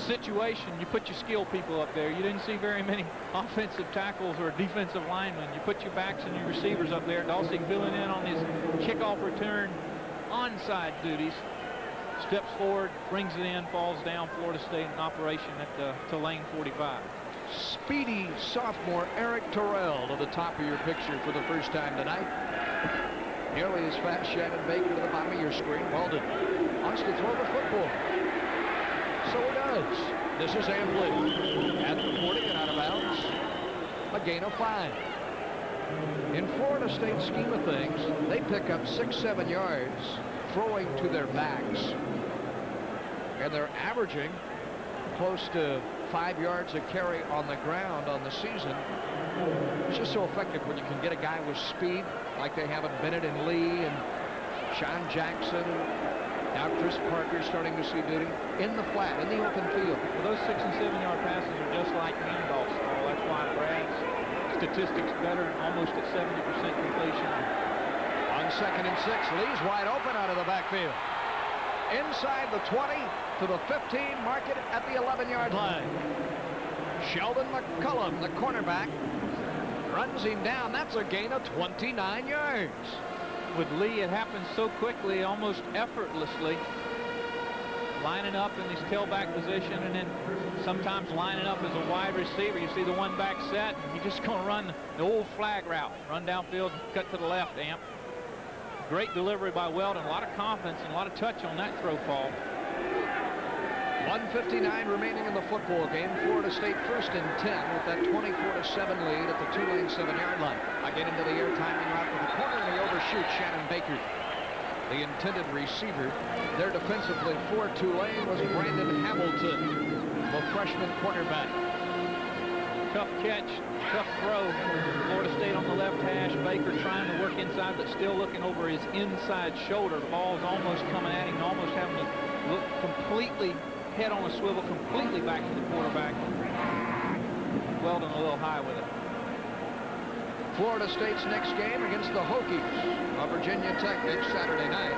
situation, you put your skill people up there. You didn't see very many offensive tackles or defensive linemen. You put your backs and your receivers up there. Dussey filling in on his kickoff return onside duties. Steps forward, brings it in, falls down. Florida State in operation at the Tulane 45. Speedy sophomore Eric Terrell to the top of your picture for the first time tonight. Nearly as fast Shannon Baker to the bottom of your screen. Walden wants to throw the football. So he does. This is Ambley at the 40 and out of bounds. A gain of 5. In Florida State's scheme of things, they pick up 6-7 yards throwing to their backs. And they're averaging close to 5 yards a carry on the ground on the season. It's just so effective when you can get a guy with speed like they have at Bennett and Lee and Sean Jackson. Now Chris Parker starting to see duty in the flat, in the open field. Well, those 6- and 7-yard passes are just like handoffs, Paul. That's why Brad's statistics better, almost at 70% completion. On 2nd and 6, Lee's wide open out of the backfield. Inside the 20 to the 15, mark it at the 11-yard line. Sheldon McCullum, the cornerback, runs him down. That's a gain of 29 yards. With Lee, it happens so quickly, almost effortlessly. Lining up in his tailback position and then sometimes lining up as a wide receiver. You see the 1-back set, and he's just going to run the old flag route. Run downfield, cut to the left, Amp. Great delivery by Weldon. A lot of confidence and a lot of touch on that throw, Paul. 1:59 remaining in the football game. Florida State 1st and 10 with that 24-7 lead at the Tulane 7-yard line. Again into the air, timing route with the corner, and he overshoots Shannon Baker, the intended receiver. There defensively for Tulane was Brandon Hamilton, the freshman cornerback. Tough catch, tough throw. Florida State on the left hash. Baker trying to work inside, but still looking over his inside shoulder. The ball's almost coming at him, almost having to look completely head on a swivel, completely back to the quarterback. Weldon a little high with it. Florida State's next game against the Hokies of Virginia Tech next Saturday night.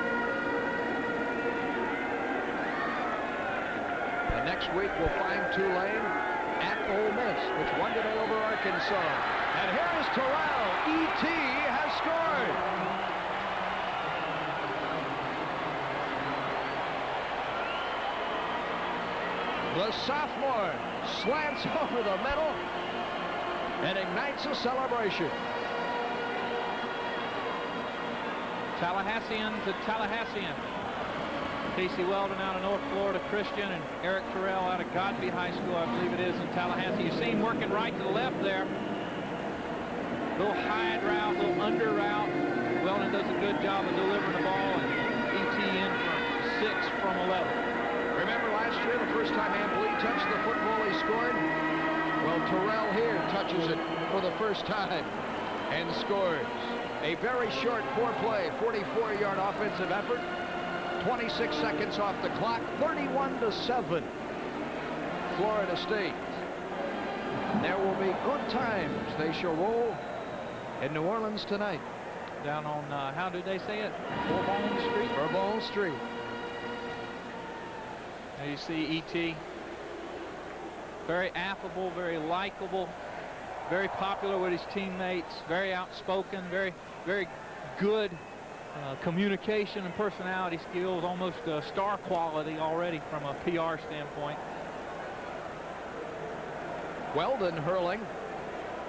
And next week we'll find Tulane at Ole Miss, which won today over Arkansas. And here is Terrell. E.T. has scored. The sophomore slants over the middle and ignites a celebration. Tallahassean to Tallahassean. Casey Weldon out of North Florida Christian and Eric Terrell out of Godby High School, I believe it is, in Tallahassee. You see him working right to the left there. Little high route, little under route. Weldon does a good job of delivering the ball, and E.T. in for 6 from 11. Remember last year, the first time Amplie touched the football, he scored? Well, Terrell here touches it for the first time and scores. A very short 4-play, 44-yard offensive effort. 26 seconds off the clock, 31-7. Florida State. There will be good times. They shall roll in New Orleans tonight. Down on, how did they say it? Bourbon Street? Bourbon Street. Now you see E.T. Very affable, very likable, very popular with his teammates, very outspoken, very good communication and personality skills, almost star quality already from a PR standpoint. Weldon hurling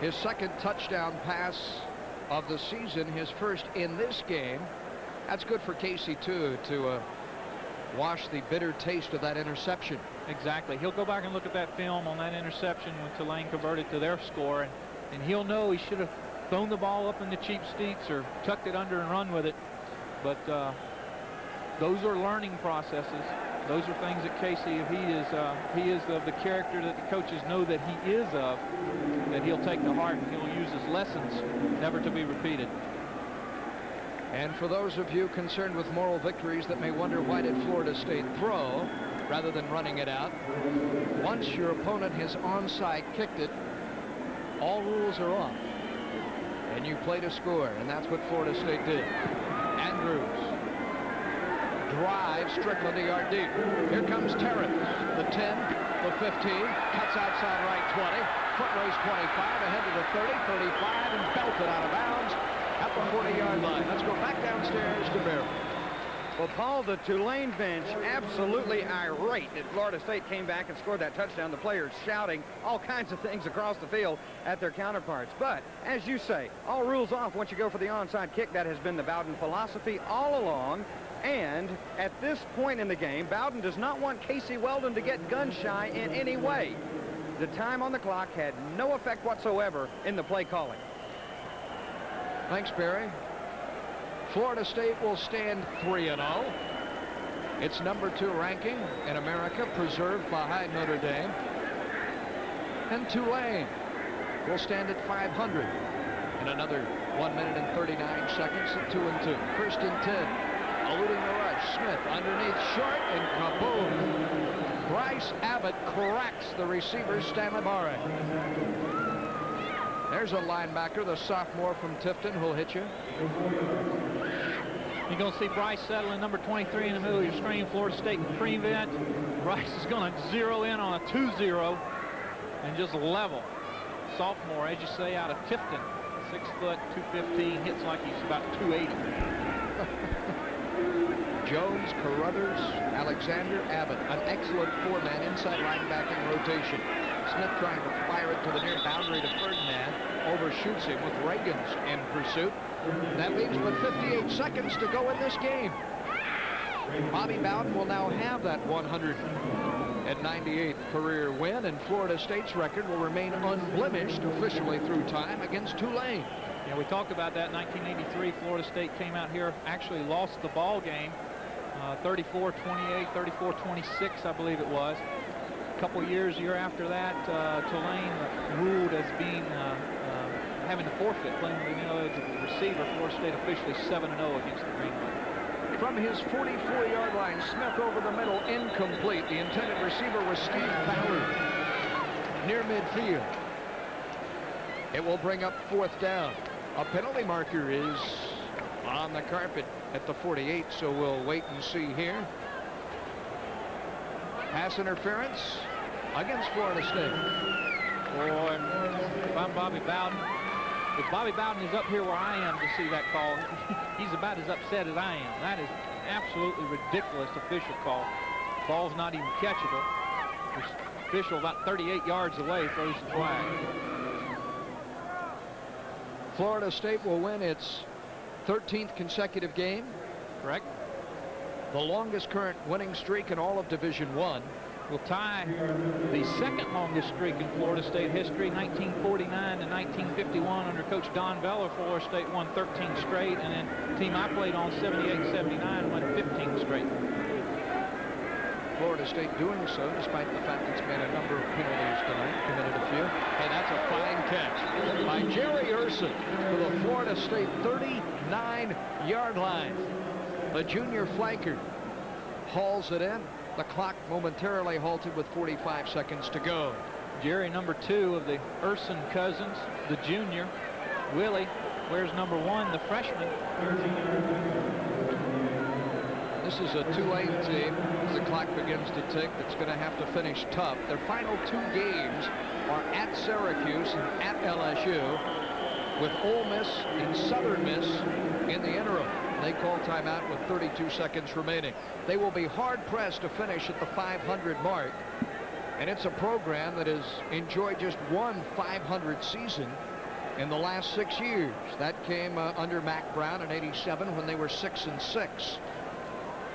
his second touchdown pass of the season, his first in this game. That's good for Casey too, to wash the bitter taste of that interception. Exactly. He'll go back and look at that film on that interception when Tulane converted to their score, and he'll know he should have thrown the ball up in the cheap seats or tucked it under and run with it. But those are learning processes. Those are things that Casey, if he is of the character that the coaches know that he is of, that he'll take to heart and he'll use as lessons never to be repeated. And for those of you concerned with moral victories that may wonder why did Florida State throw rather than running it out, once your opponent has onside kicked it, all rules are off and you play to score, and that's what Florida State did. Andrews drives Strickland a yard deep. Here comes Terrence, the 10, the 15, cuts outside right 20, foot race 25, ahead to the 30, 35, and belted out of bounds at the 40-yard line. Let's go back downstairs to Barry. Well, Paul, the Tulane bench absolutely irate that Florida State came back and scored that touchdown. The players shouting all kinds of things across the field at their counterparts. But, as you say, all rules off once you go for the onside kick. That has been the Bowden philosophy all along. And at this point in the game, Bowden does not want Casey Weldon to get gun-shy in any way. The time on the clock had no effect whatsoever in the play calling. Thanks, Barry. Florida State will stand 3-0. It's number 2 ranking in America, preserved behind Notre Dame. And Tulane will stand at 500 in another 1 minute and 39 seconds at 2-2. First and 10, eluding the rush. Smith underneath, short, and kaboom. Bryce Abbott cracks the receiver, Stanley Barre. There's a linebacker, the sophomore from Tifton, who'll hit you. You're going to see Bryce settling number 23 in the middle of your screen. Florida State prevent. Bryce is going to zero in on a 2-0 and just level. Sophomore, as you say, out of Tifton. 6 foot, 215, hits like he's about 280. Jones, Carruthers, Alexander, Abbott, an excellent 4-man inside linebacking rotation. Smith trying to fire it to the near boundary to Ferdinand, overshoots him with Reagans in pursuit. That leaves but 58 seconds to go in this game. Bobby Bowden will now have that 198th career win, and Florida State's record will remain unblemished officially through time against Tulane. Yeah, we talked about that. 1983, Florida State came out here, actually lost the ball game, 34-28, 34-26, I believe it was. A couple years, year after that, Tulane ruled as being having to forfeit, playing with an ineligible receiver. Florida State officially 7-0 against the Green Wave. From his 44-yard line, Smith over the middle, incomplete. The intended receiver was Steve Ballard near midfield. It will bring up 4th down. A penalty marker is on the carpet at the 48, so we'll wait and see here. Pass interference against Florida State. Boy, if I'm Bobby Bowden, if Bobby Bowden is up here where I am to see that call, he's about as upset as I am. That is absolutely ridiculous official call. Ball's not even catchable. The official about 38 yards away throws the flag. Florida State will win its 13th consecutive game. Correct. The longest current winning streak in all of Division I. Will tie the second longest streak in Florida State history, 1949 to 1951 under Coach Don Veller. Florida State won 13 straight, and then the team I played on, 78-79, won 15 straight. Florida State doing so despite the fact it's made a number of penalties tonight, committed a few. And that's a fine catch by Jerry Urson to the Florida State 39-yard line. The junior flanker hauls it in. The clock momentarily halted with 45 seconds to go. Jerry, number 2 of the Urson cousins, the junior. Willie wears number 1, the freshman. This is a Tulane team, as the clock begins to tick, that's going to have to finish tough. Their final 2 games are at Syracuse and at LSU, with Ole Miss and Southern Miss in the interim. They call timeout with 32 seconds remaining. They will be hard-pressed to finish at the 500 mark, and it's a program that has enjoyed just one 500 season in the last 6 years. That came under Mac Brown in '87 when they were 6-6.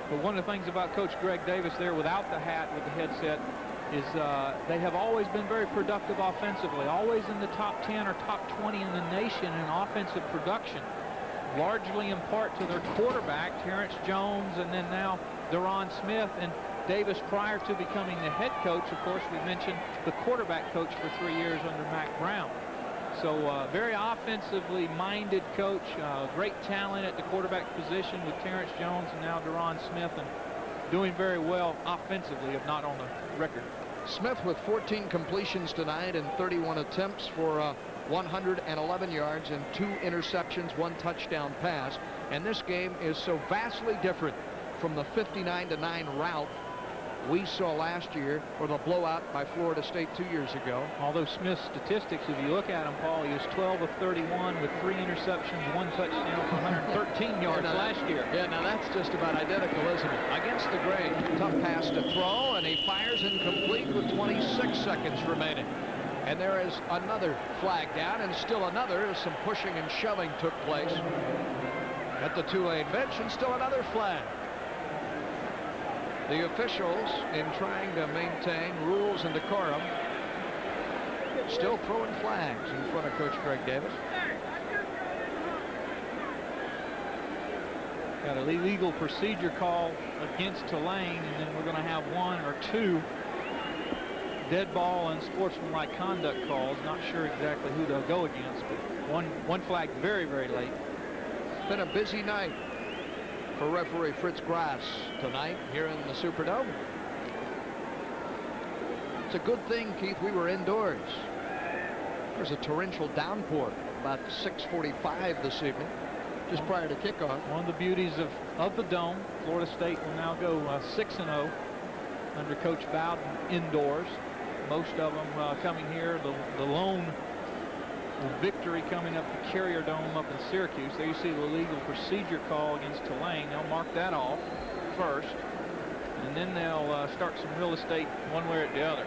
But one of the things about Coach Greg Davis there without the hat with the headset is they have always been very productive offensively, always in the top 10 or top 20 in the nation in offensive production, largely in part to their quarterback, Terrence Jones, and then now Deron Smith. And Davis, prior to becoming the head coach, of course, we mentioned the quarterback coach for 3 years under Mac Brown. So very offensively minded coach, great talent at the quarterback position with Terrence Jones and now Deron Smith, and doing very well offensively, if not on the record. Smith with 14 completions tonight and 31 attempts for 111 yards and 2 interceptions, 1 touchdown pass. And this game is so vastly different from the 59-9 rout we saw last year, or the blowout by Florida State 2 years ago. Although Smith's statistics, if you look at him, Paul, he was 12 of 31 with 3 interceptions, 1 touchdown for 113 yards last year. Yeah, now that's just about identical, isn't it? Against the grain, tough pass to throw, and he fires incomplete with 26 seconds remaining. And there is another flag down, and still another as some pushing and shoving took place at the Tulane bench, and still another flag. The officials, in trying to maintain rules and decorum, still throwing flags in front of Coach Greg Davis. Got a illegal procedure call against Tulane, and then we're going to have 1 or 2 dead ball and sportsmanlike conduct calls. Not sure exactly who they'll go against, but one flag very, very late. It's been a busy night for referee Fritz Grass tonight here in the Superdome. It's a good thing, Keith, we were indoors. There's a torrential downpour about 6:45 this evening, just prior to kickoff. One of the beauties of the Dome. Florida State will now go 6-0 under Coach Bowden indoors. Most of them coming here. The lone victory coming up the Carrier Dome up in Syracuse. There you see the legal procedure call against Tulane. They'll mark that off first, and then they'll start some real estate one way or the other.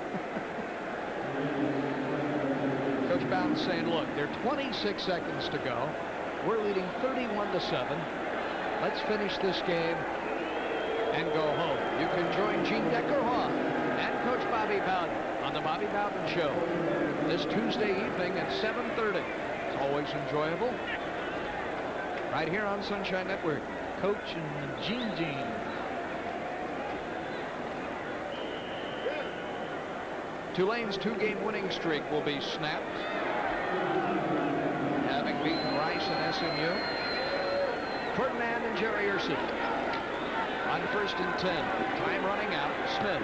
Coach Bowden saying, look, there are 26 seconds to go. We're leading 31-7. Let's finish this game and go home. You can join Gene Deckerhoff and Coach Bobby Bowden on the Bobby Bowden Show this Tuesday evening at 7:30. It's always enjoyable right here on Sunshine Network. Coach and Gene. Tulane's 2-game winning streak will be snapped, having beaten Rice and SMU. Ferdinand and Jerry Urson on 1st and 10. Time running out. Smith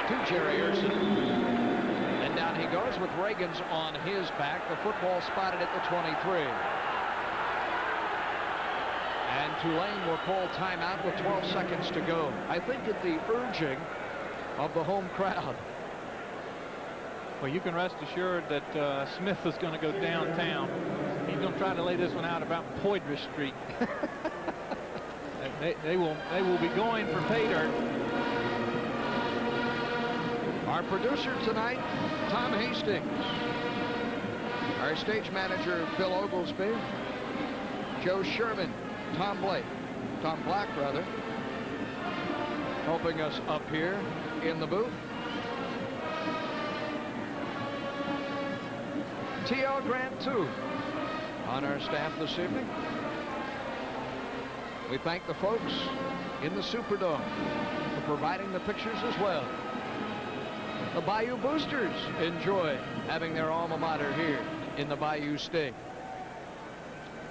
to Jerry Urson. And down down he goes with Reagan's on his back. The football spotted at the 23. And Tulane will call timeout with 12 seconds to go. I think at the urging of the home crowd. Well, you can rest assured that Smith is going to go downtown. He's going to try to lay this one out about Poydras Street. they will be going for pay dirt. Our producer tonight, Tom Hastings. Our stage manager, Phil Oglesby. Joe Sherman, Tom Black, rather, helping us up here in the booth. T.L. Grant, too, on our staff this evening. We thank the folks in the Superdome for providing the pictures as well. The Bayou Boosters enjoy having their alma mater here in the Bayou State.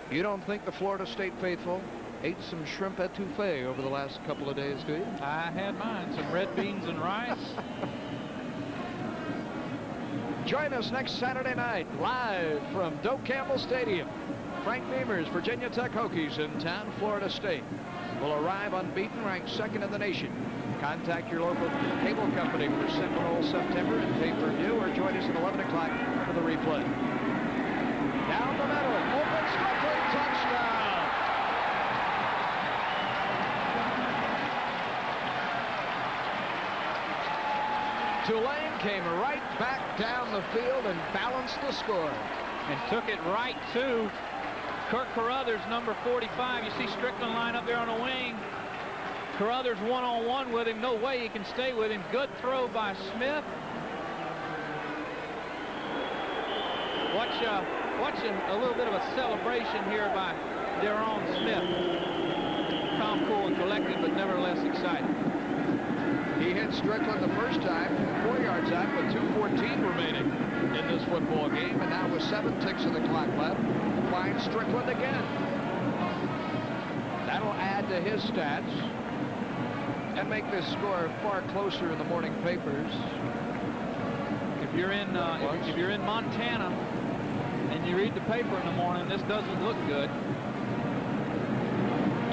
You don't think the Florida State faithful ate some shrimp etouffee over the last couple of days, do you? I had mine, some red beans and rice. Join us next Saturday night, live from Doak Campbell Stadium. Frank Beamer's Virginia Tech Hokies in town. Florida State will arrive unbeaten, ranked second in the nation. Contact your local cable company for Seminole September and pay-per-view, or join us at 11 o'clock for the replay. Down the middle, open Strickland, touchdown! Tulane came right back down the field and balanced the score. And took it right to Kirk Carruthers, number 45. You see Strickland line up there on the wing. Carruthers one-on-one with him. No way he can stay with him. Good throw by Smith. Watch a little bit of a celebration here by Deron Smith. Calm, cool, and collected, but nevertheless excited. He hit Strickland the first time, 4 yards out with 2:14 remaining in this football game, and now with 7 ticks of the clock left, finds Strickland again. That'll add to his stats and make this score far closer in the morning papers. If you're in Montana and you read the paper in the morning, this doesn't look good.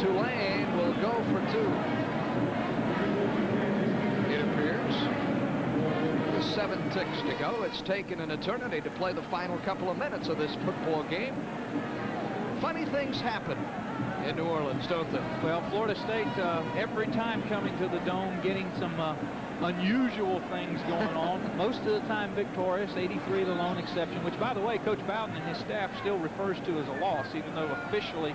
Tulane will go for 2. It appears. With 7 ticks to go, it's taken an eternity to play the final couple of minutes of this football game. Funny things happen in New Orleans, don't they? Well, Florida State, every time coming to the Dome, getting some unusual things going on. Most of the time victorious, 83 the lone exception, which, by the way, Coach Bowden and his staff still refers to as a loss, even though officially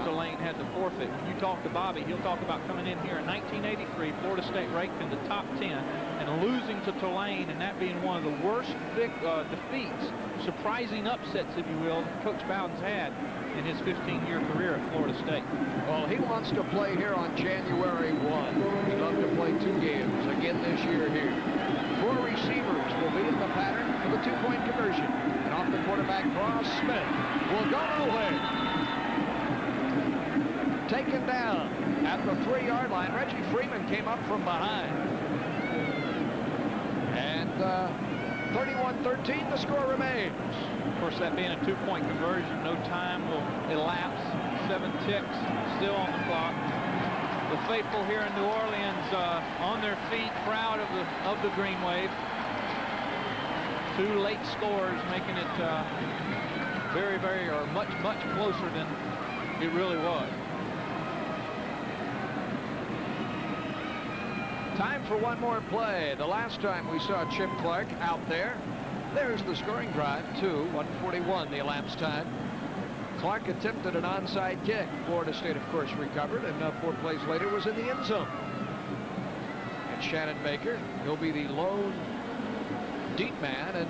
Tulane had the forfeit. When you talk to Bobby, he'll talk about coming in here in 1983, Florida State ranked in the top 10, and losing to Tulane, and that being one of the worst defeats, surprising upsets, if you will, Coach Bowden's had in his 15-year career at Florida State. Well, he wants to play here on January 1. He'd love to play 2 games again this year here. 4 receivers will be in the pattern for the 2-point conversion. And off the quarterback draw, Smith will go nowhere. Taken down at the 3-yard line. Reggie Freeman came up from behind. And 31-13, the score remains. Of course, that being a 2-point conversion, no time will elapse. 7 ticks still on the clock. The faithful here in New Orleans on their feet, proud of the Green Wave. 2 late scores, making it very, very, or much closer than it really was. Time for one more play. The last time we saw Chip Clark out there, there's the scoring drive, 1:41 the elapsed time. Clark attempted an onside kick. Florida State, of course, recovered, and 4 plays later was in the end zone. And Shannon Baker, he'll be the lone deep man, and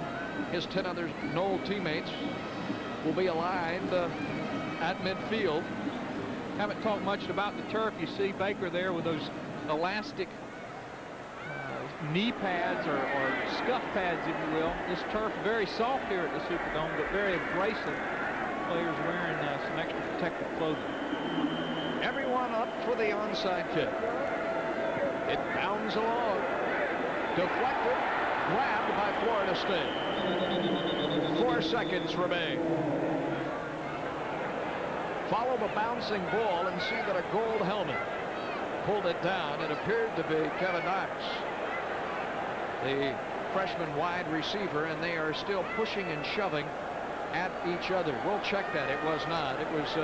his 10 other Knoll teammates will be aligned at midfield. Haven't talked much about the turf. You see Baker there with those elastic knee pads or scuff pads, if you will. This turf very soft here at the Superdome, but very abrasive. Players wearing some extra protective clothing. Everyone up for the onside kick. It bounds along. Deflected. grabbed by Florida State. 4 seconds remain. Follow the bouncing ball and see that a gold helmet pulled it down. It appeared to be Kevin Knox, the freshman wide receiver, and they are still pushing and shoving at each other. We'll check that. It was not. It was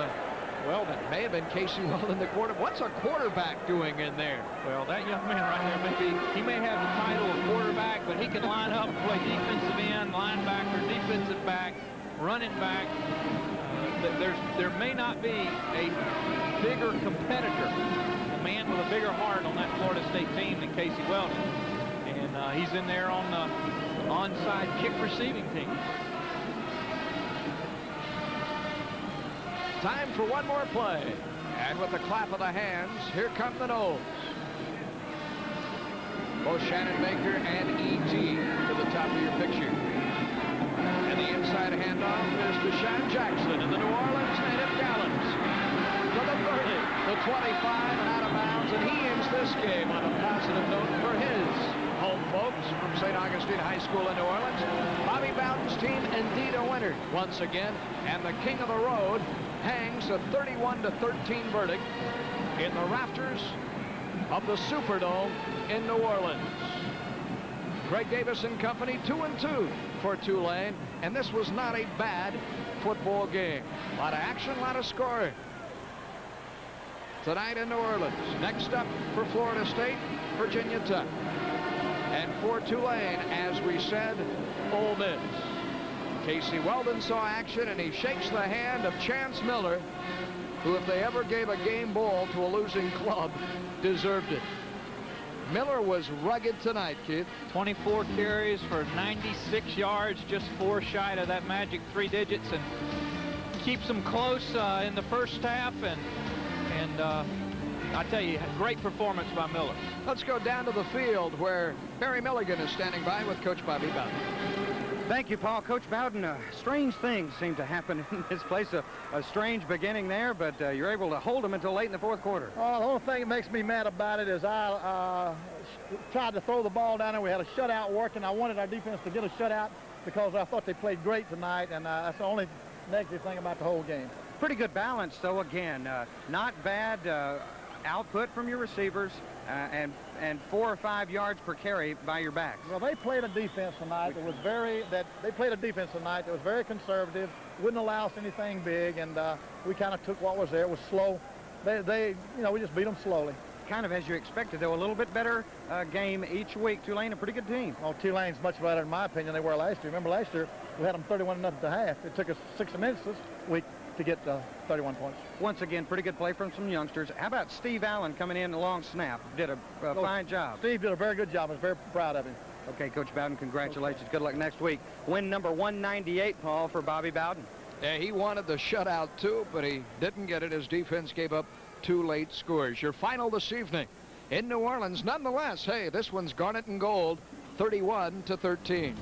Weldon. May have been Casey Weldon, the quarterback. What's a quarterback doing in there? Well, that young man right there, he may have the title of quarterback, but he can line up and play defensive end, linebacker, defensive back, running back. There may not be a bigger competitor, a man with a bigger heart on that Florida State team than Casey Weldon. And he's in there on the onside kick receiving team. Time for one more play. And with the clap of the hands, here come the Noles. Both Shannon Baker and E.T. to the top of your picture. And the inside handoff is to Deshaun Jackson and the New Orleans native Gallants. To the 30, the 25, and out of bounds. And he ends this game on a positive note for his home folks from St. Augustine High School in New Orleans. Bobby Bowden's team indeed a winner once again. And the king of the road hangs a 31-13 verdict in the rafters of the Superdome in New Orleans. Greg Davis and company 2-2 for Tulane, and this was not a bad football game. A lot of action, a lot of scoring tonight in New Orleans. Next up for Florida State, Virginia Tech. And for Tulane, as we said, Ole Miss. Casey Weldon saw action, and he shakes the hand of Chance Miller, who, if they ever gave a game ball to a losing club, deserved it. Miller was rugged tonight, Keith. 24 carries for 96 yards, just 4 shy of that magic 3 digits, and keeps them close in the first half. And I tell you, great performance by Miller. Let's go down to the field where Barry Milligan is standing by with Coach Bobby Bowden. Thank you, Paul. Coach Bowden, strange things seem to happen in this place. A strange beginning there, but you're able to hold them until late in the fourth quarter. Oh, the only thing that makes me mad about it is I tried to throw the ball down there. We had a shutout working. I wanted our defense to get a shutout because I thought they played great tonight, and that's the only negative thing about the whole game. Pretty good balance, though, again. Not bad output from your receivers, and 4 or 5 yards per carry by your backs. Well, they played a defense tonight that was very conservative, wouldn't allow us anything big, and we kind of took what was there. It was slow. We just beat them slowly. Kind of as you expected, though. A little bit better game each week. Tulane, a pretty good team. Oh, Tulane's much better, in my opinion, than they were last year. Remember last year we had them 31-0 at the half. It took us 60 minutes this week to get 31 points. Once again, pretty good play from some youngsters. How about Steve Allen coming in a long snap? Did a fine job. Steve did a very good job. I was very proud of him. Okay, Coach Bowden, congratulations. Good luck next week. Win number 198, Paul, for Bobby Bowden. Yeah, he wanted the shutout too, but he didn't get it. His defense gave up 2 late scores. Your final this evening in New Orleans. Nonetheless, hey, this one's garnet and gold, 31-13.